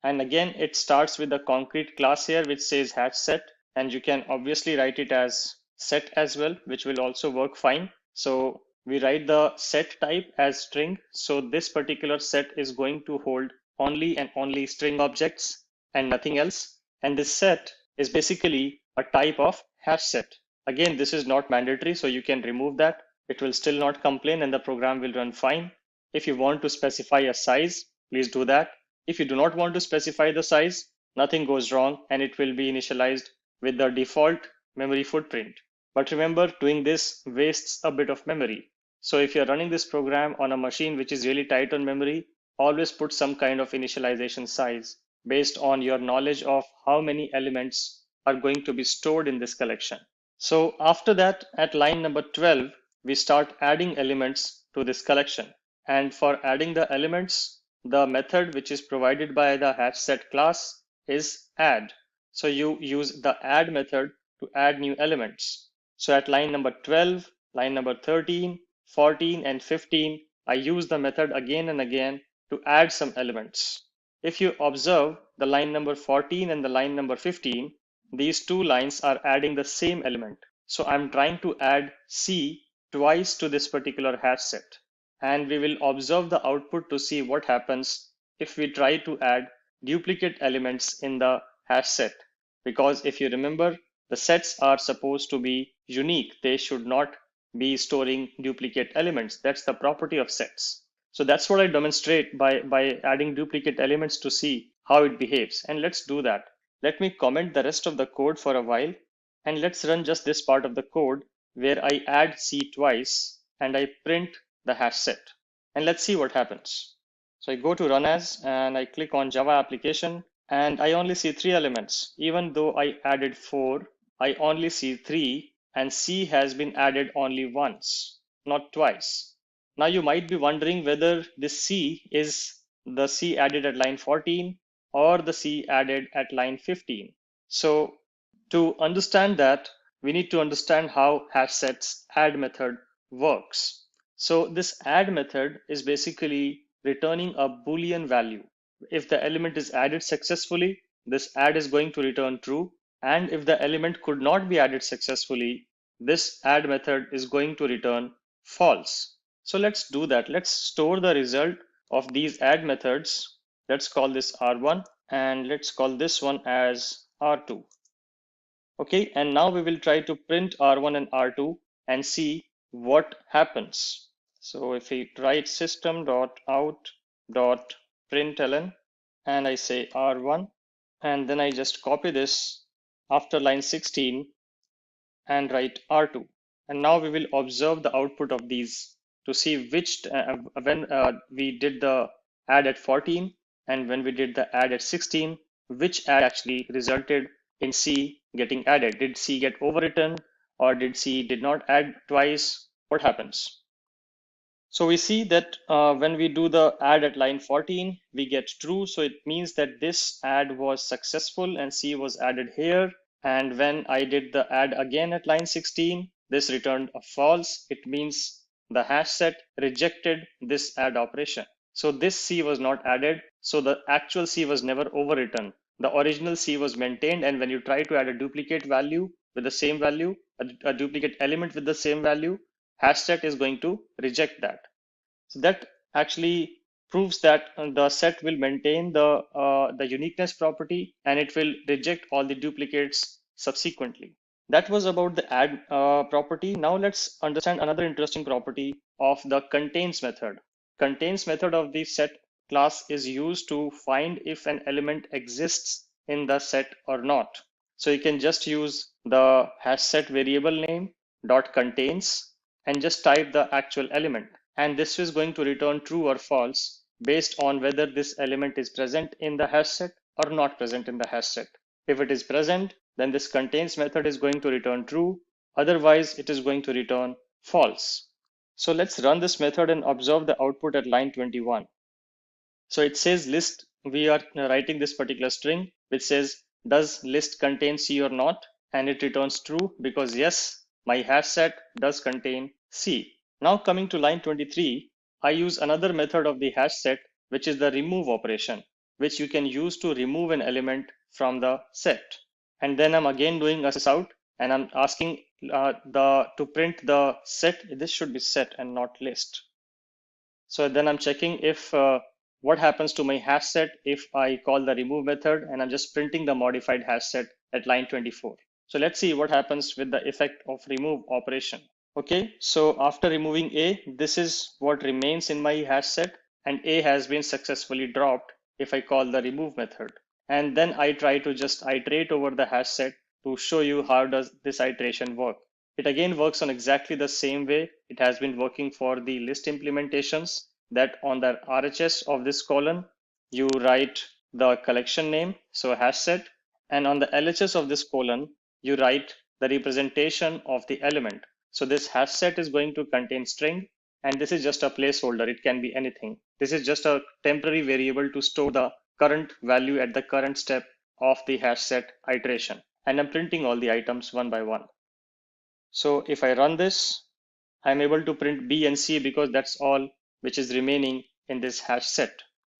And again, it starts with a concrete class here which says hash set, and you can obviously write it as set as well, which will also work fine. So we write the set type as string. So this particular set is going to hold only and only string objects and nothing else. And this set is basically a type of hash set. Again, this is not mandatory, so you can remove that. It will still not complain and the program will run fine. If you want to specify a size, please do that. If you do not want to specify the size, nothing goes wrong and it will be initialized with the default memory footprint. But remember, doing this wastes a bit of memory. So if you're running this program on a machine which is really tight on memory, always put some kind of initialization size based on your knowledge of how many elements are going to be stored in this collection. So after that, at line number 12, we start adding elements to this collection. And for adding the elements, the method which is provided by the hash set class is add. So you use the add method to add new elements. So at line number 12, line number 13, 14, and 15, I use the method again and again to add some elements. If you observe the line number 14 and the line number 15, these two lines are adding the same element. So I'm trying to add C twice to this particular hash set. And we will observe the output to see what happens if we try to add duplicate elements in the hash set. Because if you remember, the sets are supposed to be unique. They should not be storing duplicate elements. That's the property of sets. So that's what I demonstrate by adding duplicate elements to see how it behaves. And let's do that. Let me comment the rest of the code for a while. And let's run just this part of the code where I add C twice and I print the hash set. And let's see what happens. So I go to run as and I click on Java application and I only see 3 elements. Even though I added 4, I only see 3 and C has been added only once, not twice. Now you might be wondering whether this C is the C added at line 14 or the C added at line 15. So to understand that, we need to understand how hash set's add method works. So this add method is basically returning a Boolean value. If the element is added successfully, this add is going to return true. And if the element could not be added successfully, this add method is going to return false. So let's do that. Let's store the result of these add methods. Let's call this R1 and let's call this one as R2. Okay, and now we will try to print R1 and R2 and see what happens. So if we write system.out.println and I say R1 and then I just copy this after line 16 and write R2. And now we will observe the output of these to see which when we did the add at 14 and when we did the add at 16, which add actually resulted in C getting added. Did C get overwritten, or did C did not add twice? What happens? So we see that when we do the add at line 14, we get true. So it means that this add was successful and C was added here. And when I did the add again at line 16, this returned a false. It means the hash set rejected this add operation. So this C was not added. So the actual C was never overwritten. The original C was maintained. And when you try to add a duplicate value with the same value, a duplicate element with the same value, hash set is going to reject that. So that actually proves that the set will maintain the uniqueness property and it will reject all the duplicates subsequently. That was about the add property. Now let's understand another interesting property of the contains method. Contains method of the set class is used to find if an element exists in the set or not. So you can just use the hash set variable name dot contains and just type the actual element. And this is going to return true or false based on whether this element is present in the hash set or not present in the hash set. If it is present, then this contains method is going to return true. Otherwise, it is going to return false. So let's run this method and observe the output at line 21. So it says list, we are writing this particular string, which says, does list contain C or not? And it returns true because yes, my hash set does contain C. Now coming to line 23, I use another method of the hash set, which is the remove operation, which you can use to remove an element from the set. And then I'm again doing a sysout and I'm asking to print the set. This should be set and not list. So then I'm checking if what happens to my hash set if I call the remove method, and I'm just printing the modified hash set at line 24. So let's see what happens with the effect of remove operation. Okay, so after removing A, this is what remains in my hash set, and A has been successfully dropped if I call the remove method. And then I try to just iterate over the hash set to show you how does this iteration work. It again works on exactly the same way it has been working for the list implementations, that on the RHS of this column, you write the collection name, so hash set, and on the LHS of this column, you write the representation of the element. So this hash set is going to contain string, and this is just a placeholder. It can be anything. This is just a temporary variable to store the current value at the current step of the hash set iteration. And I'm printing all the items one by one. So if I run this, I'm able to print B and C because that's all which is remaining in this hash set.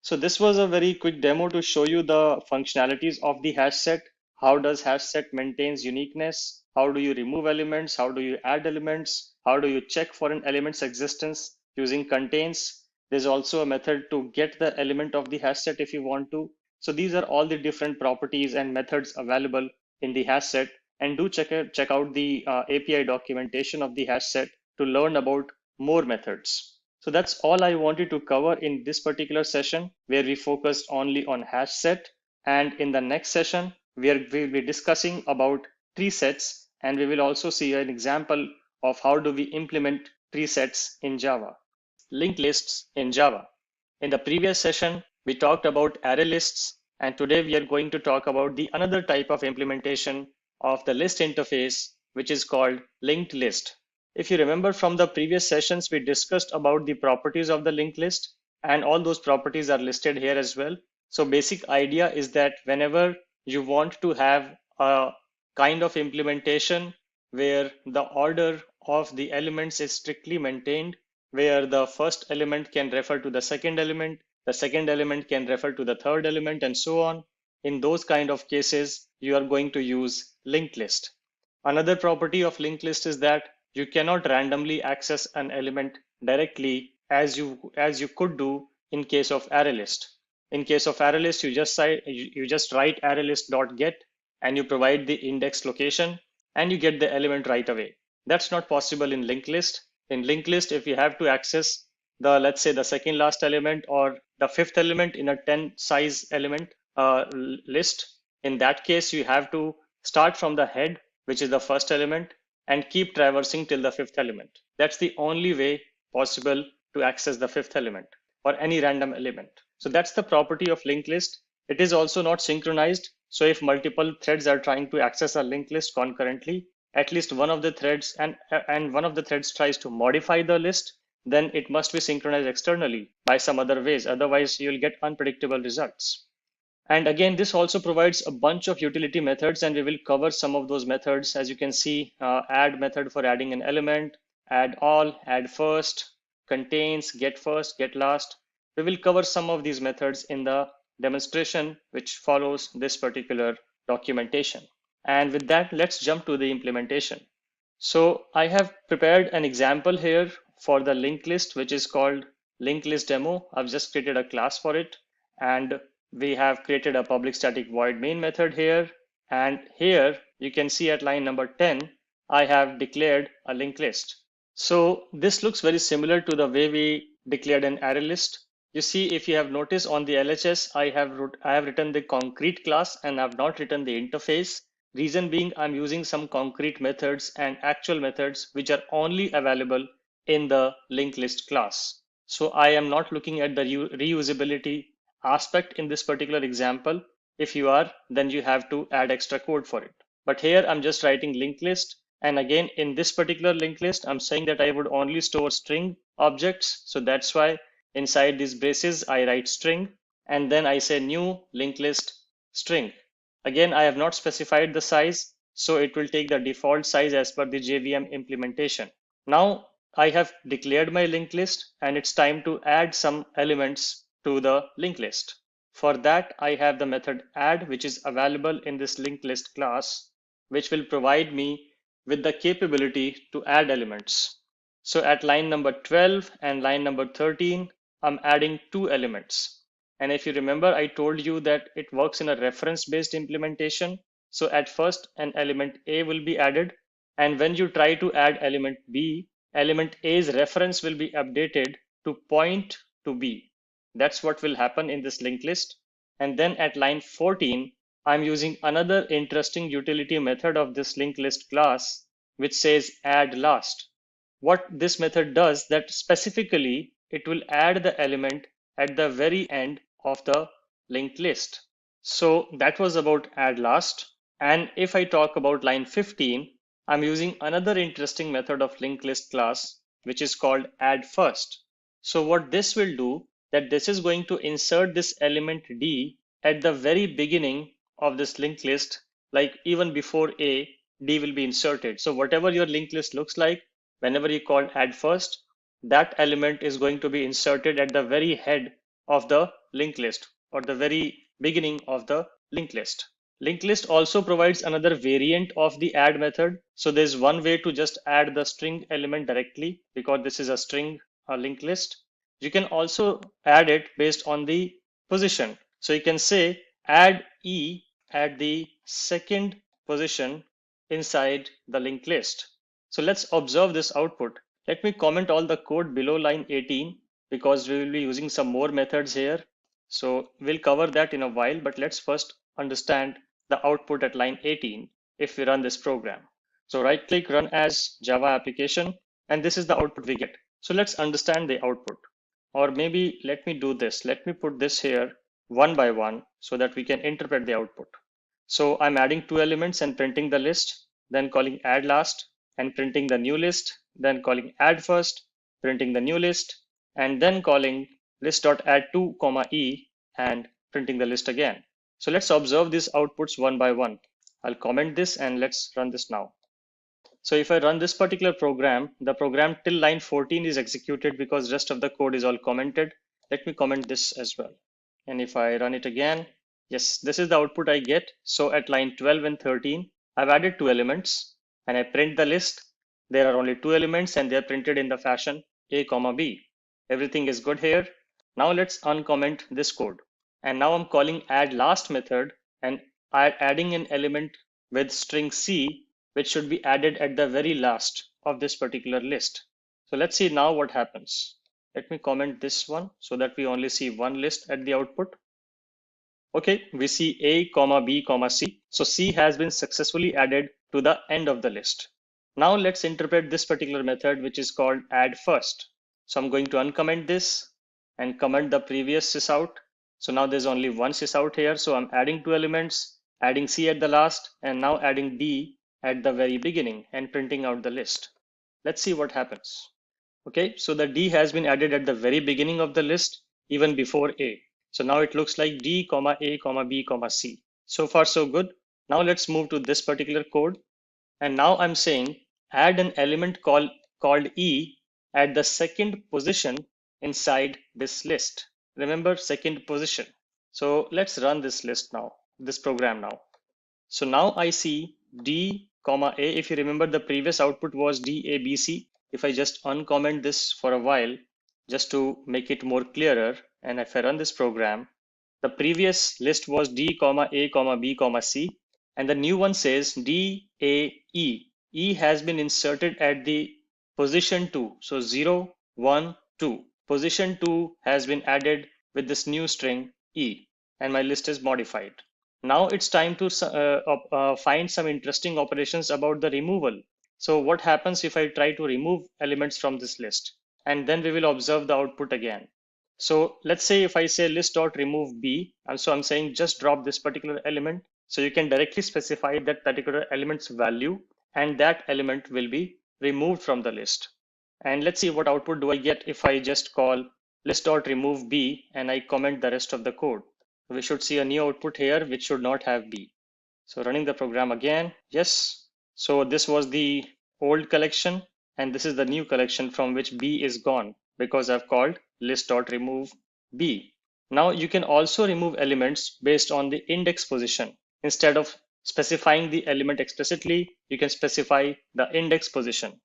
So this was a very quick demo to show you the functionalities of the hash set. How does hash set maintains uniqueness? How do you remove elements? How do you add elements? How do you check for an element's existence using contains? There's also a method to get the element of the hash set if you want to. So these are all the different properties and methods available in the hash set. And do check out the API documentation of the hash set to learn about more methods. So that's all I wanted to cover in this particular session, where we focused only on hash set. And in the next session, we'll be discussing about tree sets, and we will also see an example of how do we implement tree sets in Java. Linked lists in Java. In the previous session, we talked about array lists, and today we are going to talk about the another type of implementation of the list interface, which is called linked list. If you remember from the previous sessions, we discussed about the properties of the linked list, and all those properties are listed here as well. So basic idea is that whenever you want to have a kind of implementation where the order of the elements is strictly maintained, where the first element can refer to the second element can refer to the third element, and so on. In those kind of cases, you are going to use linked list. Another property of linked list is that you cannot randomly access an element directly as you could do in case of ArrayList. In case of ArrayList, you just write ArrayList.get and you provide the index location and you get the element right away. That's not possible in linked list. In linked list, if you have to access the, let's say, the second last element or the fifth element in a 10 size element list, in that case, you have to start from the head, which is the first element, and keep traversing till the fifth element. That's the only way possible to access the fifth element or any random element. So that's the property of linked list. It is also not synchronized. So if multiple threads are trying to access a linked list concurrently, at least one of the threads and one of the threads tries to modify the list, then it must be synchronized externally by some other ways. Otherwise, you'll get unpredictable results. And again, this also provides a bunch of utility methods, and we will cover some of those methods. As you can see, add method for adding an element, add all, add first, contains, get first, get last. We will cover some of these methods in the demonstration, which follows this particular documentation. And with that, let's jump to the implementation. So I have prepared an example here for the linked list, which is called linked list demo. I've just created a class for it, and we have created a public static void main method here. And here you can see at line number 10, I have declared a linked list. So this looks very similar to the way we declared an array list. You see, if you have noticed on the LHS, I have written the concrete class and I've not written the interface. Reason being, I'm using some concrete methods and actual methods which are only available in the linked list class. So I am not looking at the reusability aspect in this particular example. If you are, then you have to add extra code for it. But here I'm just writing linked list. And again, in this particular linked list, I'm saying that I would only store string objects. So that's why inside these braces, I write string, and then I say new linked list string. Again, I have not specified the size, so it will take the default size as per the JVM implementation. Now I have declared my linked list, and it's time to add some elements to the linked list. For that, I have the method add, which is available in this linked list class, which will provide me with the capability to add elements. So at line number 12 and line number 13, I'm adding 2 elements. And if you remember, I told you that it works in a reference-based implementation. So at first, an element A will be added. And when you try to add element B, element A's reference will be updated to point to B. That's what will happen in this linked list. And then at line 14, I'm using another interesting utility method of this linked list class, which says add last. What this method does, that specifically it will add the element at the very end of the linked list. So that was about add last. And if I talk about line 15, I'm using another interesting method of linked list class, which is called add first. So what this will do, that this is going to insert this element D at the very beginning of this linked list, like even before A, D will be inserted. So whatever your linked list looks like, whenever you call add first, that element is going to be inserted at the very head of the linked list or the very beginning of the linked list. Linked list also provides another variant of the add method. So there's one way to just add the string element directly because this is a string linked list. You can also add it based on the position. So you can say add E at the second position inside the linked list. So let's observe this output. Let me comment all the code below line 18 because we will be using some more methods here. So we'll cover that in a while, but let's first understand the output at line 18 if we run this program. So right click, run as Java application, and this is the output we get. So let's understand the output. Or maybe let me do this. Let me put this here one by one so that we can interpret the output. So I'm adding 2 elements and printing the list, then calling add last and printing the new list, then calling add first, printing the new list, and then calling list.add2, E and printing the list again. So let's observe these outputs one by one. I'll comment this and let's run this now. So if I run this particular program, the program till line 14 is executed because rest of the code is all commented. Let me comment this as well. And if I run it again, yes, this is the output I get. So at line 12 and 13, I've added 2 elements and I print the list. There are only 2 elements and they're printed in the fashion A, B. Everything is good here. Now let's uncomment this code. And now I'm calling add last method and I'm adding an element with string C, which should be added at the very last of this particular list. So let's see now what happens. Let me comment this one so that we only see one list at the output. Okay, we see A, B, C. So C has been successfully added to the end of the list. Now let's interpret this particular method, which is called add first. So I'm going to uncomment this and comment the previous sys out. So now there's only one sys out here. So I'm adding two elements, adding C at the last, and now adding D at the very beginning and printing out the list. Let's see what happens. Okay, so the D has been added at the very beginning of the list, even before A. So now it looks like D, comma A, comma B, comma C. So far, so good. Now let's move to this particular code. And now I'm saying add an element called E at the second position inside this list. Remember, second position. So let's run this list now, this program now. So now I see D, comma A. If you remember, the previous output was D, A, B, C. If I just uncomment this for a while, just to make it more clearer, and if I run this program, the previous list was D, comma A, comma B, comma C, and the new one says D, A, E. E has been inserted at the position 2. So 0, 1, 2. Position 2 has been added with this new string E, and my list is modified. Now it's time to find some interesting operations about the removal. So what happens if I try to remove elements from this list? And then we will observe the output again. So let's say if I say list.remove B, and so I'm saying just drop this particular element. So you can directly specify that particular element's value, and that element will be removed from the list. And let's see what output do I get if I just call list.remove B and I comment the rest of the code. We should see a new output here, which should not have B. So running the program again, yes. So this was the old collection, and this is the new collection from which B is gone because I've called list.remove B. Now you can also remove elements based on the index position. Instead of specifying the element explicitly, you can specify the index position.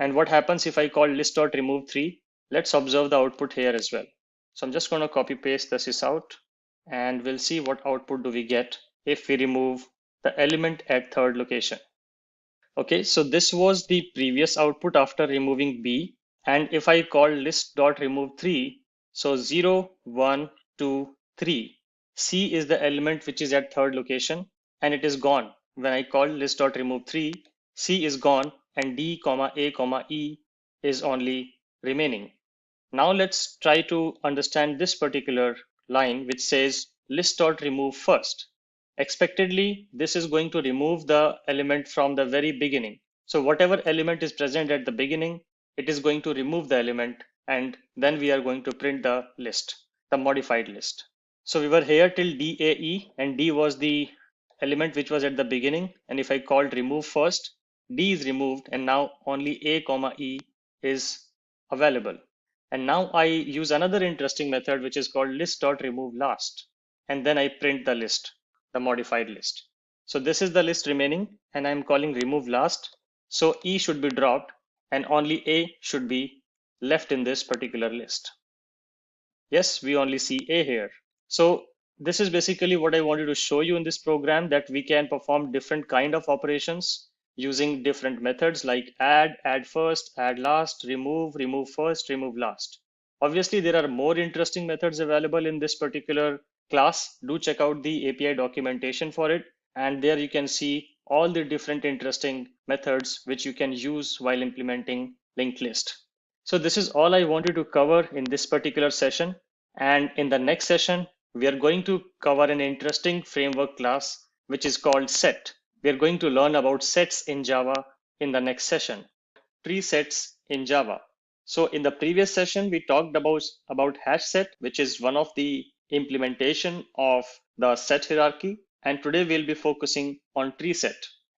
And what happens if I call list.remove 3? Let's observe the output here as well. So I'm just going to copy paste this out, and we'll see what output do we get if we remove the element at third location. Okay, so this was the previous output after removing B. And if I call list.remove 3, so 0, 1, 2, 3, C is the element which is at third location, and it is gone. When I call list.remove 3, C is gone, and D, comma A, comma E is only remaining. Now let's try to understand this particular line which says list.remove first. Expectedly, this is going to remove the element from the very beginning. So whatever element is present at the beginning, it is going to remove the element, and then we are going to print the list, the modified list. So we were here till DAE, and D was the element which was at the beginning. And if I called remove first, D is removed, and now only A, comma E is available. And now I use another interesting method, which is called list.remove last. And then I print the list, the modified list. So this is the list remaining, and I'm calling remove last. So E should be dropped, and only A should be left in this particular list. Yes, we only see A here. So this is basically what I wanted to show you in this program, that we can perform different kind of operations using different methods like add, add first, add last, remove, remove first, remove last. Obviously, there are more interesting methods available in this particular class. Do check out the API documentation for it. And there you can see all the different interesting methods which you can use while implementing linked list. So this is all I wanted to cover in this particular session. And in the next session, we are going to cover an interesting framework class, which is called set. We are going to learn about sets in Java in the next session. Tree sets in Java. So in the previous session, we talked about hash set, which is one of the implementation of the set hierarchy. And today we'll be focusing on tree set.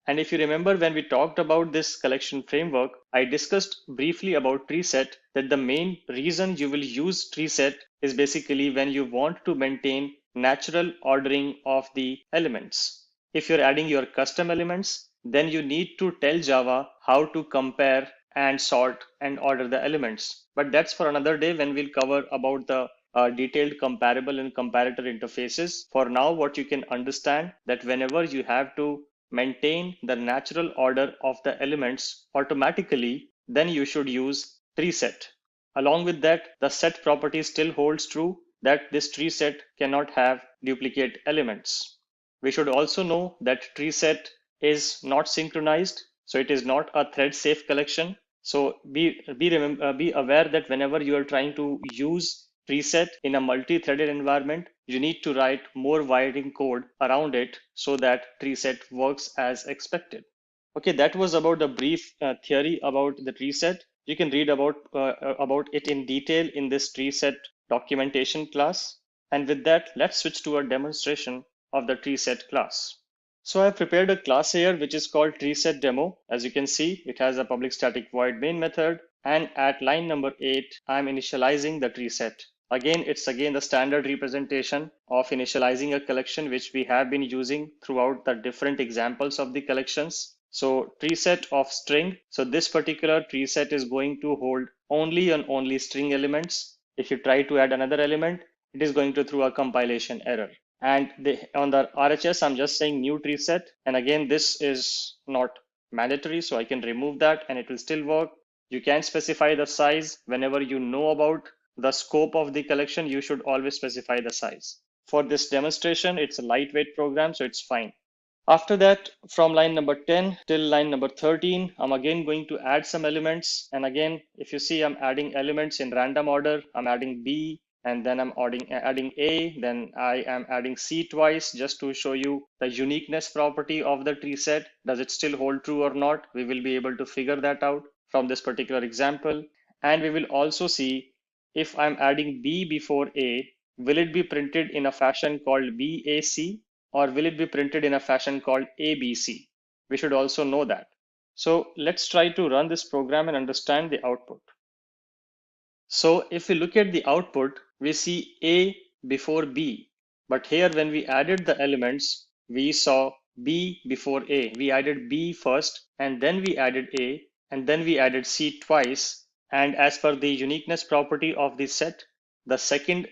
And if you remember, when we talked about this collection framework, I discussed briefly about tree set, that the main reason you will use tree set is basically when you want to maintain natural ordering of the elements. If you're adding your custom elements, then you need to tell Java how to compare and sort and order the elements. But that's for another day, when we'll cover about the detailed comparable and comparator interfaces. For now, what you can understand, that whenever you have to maintain the natural order of the elements automatically, then you should use tree set. Along with that, the set property still holds true, that this tree set cannot have duplicate elements. We should also know that tree set is not synchronized, so it is not a thread safe collection. So be aware that whenever you are trying to use tree set in a multi-threaded environment, you need to write more wiring code around it so that tree set works as expected. Okay, that was about the brief theory about the tree set. You can read about it in detail in this tree set documentation class. And with that, let's switch to a demonstration of the tree set class. So I've prepared a class here which is called treeSetDemo. As you can see, it has a public static void main method, and at line number 8, I'm initializing the tree set. Again, it's the standard representation of initializing a collection which we have been using throughout the different examples of the collections. So tree set of string. So this particular tree set is going to hold only and only string elements. If you try to add another element, it is going to throw a compilation error. And on the RHS, I'm just saying new tree set. And again, this is not mandatory, so I can remove that and it will still work. You can specify the size. Whenever you know about the scope of the collection, you should always specify the size. For this demonstration, it's a lightweight program, so it's fine. After that, from line number 10 till line number 13, I'm again going to add some elements. And again, if you see, I'm adding elements in random order. I'm adding B, and then I'm adding A, then I am adding C twice just to show you the uniqueness property of the tree set. Does it still hold true or not? We will be able to figure that out from this particular example. And we will also see if I'm adding B before A, will it be printed in a fashion called BAC, or will it be printed in a fashion called ABC? We should also know that. So let's try to run this program and understand the output. So if we look at the output, we see A before B. But here when we added the elements, we saw B before A. We added B first, and then we added A, and then we added C twice. And as per the uniqueness property of the set, the second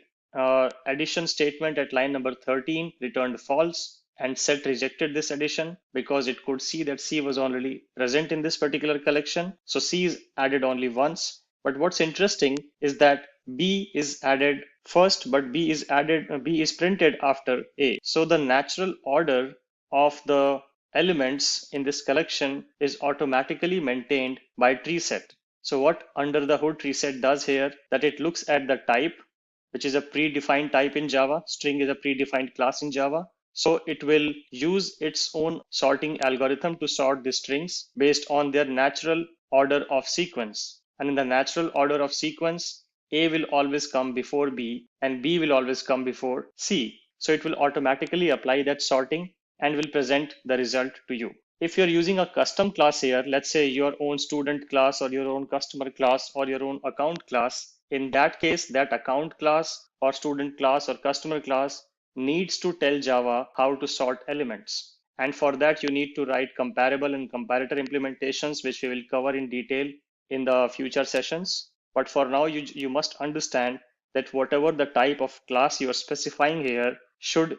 addition statement at line number 13 returned false, and set rejected this addition because it could see that C was already present in this particular collection. So C is added only once. But what's interesting is that B is added first, but B is printed after A. So the natural order of the elements in this collection is automatically maintained by tree set. So what under the hood tree set does here, that it looks at the type, which is a predefined type in Java. String is a predefined class in Java. So it will use its own sorting algorithm to sort the strings based on their natural order of sequence. And in the natural order of sequence, A will always come before B and B will always come before C. So it will automatically apply that sorting and will present the result to you. If you're using a custom class here, let's say your own student class or your own customer class or your own account class, in that case, that account class or student class or customer class needs to tell Java how to sort elements. And for that, you need to write comparable and comparator implementations, which we will cover in detail in the future sessions. But for now, you must understand that whatever the type of class you are specifying here should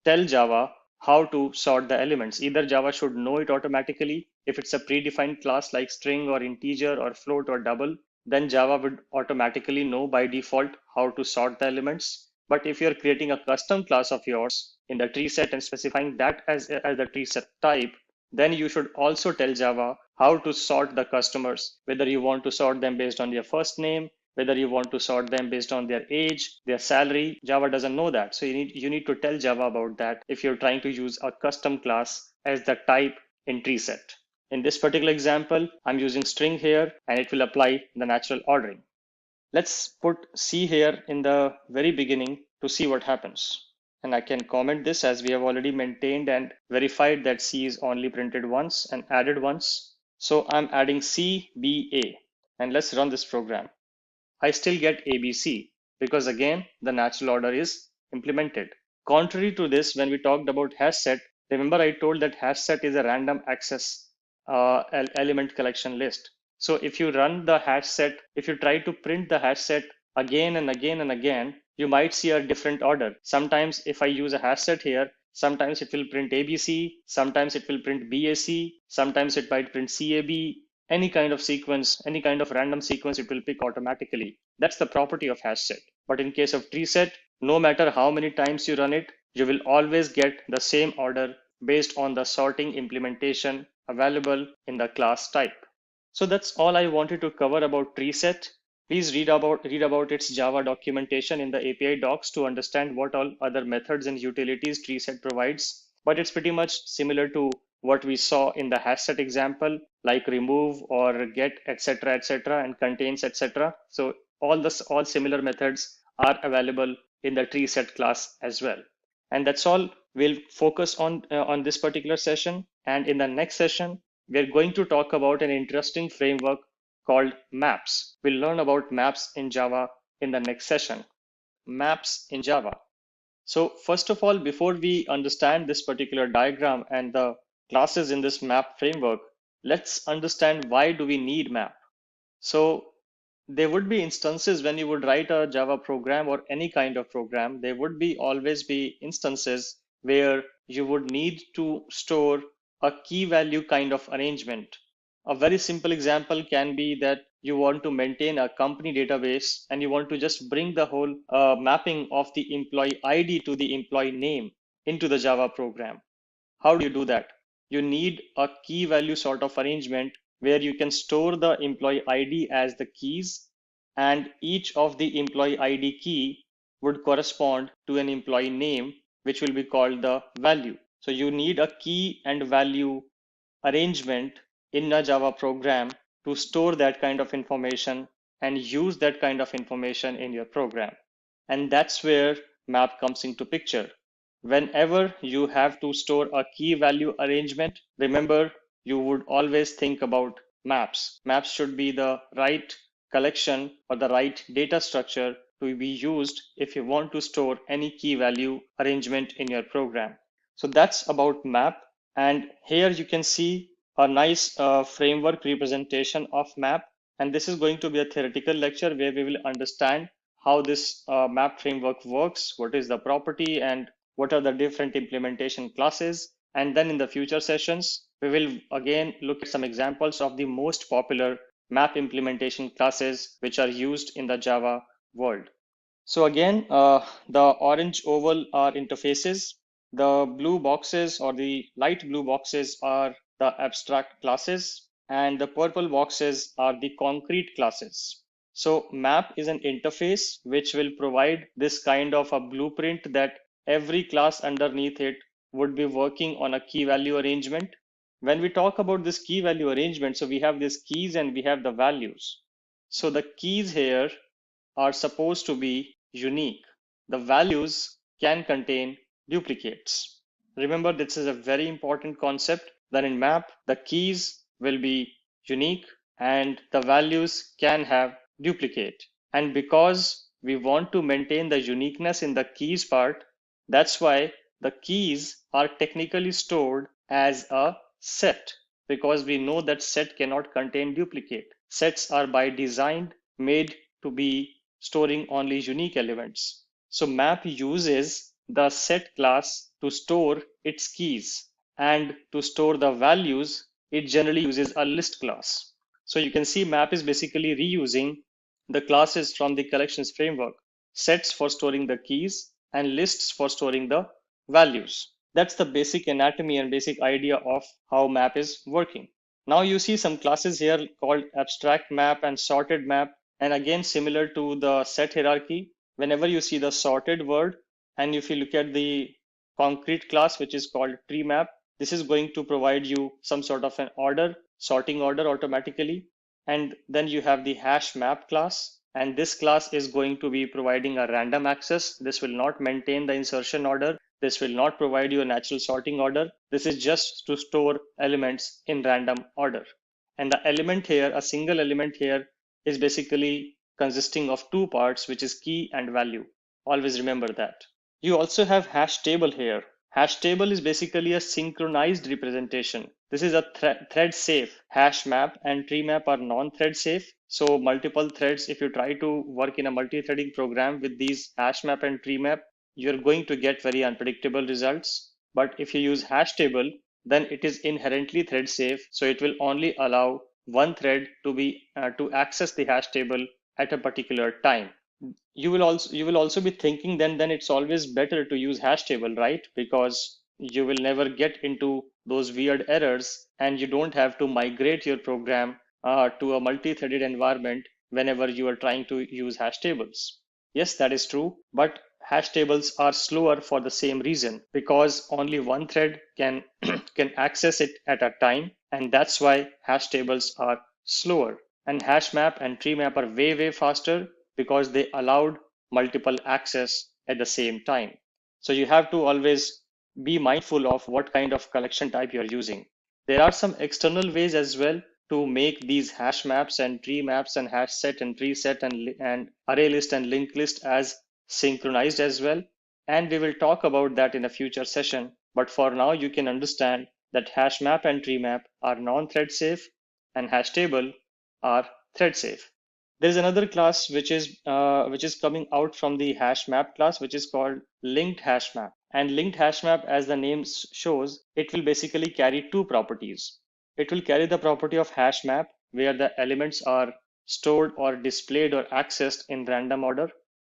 tell Java how to sort the elements. Either Java should know it automatically. If it's a predefined class like string or integer or float or double, then Java would automatically know by default how to sort the elements. But if you're creating a custom class of yours in the tree set and specifying that as the tree set type, then you should also tell Java how to sort the customers, whether you want to sort them based on their first name, whether you want to sort them based on their age, their salary. Java doesn't know that. So you need to tell Java about that if you're trying to use a custom class as the type in tree set. In this particular example, I'm using string here and it will apply the natural ordering. Let's put C here in the very beginning to see what happens. And I can comment this as we have already maintained and verified that C is only printed once and added once. So I'm adding C, B, A, and let's run this program. I still get ABC because again, the natural order is implemented. Contrary to this, when we talked about hash set, remember I told that hash set is a random access element collection list. So if you run the hash set, if you try to print the hash set again and again and again, you might see a different order. Sometimes if I use a hash set here, sometimes it will print ABC, sometimes it will print BAC, sometimes it might print CAB, any kind of sequence, any kind of random sequence, it will pick automatically. That's the property of hash set. But in case of tree set, no matter how many times you run it, you will always get the same order based on the sorting implementation available in the class type. So that's all I wanted to cover about tree set. Please read about its Java documentation in the API docs to understand what all other methods and utilities treeset provides. But it's pretty much similar to what we saw in the hash set example, like remove or get, etc., and contains, etc. So all similar methods are available in the treeset class as well. And that's all we'll focus on this particular session. And in the next session, we're going to talk about an interesting framework called maps. We'll learn about maps in Java in the next session. Maps in Java. So first of all, before we understand this particular diagram and the classes in this map framework, let's understand why do we need map. So there would be instances when you would write a Java program or any kind of program, there would be always be instances where you would need to store a key value kind of arrangement. A very simple example can be that you want to maintain a company database and you want to just bring the whole mapping of the employee ID to the employee name into the Java program. How do you do that? You need a key value sort of arrangement where you can store the employee ID as the keys, and each of the employee ID key would correspond to an employee name, which will be called the value. So you need a key and value arrangement in a Java program to store that kind of information and use that kind of information in your program. And that's where map comes into picture. Whenever you have to store a key value arrangement, remember you would always think about maps. Maps should be the right collection or the right data structure to be used if you want to store any key value arrangement in your program. So that's about map. And here you can see a nice framework representation of map. And this is going to be a theoretical lecture where we will understand how this map framework works, what is the property, and what are the different implementation classes. And then in the future sessions, we will again look at some examples of the most popular map implementation classes which are used in the Java world. So again, the orange oval are interfaces. The blue boxes or the light blue boxes are the abstract classes, and the purple boxes are the concrete classes. So map is an interface which will provide this kind of a blueprint that every class underneath it would be working on a key value arrangement. When we talk about this key value arrangement, so we have these keys and we have the values. So the keys here are supposed to be unique. The values can contain duplicates. Remember, this is a very important concept that in map, the keys will be unique and the values can have duplicate. And because we want to maintain the uniqueness in the keys part, that's why the keys are technically stored as a set, because we know that set cannot contain duplicate. Sets are by design made to be storing only unique elements. So map uses the set class to store its keys, and to store the values, it generally uses a list class. So you can see map is basically reusing the classes from the collections framework, sets for storing the keys and lists for storing the values. That's the basic anatomy and basic idea of how map is working. Now you see some classes here called abstract map and sorted map. And again, similar to the set hierarchy, whenever you see the sorted word, and if you look at the concrete class, which is called tree map, this is going to provide you some sort of an order, sorting order automatically. And then you have the hash map class, and this class is going to be providing a random access. This will not maintain the insertion order. This will not provide you a natural sorting order. This is just to store elements in random order. And the element here, a single element here, is basically consisting of two parts, which is key and value. Always remember that. You also have hash table here. Hash table is basically a synchronized representation. This is a thread safe. Hash map and tree map are non-thread safe. So multiple threads, if you try to work in a multi-threading program with these hash map and tree map, you're going to get very unpredictable results. But if you use hash table, then it is inherently thread safe. So it will only allow one thread to access the hash table at a particular time. You will also be thinking then it's always better to use hash table, right? Because you will never get into those weird errors and you don't have to migrate your program to a multi-threaded environment whenever you are trying to use hash tables. Yes, that is true, but hash tables are slower for the same reason, because only one thread can can access it at a time, and that's why hash tables are slower. And hash map and tree map are way faster because they allowed multiple access at the same time. So you have to always be mindful of what kind of collection type you're using. There are some external ways as well to make these hash maps and tree maps and hash set and tree set and array list and linked list as synchronized as well. And we will talk about that in a future session. But for now, you can understand that hash map and tree map are non-thread safe and hash table are thread safe. There is another class which is coming out from the hash map class, which is called linked hash map. And linked hash map, as the name shows, it will basically carry two properties. It will carry the property of hash map, where the elements are stored or displayed or accessed in random order.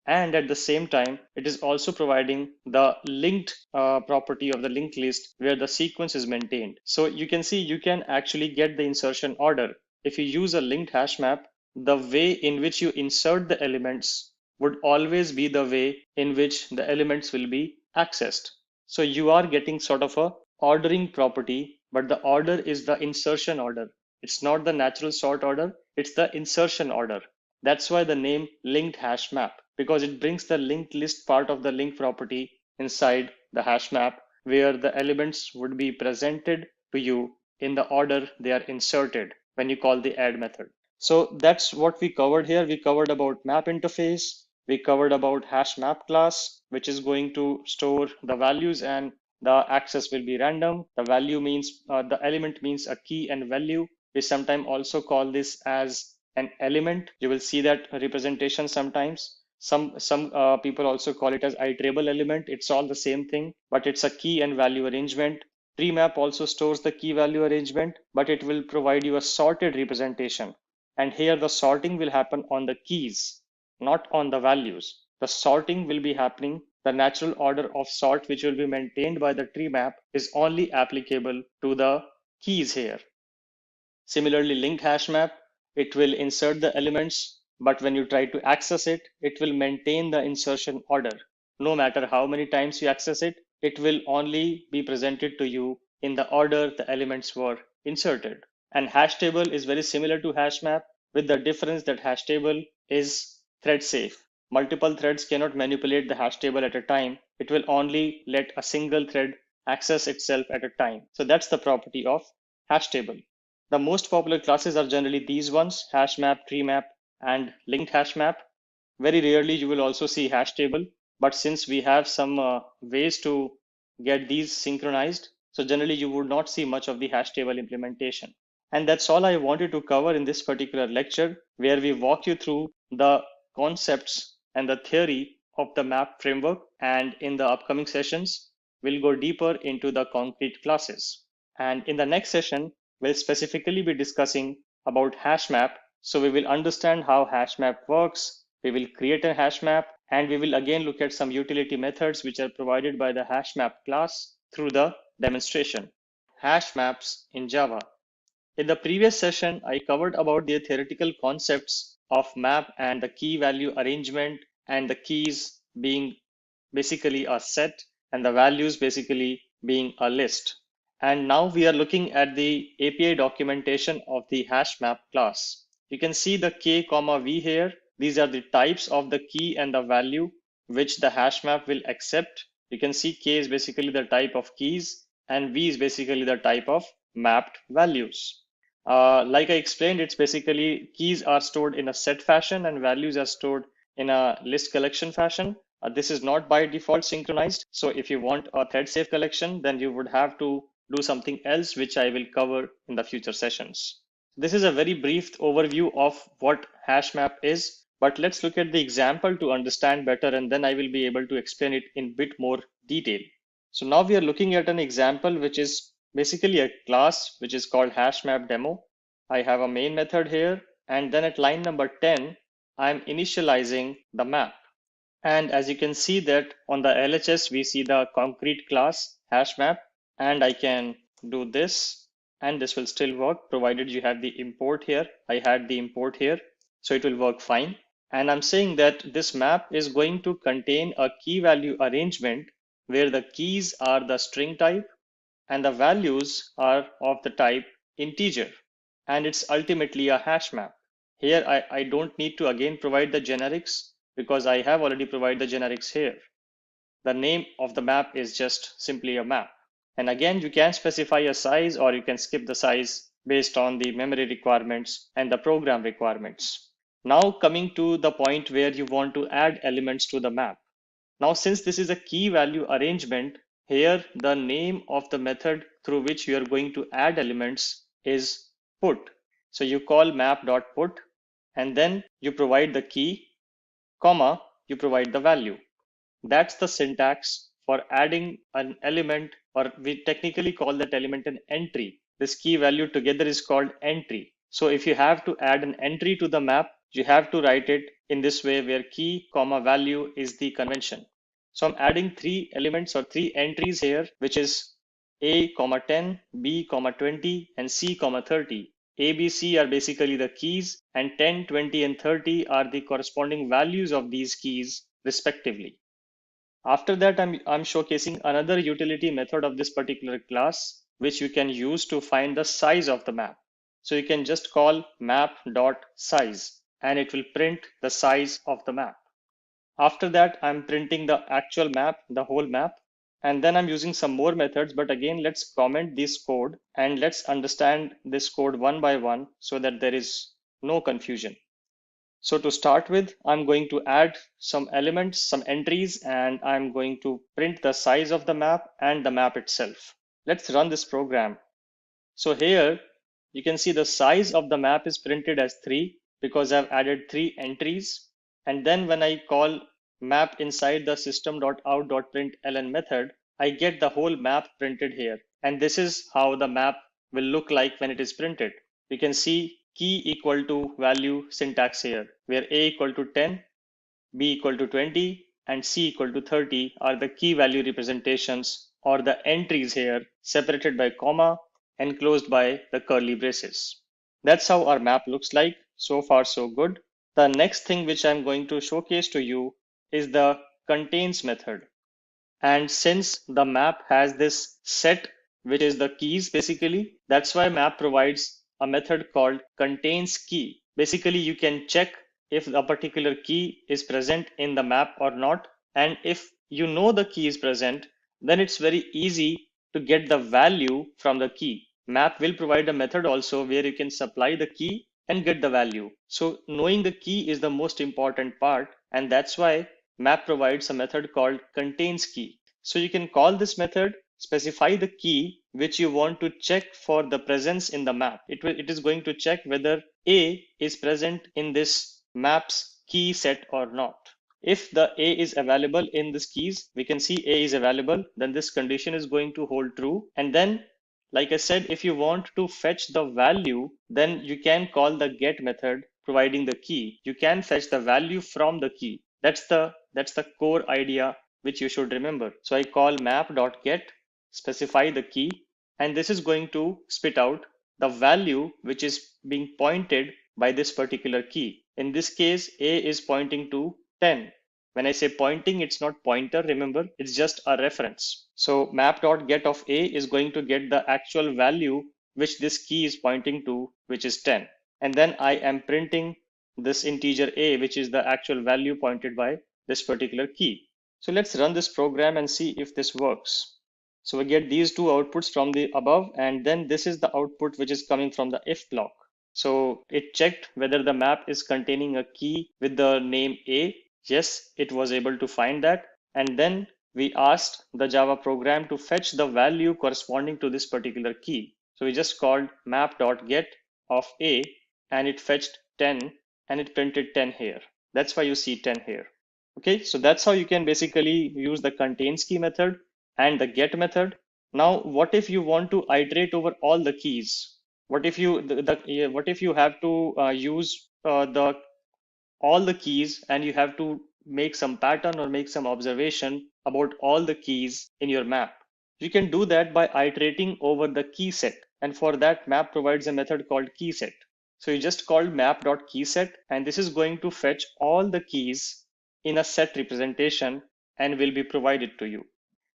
And at the same time, it is also providing the linked property of the linked list, where the sequence is maintained. So you can see you can actually get the insertion order. If you use a linked hash map, the way in which you insert the elements would always be the way in which the elements will be accessed. So you are getting sort of a ordering property, but the order is the insertion order. It's not the natural sort order, it's the insertion order. That's why the name linked hash map, because it brings the linked list part of the link property inside the hash map, where the elements would be presented to you in the order they are inserted when you call the add method. So that's what we covered here. We covered about map interface. We covered about hash map class, which is going to store the values and the access will be random. The value means the element means a key and value. We sometimes also call this as an element. You will see that representation sometimes. Some people also call it as iterable element. It's all the same thing, but it's a key and value arrangement. Tree map also stores the key value arrangement, but it will provide you a sorted representation. And here the sorting will happen on the keys, not on the values. The sorting will be happening. The natural order of sort, which will be maintained by the tree map, is only applicable to the keys here. Similarly, linked hash map, it will insert the elements, but when you try to access it, it will maintain the insertion order. No matter how many times you access it, it will only be presented to you in the order the elements were inserted. And hash table is very similar to hash map, with the difference that hash table is thread safe. Multiple threads cannot manipulate the hash table at a time. It will only let a single thread access itself at a time. So that's the property of hash table. The most popular classes are generally these ones: hash map, tree map, and linked hash map. Very rarely you will also see hash table, but since we have some ways to get these synchronized, so generally you would not see much of the hash table implementation. And that's all I wanted to cover in this particular lecture, where we walk you through the concepts and the theory of the map framework. And in the upcoming sessions, we'll go deeper into the concrete classes. And in the next session, we'll specifically be discussing about hash map. So we will understand how hash map works. We will create a hash map, and we will again look at some utility methods which are provided by the hash map class through the demonstration. Hash maps in Java. In the previous session, I covered about the theoretical concepts of map and the key value arrangement, and the keys being basically a set and the values basically being a list. And now we are looking at the API documentation of the hash map class. You can see the k, v here. These are the types of the key and the value which the hash map will accept. You can see k is basically the type of keys and v is basically the type of mapped values. Like I explained, it's basically keys are stored in a set fashion and values are stored in a list collection fashion. This is not by default synchronized. So if you want a thread safe collection, then you would have to do something else, which I will cover in the future sessions. This is a very brief overview of what hash map is, but let's look at the example to understand better, and then I will be able to explain it in a bit more detail. So now we are looking at an example which is basically a class which is called hash map demo. I have a main method here, and then at line number 10, I'm initializing the map. And as you can see that on the LHS, we see the concrete class hash map, and I can do this and this will still work provided you have the import here. I had the import here. So it will work fine. And I'm saying that this map is going to contain a key value arrangement where the keys are the string type and the values are of the type integer. And it's ultimately a hash map. Here, I don't need to again provide the generics because I have already provided the generics here. The name of the map is just simply a map. And again, you can specify a size or you can skip the size based on the memory requirements and the program requirements. Now coming to the point where you want to add elements to the map. Now, since this is a key value arrangement, here the name of the method through which you are going to add elements is put. So you call map.put and then you provide the key, comma, you provide the value. That's the syntax for adding an element, or we technically call that element an entry. This key value together is called entry. So if you have to add an entry to the map, you have to write it in this way where key, comma, value is the convention. So I'm adding three elements or three entries here, which is A, 10, B, 20, and C, 30. A, B, C are basically the keys, and 10, 20, and 30 are the corresponding values of these keys respectively. After that, I'm showcasing another utility method of this particular class, which you can use to find the size of the map. So you can just call map.size and it will print the size of the map. After that, I'm printing the actual map, the whole map. And then I'm using some more methods, but again, let's comment this code and let's understand this code one by one so that there is no confusion. So to start with, I'm going to add some elements, some entries, and I'm going to print the size of the map and the map itself. Let's run this program. So here you can see the size of the map is printed as 3 because I've added 3 entries. And then when I call map inside the system.out.println method, I get the whole map printed here. And this is how the map will look like when it is printed. You can see key equal to value syntax here, where A equal to 10, B equal to 20, and C equal to 30 are the key value representations or the entries here, separated by comma, enclosed by the curly braces. That's how our map looks like. So far, so good. The next thing which I'm going to showcase to you is the contains method. And since the map has this set, which is the keys basically, that's why map provides a method called contains key. Basically, you can check if a particular key is present in the map or not. And if you know the key is present, then it's very easy to get the value from the key. Map will provide a method also where you can supply the key and get the value. So knowing the key is the most important part, and that's why map provides a method called contains key. So you can call this method, specify the key which you want to check for the presence in the map. It is going to check whether A is present in this map's key set or not. If the A is available in this keys, we can see A is available, then this condition is going to hold true. And then, like I said, if you want to fetch the value, then you can call the get method providing the key. You can fetch the value from the key. That's the core idea which you should remember. So I call map.get, specify the key, and this is going to spit out the value which is being pointed by this particular key. In this case, A is pointing to 10. When I say pointing, it's not pointer, remember, it's just a reference. So map.get of A is going to get the actual value which this key is pointing to, which is 10. And then I am printing this integer A, which is the actual value pointed by this particular key. So let's run this program and see if this works. So we get these two outputs from the above, and then this is the output which is coming from the if block. So it checked whether the map is containing a key with the name A. Yes, it was able to find that. And then we asked the Java program to fetch the value corresponding to this particular key. So we just called map.get of A, and it fetched 10 and it printed 10 here. That's why you see 10 here. Okay, so that's how you can basically use the contains key method and the get method. Now, what if you want to iterate over all the keys? What if you have to use all the keys and you have to make some pattern or make some observation about all the keys in your map? You can do that by iterating over the key set, and for that map provides a method called key set. So you just called map.keyset, and this is going to fetch all the keys in a set representation and will be provided to you.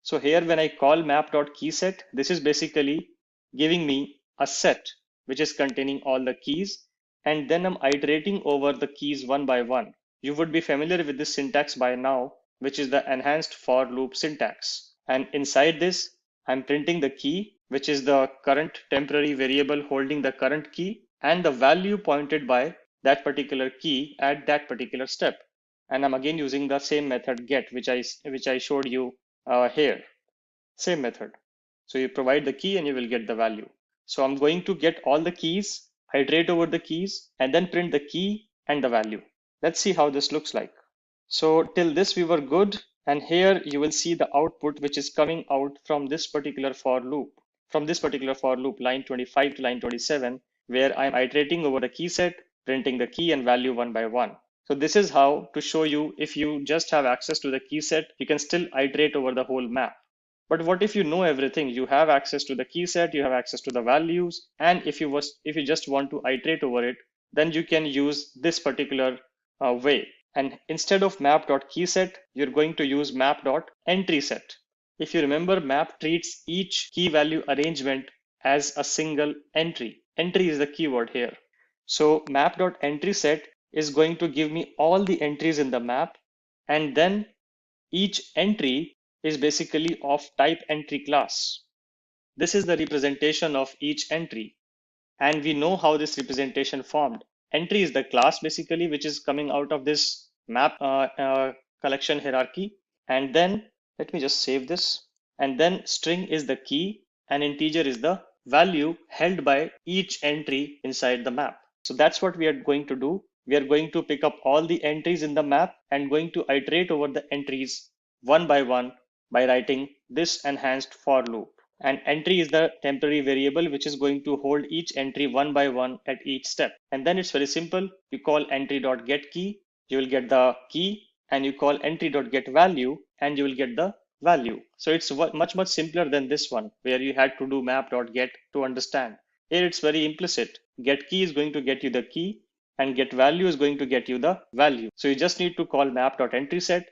So here when I call map.keyset, this is basically giving me a set which is containing all the keys, and then I'm iterating over the keys one by one. You would be familiar with this syntax by now, which is the enhanced for loop syntax. And inside this, I'm printing the key, which is the current temporary variable holding the current key, and the value pointed by that particular key at that particular step. And I'm again using the same method get, which I showed you here. Same method. So you provide the key and you will get the value. So I'm going to get all the keys, iterate over the keys, and then print the key and the value. Let's see how this looks like. So till this we were good. And here you will see the output which is coming out from this particular for loop. From this particular for loop, line 25 to line 27, where I'm iterating over the key set, printing the key and value one by one. So this is how to show you, if you just have access to the key set, you can still iterate over the whole map. But what if you know everything? You have access to the key set, you have access to the values, and if you just want to iterate over it, then you can use this particular way. And instead of map.keyset, you're going to use map.entrySet. If you remember, map treats each key value arrangement as a single entry. Entry is the keyword here. So map.entrySet is going to give me all the entries in the map, and then each entry is basically of type entry class. This is the representation of each entry, and we know how this representation formed. Entry is the class basically which is coming out of this map collection hierarchy, and then let me just save this, and then string is the key and integer is the value held by each entry inside the map. So that's what we are going to do. We are going to pick up all the entries in the map and going to iterate over the entries one by one by writing this enhanced for loop. And entry is the temporary variable which is going to hold each entry one by one at each step. And then it's very simple. You call entry.getKey, you will get the key, and you call entry.getValue and you will get the value. So it's much simpler than this one where you had to do map.get to understand. Here it's very implicit. Get key is going to get you the key and get value is going to get you the value. So you just need to call map.entrySet,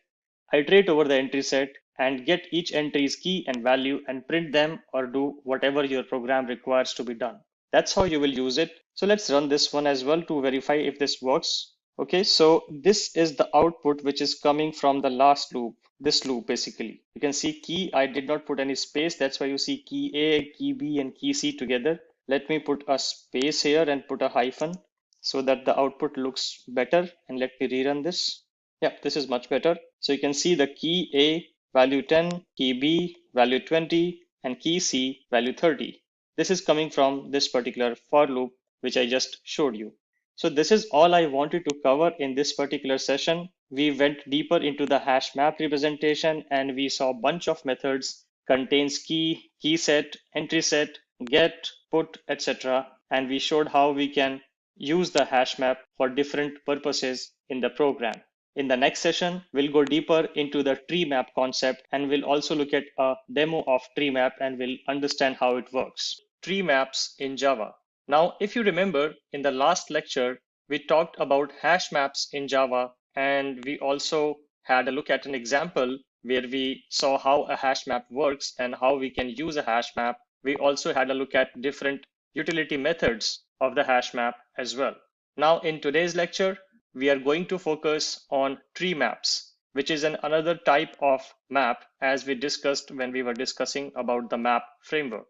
iterate over the entry set, and get each entry's key and value and print them or do whatever your program requires to be done. That's how you will use it. So let's run this one as well to verify if this works. Okay, so this is the output which is coming from the last loop, this loop basically. You can see key, I did not put any space. That's why you see key A, key B, and key C together. Let me put a space here and put a hyphen so that the output looks better. And let me rerun this. Yeah, this is much better. So you can see the key A, value 10, key B, value 20, and key C, value 30. This is coming from this particular for loop, which I just showed you. So this is all I wanted to cover in this particular session. We went deeper into the hash map representation and we saw a bunch of methods, contains key, key set, entry set, get, put, etc. And we showed how we can use the hash map for different purposes in the program. In the next session, we'll go deeper into the tree map concept and we'll also look at a demo of tree map and we'll understand how it works. Tree maps in Java. Now, if you remember in the last lecture, we talked about hash maps in Java, and we also had a look at an example where we saw how a hash map works and how we can use a hash map. We also had a look at different utility methods of the hash map as well. Now, in today's lecture, we are going to focus on tree maps, which is another type of map as we discussed when we were discussing about the map framework.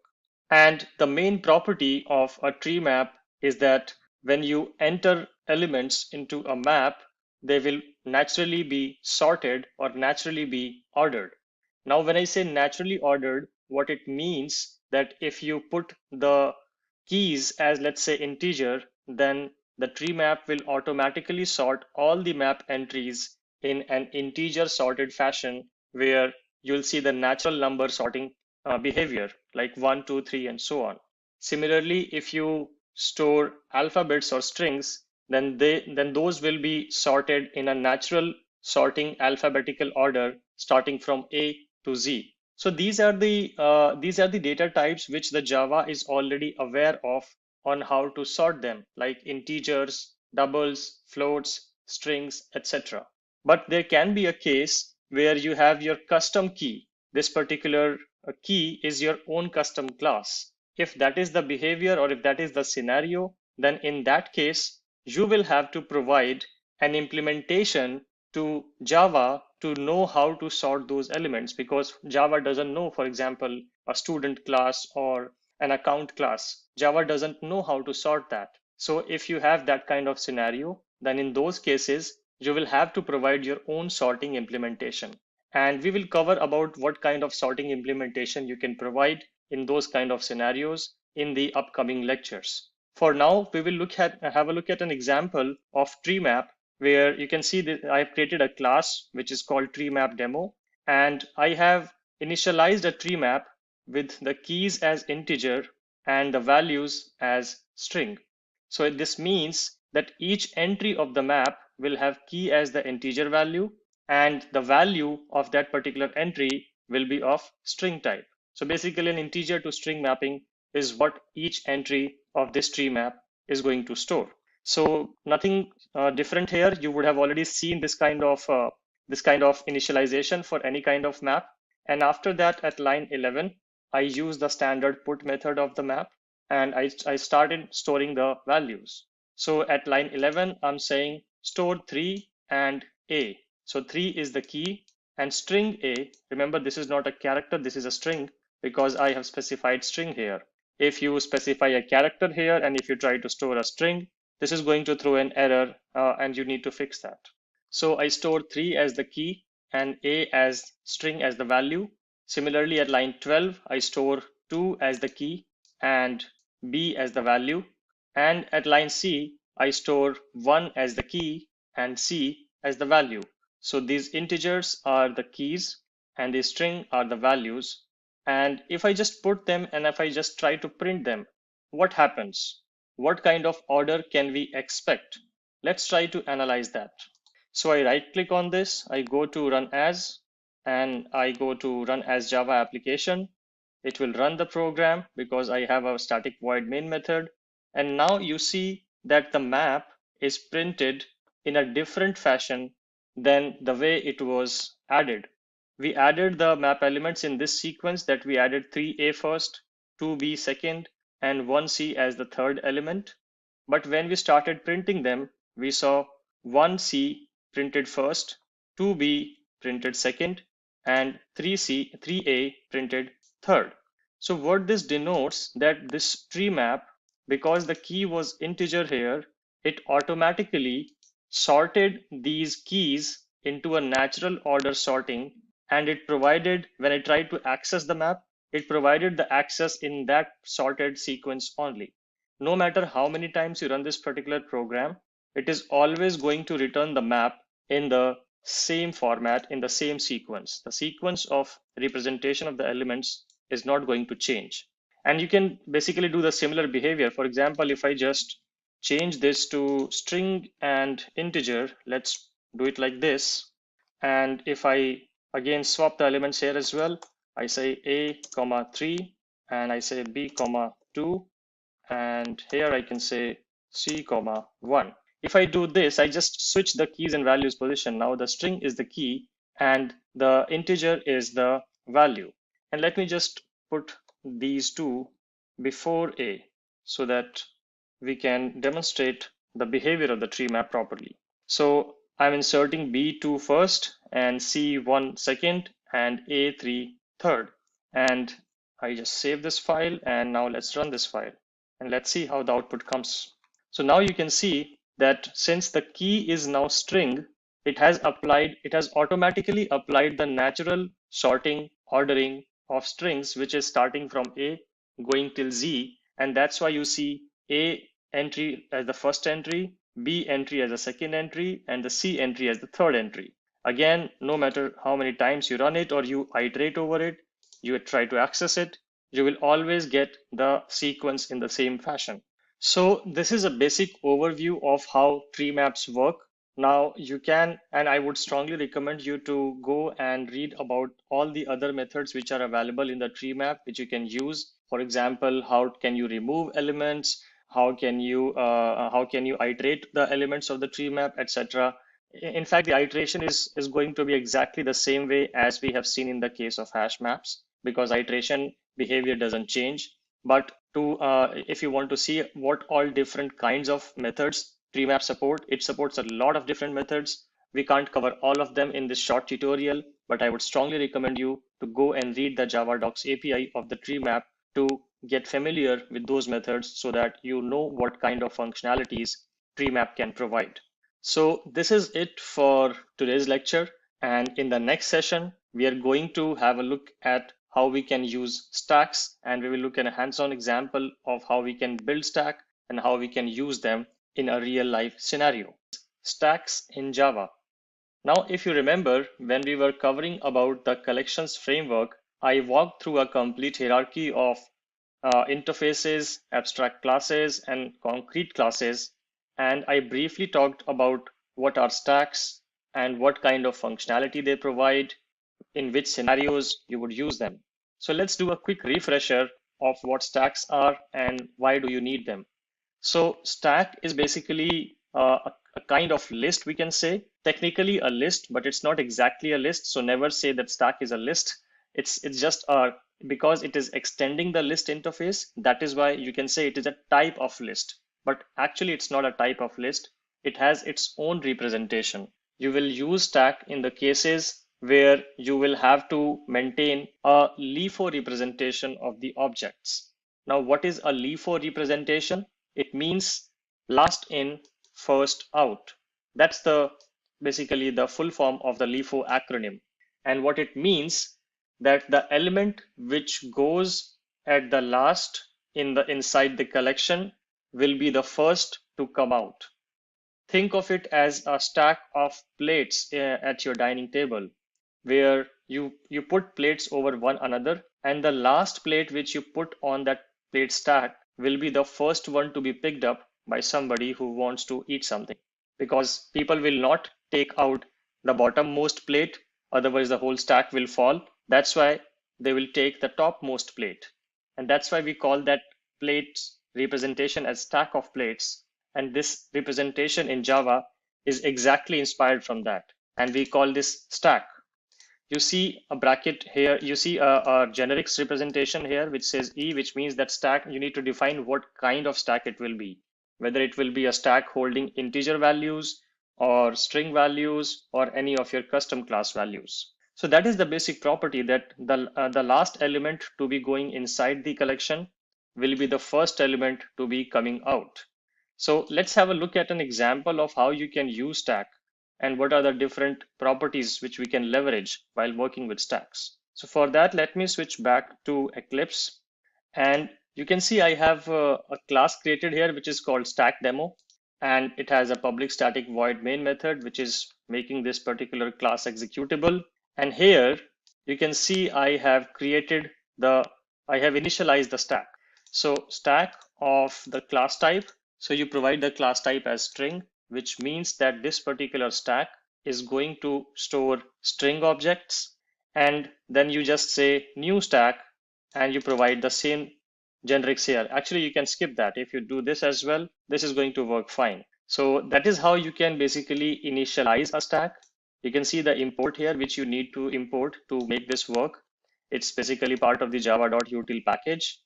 And the main property of a tree map is that when you enter elements into a map, they will naturally be sorted or naturally be ordered. Now, when I say naturally ordered, what it means that if you put the keys as, let's say, integer, then the tree map will automatically sort all the map entries in an integer sorted fashion where you'll see the natural number sorting behavior like 1, 2, 3, and so on. Similarly, if you store alphabets or strings, then those will be sorted in a natural sorting alphabetical order starting from A to Z. So these are the data types which the Java is already aware of on how to sort them, like integers, doubles, floats, strings, etc. But there can be a case where you have your custom key. This particular key is your own custom class. If that is the behavior or if that is the scenario, then in that case, you will have to provide an implementation to Java to know how to sort those elements, because Java doesn't know, for example, a student class or an account class. Java doesn't know how to sort that. So if you have that kind of scenario, then in those cases, you will have to provide your own sorting implementation. And we will cover about what kind of sorting implementation you can provide in those kind of scenarios in the upcoming lectures. For now, we will have a look at an example of tree map, where you can see that I've created a class which is called tree map demo, and I have initialized a tree map with the keys as integer and the values as string. So this means that each entry of the map will have key as the integer value, and the value of that particular entry will be of string type. So basically an integer to string mapping is what each entry of this tree map is going to store. So nothing different here. You would have already seen this kind of initialization for any kind of map. And after that, at line 11, I use the standard put method of the map, and I started storing the values. So at line 11, I'm saying store 3 and A. So 3 is the key, and string A, remember this is not a character, this is a string, because I have specified string here. If you specify a character here and if you try to store a string, this is going to throw an error and you need to fix that. So I store 3 as the key and A as string as the value. Similarly, at line 12, I store 2 as the key and B as the value. And at line C, I store 1 as the key and C as the value. So these integers are the keys and the string are the values. And if I just put them and if I just try to print them, what happens? What kind of order can we expect? Let's try to analyze that. So I right click on this, I go to run as, and I go to run as Java application. It will run the program because I have a static void main method. And now you see that the map is printed in a different fashion than the way it was added. We added the map elements in this sequence that we added 3A first, 2B second, and 1C as the third element. But when we started printing them, we saw 1C printed first, 2B printed second, and 3A printed third. So what this denotes that this tree map, because the key was integer here, it automatically sorted these keys into a natural order sorting, and it provided, when I tried to access the map, it provided the access in that sorted sequence only. No matter how many times you run this particular program, it is always going to return the map in the same format, in the same sequence. The sequence of representation of the elements is not going to change. And you can basically do the similar behavior. For example, if I just change this to string and integer, let's do it like this. And if I again swap the elements here as well, I say A, 3, and I say B, 2, and here I can say C, 1. If I do this, I just switch the keys and values position. Now the string is the key and the integer is the value. And let me just put these two before A so that we can demonstrate the behavior of the tree map properly. So I'm inserting B2 first and C1 second and A3 third. And I just save this file, and now let's run this file and let's see how the output comes. So now you can see that since the key is now string, it has automatically applied the natural sorting ordering of strings, which is starting from A going till Z. And that's why you see A entry as the first entry, B entry as the second entry, and the C entry as the third entry. Again, no matter how many times you run it or you iterate over it, you try to access it, you will always get the sequence in the same fashion. So this is a basic overview of how tree maps work. Now you can, and I would strongly recommend you to go and read about all the other methods which are available in the tree map, which you can use. For example, how can you remove elements? how can you iterate the elements of the tree map, etc. In fact, the iteration is going to be exactly the same way as we have seen in the case of hash maps, because iteration behavior doesn't change. But if you want to see what all different kinds of methods tree map support, it supports a lot of different methods. We can't cover all of them in this short tutorial, but I would strongly recommend you to go and read the Java Docs API of the tree map to get familiar with those methods so that you know what kind of functionalities tree map can provide. So this is it for today's lecture. And in the next session, we are going to have a look at how we can use stacks, and we will look at a hands-on example of how we can build stack and how we can use them in a real life scenario. Stacks in Java. Now, if you remember, when we were covering about the collections framework, I walked through a complete hierarchy of interfaces, abstract classes, and concrete classes. And I briefly talked about what are stacks and what kind of functionality they provide, in which scenarios you would use them. So let's do a quick refresher of what stacks are and why do you need them. So stack is basically a kind of list, we can say. Technically a list, but it's not exactly a list. So never say that stack is a list. It's just because it is extending the list interface. That is why you can say it is a type of list. But actually it's not a type of list. It has its own representation. You will use stack in the cases where you will have to maintain a LIFO representation of the objects. Now, what is a LIFO representation? It means last in, first out. That's basically the full form of the LIFO acronym. And what it means that the element which goes at the last inside the collection will be the first to come out. Think of it as a stack of plates at your dining table, where you put plates over one another, and the last plate which you put on that plate stack will be the first one to be picked up by somebody who wants to eat something, because people will not take out the bottommost plate, otherwise the whole stack will fall. That's why they will take the topmost plate, and that's why we call that plate representation as stack of plates. And this representation in Java is exactly inspired from that, and we call this stack. You see a bracket here, you see a generics representation here which says E, which means that stack, you need to define what kind of stack it will be, whether it will be a stack holding integer values or string values or any of your custom class values. So that is the basic property, that the last element to be going inside the collection will be the first element to be coming out. So let's have a look at an example of how you can use stack and what are the different properties which we can leverage while working with stacks. So for that, let me switch back to Eclipse, and you can see I have a class created here which is called stack demo, and it has a public static void main method which is making this particular class executable. And here you can see I have initialized the stack. So stack of the class type. So you provide the class type as string, which means that this particular stack is going to store string objects. And then you just say new stack and you provide the same generics here. Actually, you can skip that. If you do this as well, this is going to work fine. So that is how you can basically initialize a stack. You can see the import here, which you need to import to make this work. It's basically part of the java.util package.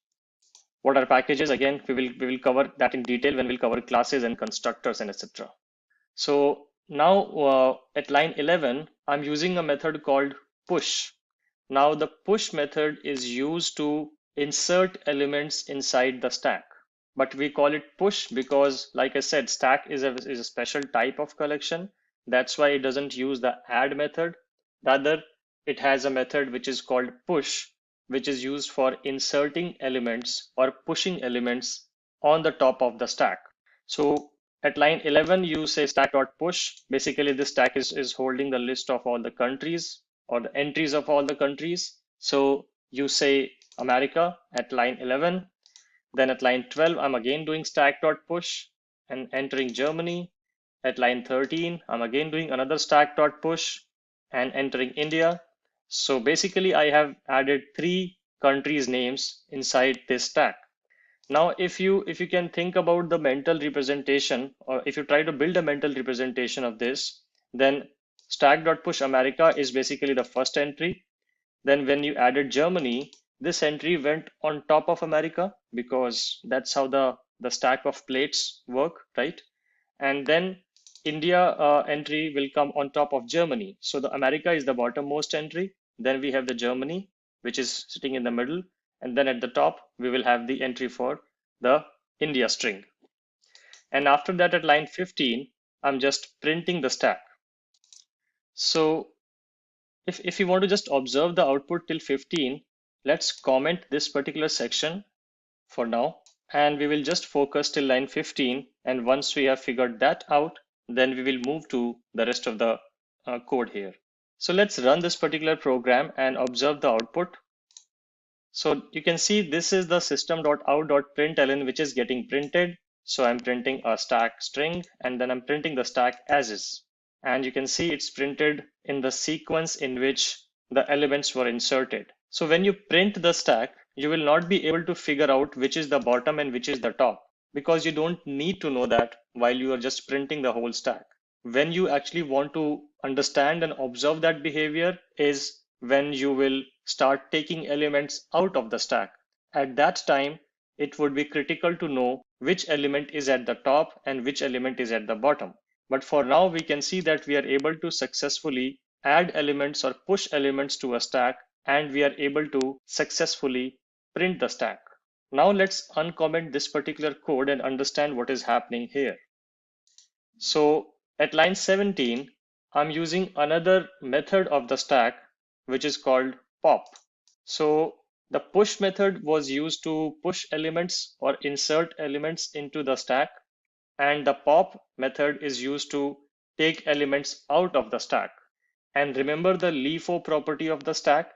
What are packages? Again, we will cover that in detail when we'll cover classes and constructors and etc. So now at line 11, I'm using a method called push. Now the push method is used to insert elements inside the stack, but we call it push because, like I said, stack is a special type of collection. That's why it doesn't use the add method. Rather, it has a method which is called push, which is used for inserting elements or pushing elements on the top of the stack. So at line 11, you say stack.push. Basically, this stack is holding the list of all the countries or the entries of all the countries. So you say America at line 11. Then at line 12, I'm again doing stack.push and entering Germany. At line 13, I'm again doing another stack.push and entering India. So basically, I have added 3 countries' names inside this stack. Now, if you can think about the mental representation, or if you try to build a mental representation of this, then stack.push America is basically the first entry. Then when you added Germany, this entry went on top of America because that's how the stack of plates work, right? And then India entry will come on top of Germany. So the America is the bottommost entry. Then we have the Germany, which is sitting in the middle. And then at the top, we will have the entry for the India string. And after that, at line 15, I'm just printing the stack. So if you want to just observe the output till 15, let's comment this particular section for now. And we will just focus till line 15. And once we have figured that out, then we will move to the rest of the code here. So let's run this particular program and observe the output. So you can see this is the system.out.println, which is getting printed. So I'm printing a stack string, and then I'm printing the stack as is. And you can see it's printed in the sequence in which the elements were inserted. So when you print the stack, you will not be able to figure out which is the bottom and which is the top, because you don't need to know that while you are just printing the whole stack. When you actually want to understand and observe that behavior is when you will start taking elements out of the stack. At that time, it would be critical to know which element is at the top and which element is at the bottom. But for now, we can see that we are able to successfully add elements or push elements to a stack, and we are able to successfully print the stack. Now let's uncomment this particular code and understand what is happening here. So at line 17, I'm using another method of the stack, which is called pop. So the push method was used to push elements or insert elements into the stack, and the pop method is used to take elements out of the stack. And remember the LIFO property of the stack,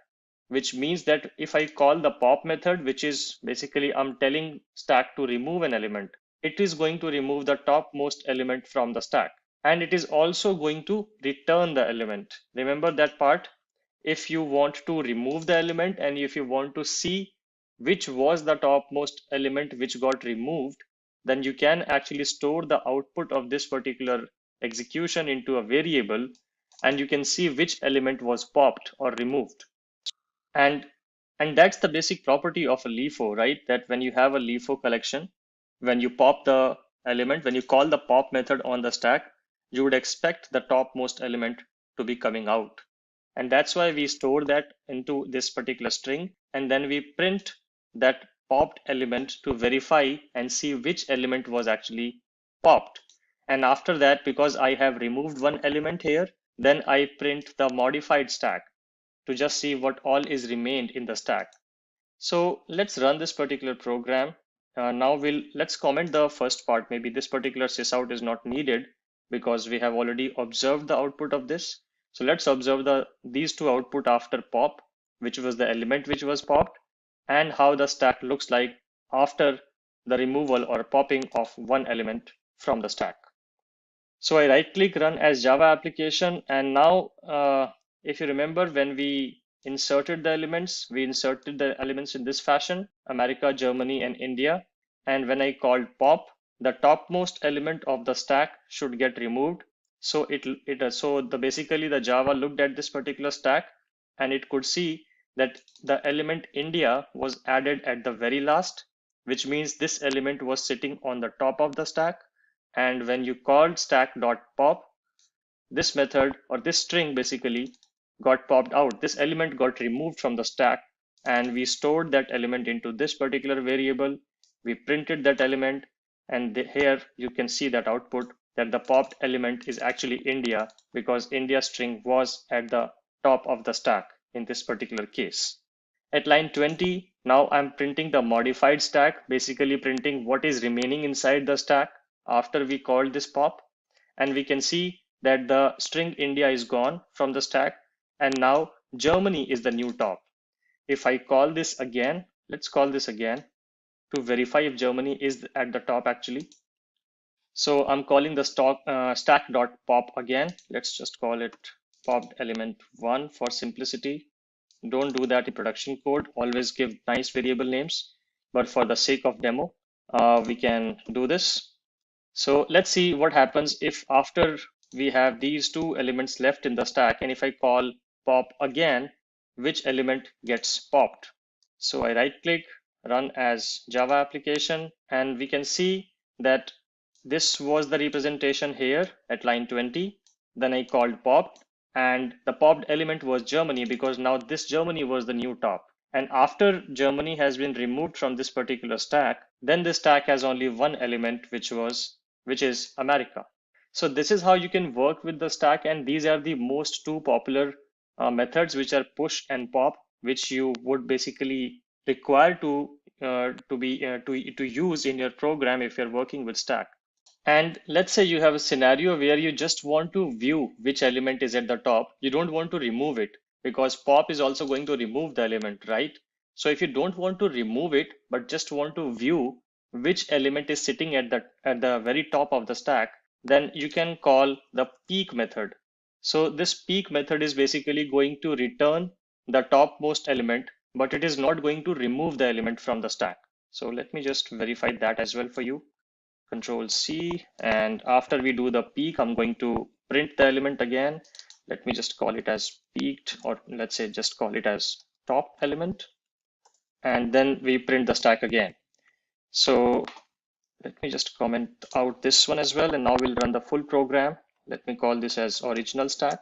which means that if I call the pop method, which is basically I'm telling stack to remove an element, it is going to remove the topmost element from the stack. And it is also going to return the element. Remember that part? If you want to remove the element and if you want to see which was the topmost element which got removed, then you can actually store the output of this particular execution into a variable, and you can see which element was popped or removed. And that's the basic property of a LIFO, right? That when you have a LIFO collection, when you pop the element, when you call the pop method on the stack, you would expect the topmost element to be coming out. And that's why we store that into this particular string. And then we print that popped element to verify and see which element was actually popped. And after that, because I have removed one element here, then I print the modified stack to just see what all is remained in the stack. So let's run this particular program. Now let's comment the first part. Maybe this particular sysout is not needed because we have already observed the output of this. So let's observe these two output after pop, which was the element which was popped, and how the stack looks like after the removal or popping of one element from the stack. So I right click run as Java application, and now if you remember, when we inserted the elements in this fashion: America, Germany, and India. And when I called pop, the topmost element of the stack should get removed. So basically the Java looked at this particular stack, and it could see that the element India was added at the very last, which means this element was sitting on the top of the stack. And when you called stack.pop, this method or this string basically got popped out. This element got removed from the stack, and we stored that element into this particular variable. We printed that element, and here you can see that output that the popped element is actually India, because India string was at the top of the stack in this particular case. At line 20, now I'm printing the modified stack, basically printing what is remaining inside the stack after we called this pop. And we can see that the string India is gone from the stack, and now Germany is the new top. If I call this again, let's call this again to verify if Germany is at the top actually. So I'm calling the stack.pop again. Let's just call it popped element 1 for simplicity. Don't do that in production code. Always give nice variable names, but for the sake of demo, we can do this. So let's see what happens if after we have these two elements left in the stack, and if I call pop again, which element gets popped. So I right click, run as Java application, and we can see that this was the representation here at line 20. Then I called popped, and the popped element was Germany, because now this Germany was the new top. And after Germany has been removed from this particular stack, then this stack has only one element, which is America. So this is how you can work with the stack, and these are the most two popular methods, which are push and pop, which you would basically require to use in your program if you're working with stack. And let's say you have a scenario where you just want to view which element is at the top. You don't want to remove it, because pop is also going to remove the element, right? So if you don't want to remove it, but just want to view which element is sitting at the very top of the stack, then you can call the peek method. So this peek method is basically going to return the topmost element, but it is not going to remove the element from the stack. So let me just verify that as well for you. Control C, and after we do the peek, I'm going to print the element again. Let me just call it as peeked, or let's say just call it as top element, and then we print the stack again. So let me just comment out this one as well, and now we'll run the full program. Let me call this as original stack.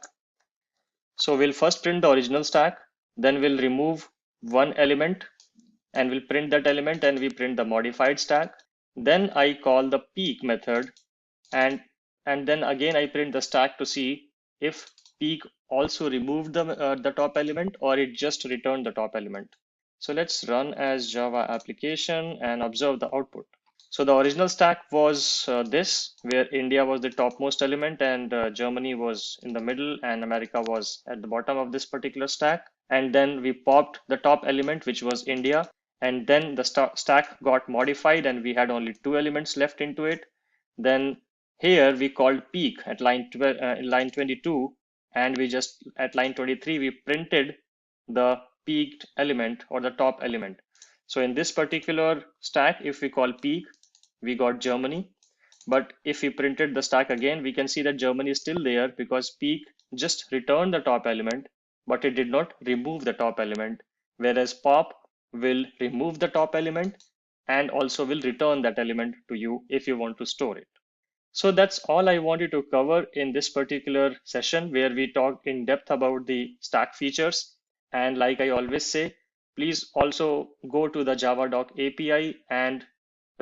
So we'll first print the original stack, then we'll remove one element and we'll print that element, and we print the modified stack. Then I call the peek method, and then again I print the stack to see if peek also removed the top element, or it just returned the top element. So let's run as Java application and observe the output. So the original stack was this, where India was the topmost element, and Germany was in the middle, and America was at the bottom of this particular stack. And then we popped the top element, which was India, and then the stack got modified and we had only two elements left into it. Then here we called peek at line 22, and we just at line 23 we printed the peeked element, or the top element. So in this particular stack, if we call peek, we got Germany. But if we printed the stack again, we can see that Germany is still there, because peek just returned the top element, but it did not remove the top element, whereas pop will remove the top element and also will return that element to you if you want to store it. So that's all I wanted to cover in this particular session, where we talked in depth about the stack features. And like I always say, please also go to the Java.doc API and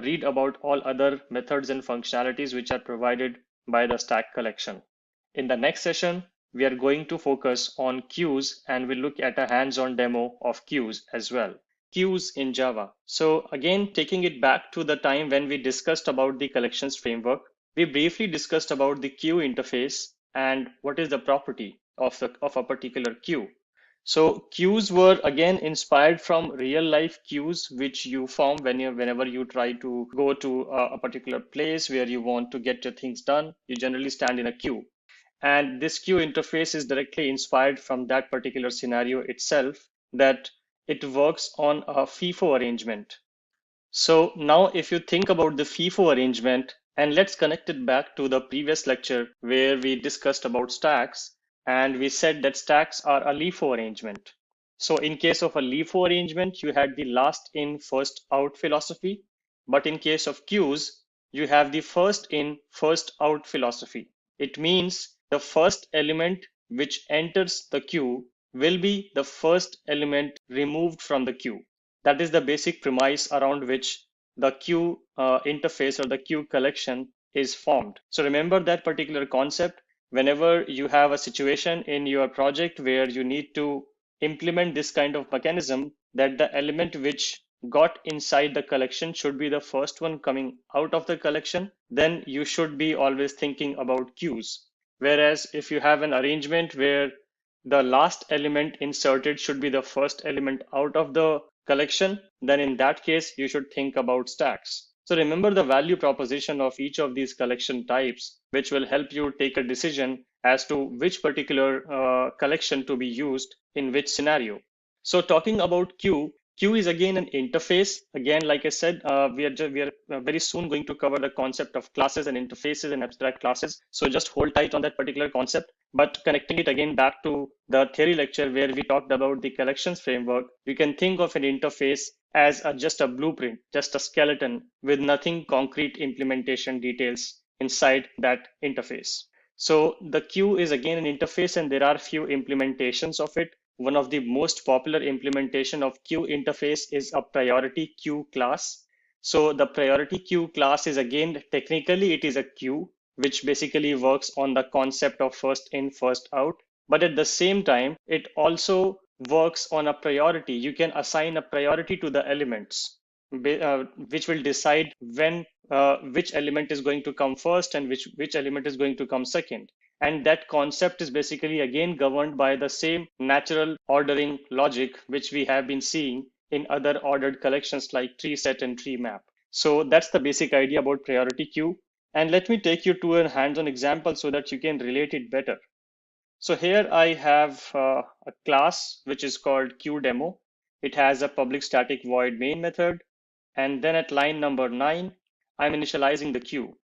read about all other methods and functionalities which are provided by the stack collection. In the next session, we are going to focus on queues, and we'll look at a hands-on demo of queues as well. Queues in Java. So again, taking it back to the time when we discussed about the collections framework, we briefly discussed about the queue interface and what is the property of a particular queue. So queues were again inspired from real life queues, which you form whenever you try to go to a particular place where you want to get your things done. You generally stand in a queue. And this queue interface is directly inspired from that particular scenario itself, that it works on a FIFO arrangement. So now if you think about the FIFO arrangement, and let's connect it back to the previous lecture where we discussed about stacks, and we said that stacks are a LIFO arrangement. So in case of a LIFO arrangement, you had the last in, first out philosophy. But in case of queues, you have the first in, first out philosophy. It means the first element which enters the queue will be the first element removed from the queue. That is the basic premise around which the queue interface or the queue collection is formed. So remember that particular concept whenever you have a situation in your project where you need to implement this kind of mechanism, that the element which got inside the collection should be the first one coming out of the collection, then you should be always thinking about queues. Whereas if you have an arrangement where the last element inserted should be the first element out of the collection, then in that case, you should think about stacks. So remember the value proposition of each of these collection types, which will help you take a decision as to which particular collection to be used in which scenario. So talking about queue Queue is again an interface. Again, like I said, we are very soon going to cover the concept of classes and interfaces and abstract classes. So just hold tight on that particular concept. But connecting it again back to the theory lecture where we talked about the collections framework, you can think of an interface as just a blueprint, just a skeleton with nothing concrete implementation details inside that interface. So the queue is again an interface, and there are few implementations of it. One of the most popular implementation of queue interface is a priority queue class. So the priority queue class is again, technically it is a queue, which basically works on the concept of first in, first out. But at the same time, it also works on a priority. You can assign a priority to the elements, which will decide when which element is going to come first and which element is going to come second. And that concept is basically again governed by the same natural ordering logic which we have been seeing in other ordered collections like tree set and tree map. So that's the basic idea about priority queue. And let me take you to a hands-on example so that you can relate it better. So here I have a class which is called queueDemo. It has a public static void main method. And then at line number 9, I'm initializing the queue.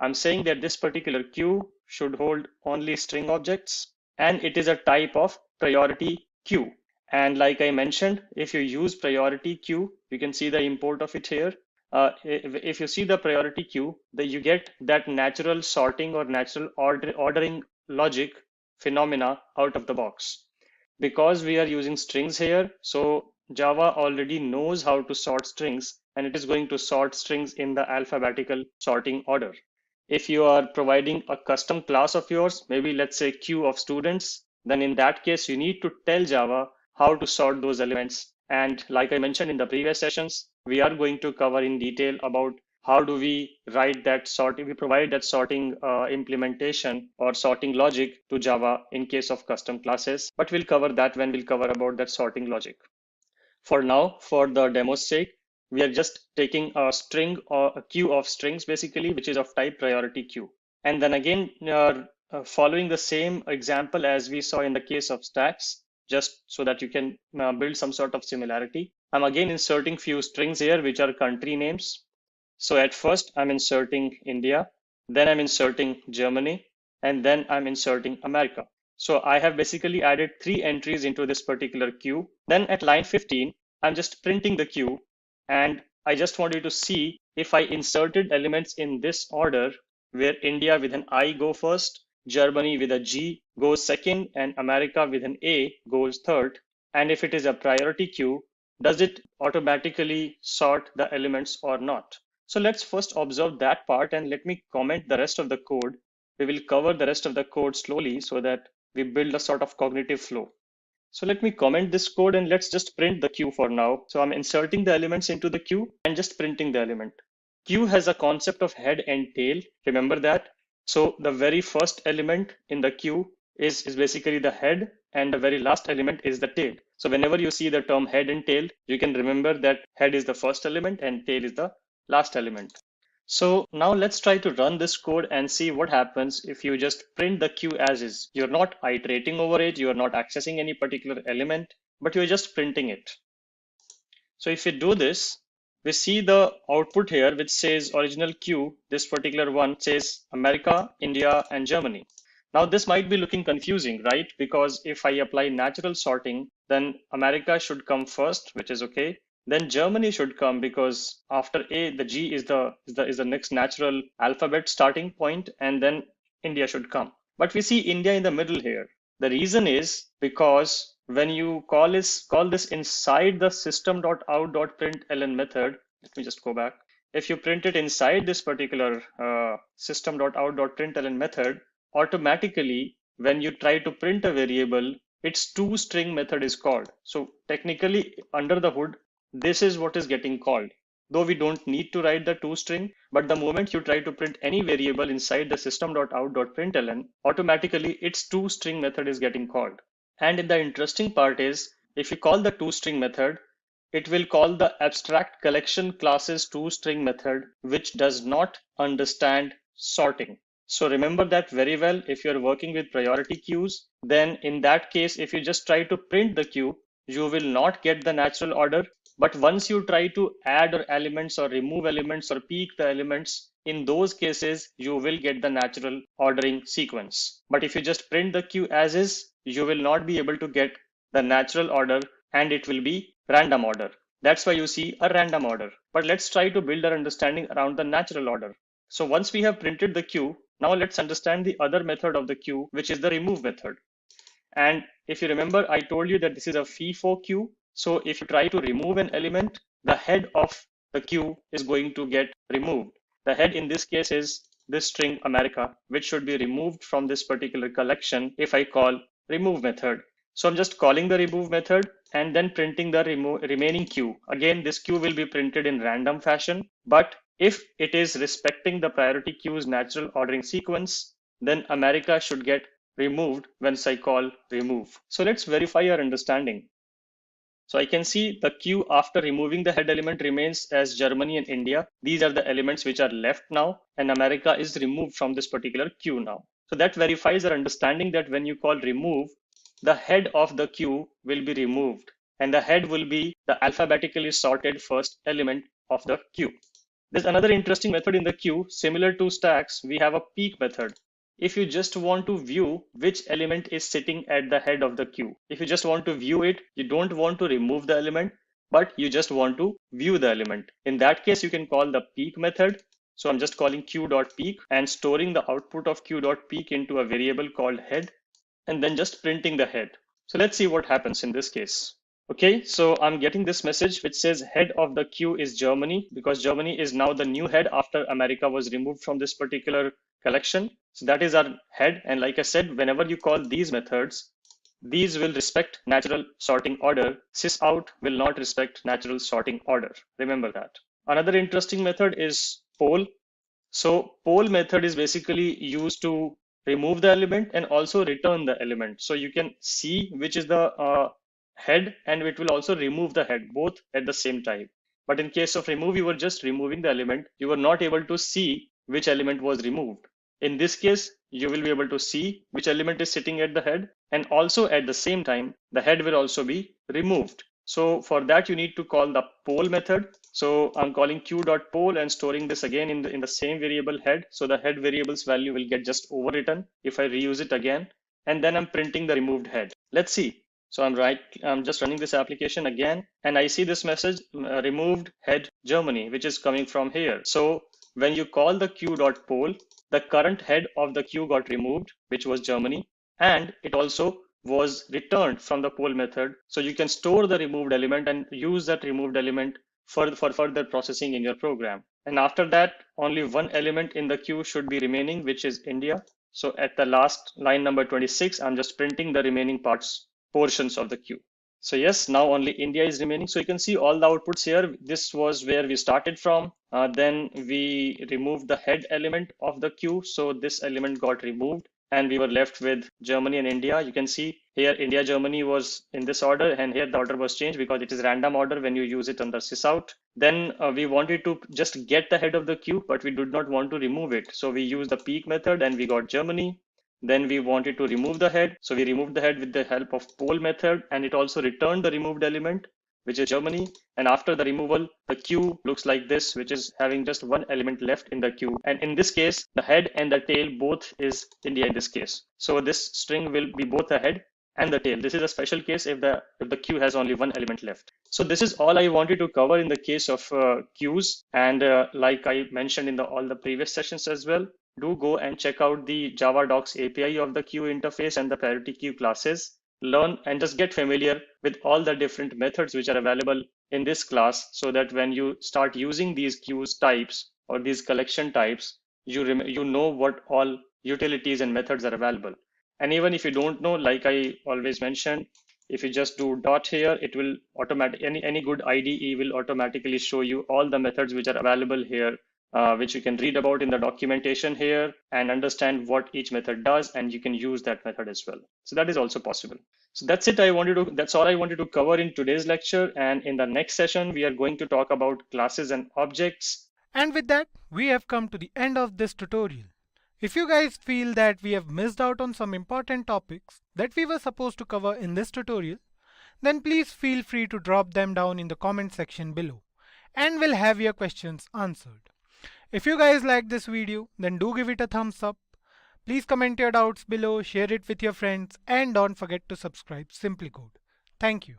I'm saying that this particular queue should hold only string objects, and it is a type of priority queue. And like I mentioned, if you use priority queue, you can see the import of it here. If you see the priority queue, you get that natural sorting or natural ordering logic phenomena out of the box. Because we are using strings here, so Java already knows how to sort strings, and it is going to sort strings in the alphabetical sorting order. If you are providing a custom class of yours, maybe let's say queue of students, then in that case, you need to tell Java how to sort those elements. And like I mentioned in the previous sessions, we are going to cover in detail about how do we write that sorting, we provide that sorting implementation or sorting logic to Java in case of custom classes, but we'll cover that when we'll cover about that sorting logic. For now, for the demo's sake, we are just taking a string or a queue of strings basically, which is of type priority queue. And then again, following the same example as we saw in the case of stacks, just so that you can build some sort of similarity. I'm again inserting few strings here, which are country names. So at first I'm inserting India, then I'm inserting Germany, and then I'm inserting America. So I have basically added 3 entries into this particular queue. Then at line 15, I'm just printing the queue, and I just want you to see if I inserted elements in this order, where India with an I go first, Germany with a G goes second, and America with an A goes third. And if it is a priority queue, does it automatically sort the elements or not? So let's first observe that part, and let me comment the rest of the code. We will cover the rest of the code slowly so that we build a sort of cognitive flow. So let me comment this code, and let's just print the queue for now. So I'm inserting the elements into the queue and just printing the element. Queue has a concept of head and tail. Remember that. So the very first element in the queue is basically the head, and the very last element is the tail. So whenever you see the term head and tail, you can remember that head is the first element and tail is the last element. So now let's try to run this code and see what happens if you just print the queue as is. You're not iterating over it, you're not accessing any particular element, but you're just printing it. So if you do this, we see the output here, which says original queue. This particular one says America, India, and Germany. Now this might be looking confusing, right? Because if I apply natural sorting, then America should come first, which is okay. Then Germany should come because after A, the G is the next natural alphabet starting point, and then India should come. But we see India in the middle here. The reason is because when you call this inside the system.out.println method, let me just go back. If you print it inside this particular system.out.println method, automatically when you try to print a variable, its toString method is called. So technically under the hood, this is what is getting called. Though we don't need to write the toString, but the moment you try to print any variable inside the system.out.println, automatically its toString method is getting called. And the interesting part is, if you call the toString method, it will call the abstract collection classes toString method, which does not understand sorting. So remember that very well. If you're working with priority queues, then in that case, if you just try to print the queue, you will not get the natural order. But once you try to add or elements or remove elements or peek the elements, in those cases, you will get the natural ordering sequence. But if you just print the queue as is, you will not be able to get the natural order and it will be random order. That's why you see a random order. But let's try to build our understanding around the natural order. So once we have printed the queue, now let's understand the other method of the queue, which is the remove method. And if you remember, I told you that this is a FIFO queue. So if you try to remove an element, the head of the queue is going to get removed. The head in this case is this string America, which should be removed from this particular collection if I call remove method. So I'm just calling the remove method and then printing the remaining queue. Again, this queue will be printed in random fashion, but if it is respecting the priority queue's natural ordering sequence, then America should get removed once I call remove. So let's verify our understanding. So I can see the queue after removing the head element remains as Germany and India. These are the elements which are left now, and America is removed from this particular queue now. So that verifies our understanding that when you call remove, the head of the queue will be removed, and the head will be the alphabetically sorted first element of the queue. There's another interesting method in the queue. Similar to stacks, we have a peek method. If you just want to view which element is sitting at the head of the queue, if you just want to view it, you don't want to remove the element, but you just want to view the element. In that case, you can call the peek method. So I'm just calling queue.peek and storing the output of queue.peek into a variable called head, and then just printing the head. So let's see what happens in this case. Okay, so I'm getting this message which says head of the queue is Germany, because Germany is now the new head after America was removed from this particular collection. So that is our head. And like I said, whenever you call these methods, these will respect natural sorting order. Sysout will not respect natural sorting order. Remember that. Another interesting method is poll. So poll method is basically used to remove the element and also return the element. So you can see which is the head, and it will also remove the head both at the same time. But in case of remove, you were just removing the element. You were not able to see which element was removed. In this case, you will be able to see which element is sitting at the head, and also at the same time, the head will also be removed. So for that, you need to call the poll method. So I'm calling queue.poll and storing this again in the same variable head. So the head variable's value will get just overwritten if I reuse it again. And then I'm printing the removed head. Let's see. So I'm just running this application again, and I see this message, removed head Germany, which is coming from here. So when you call the queue.poll, the current head of the queue got removed, which was Germany, and it also was returned from the poll method. So you can store the removed element and use that removed element for further processing in your program. And after that, only one element in the queue should be remaining, which is India. So at the last line number 26, I'm just printing the remaining portions of the queue. So yes, now only India is remaining. So you can see all the outputs here. This was where we started from. Then we removed the head element of the queue. So this element got removed, and we were left with Germany and India. You can see here India, Germany was in this order, and here the order was changed because it is random order when you use it under sysout. Then we wanted to just get the head of the queue, but we did not want to remove it. So we used the peek method and we got Germany. Then we wanted to remove the head. So we removed the head with the help of poll method, and it also returned the removed element, which is Germany. And after the removal, the queue looks like this, which is having just one element left in the queue. And in this case, the head and the tail both is India in this case. So this string will be both the head and the tail. This is a special case if the queue has only one element left. So this is all I wanted to cover in the case of queues. And like I mentioned in all the previous sessions as well, do go and check out the Java Docs API of the queue interface and the priority queue classes. Learn and just get familiar with all the different methods which are available in this class, so that when you start using these queues types or these collection types, you know what all utilities and methods are available. And even if you don't know, like I always mention, if you just do dot here, it will any good IDE will automatically show you all the methods which are available here, which you can read about in the documentation here and understand what each method does, and you can use that method as well. So that is also possible. So that's it. That's all I wanted to cover in today's lecture. And in the next session, we are going to talk about classes and objects. And with that, we have come to the end of this tutorial. If you guys feel that we have missed out on some important topics that we were supposed to cover in this tutorial, then please feel free to drop them down in the comment section below and we'll have your questions answered. If you guys like this video, then do give it a thumbs up. Please comment your doubts below, share it with your friends, and don't forget to subscribe SimpliCode. Thank you.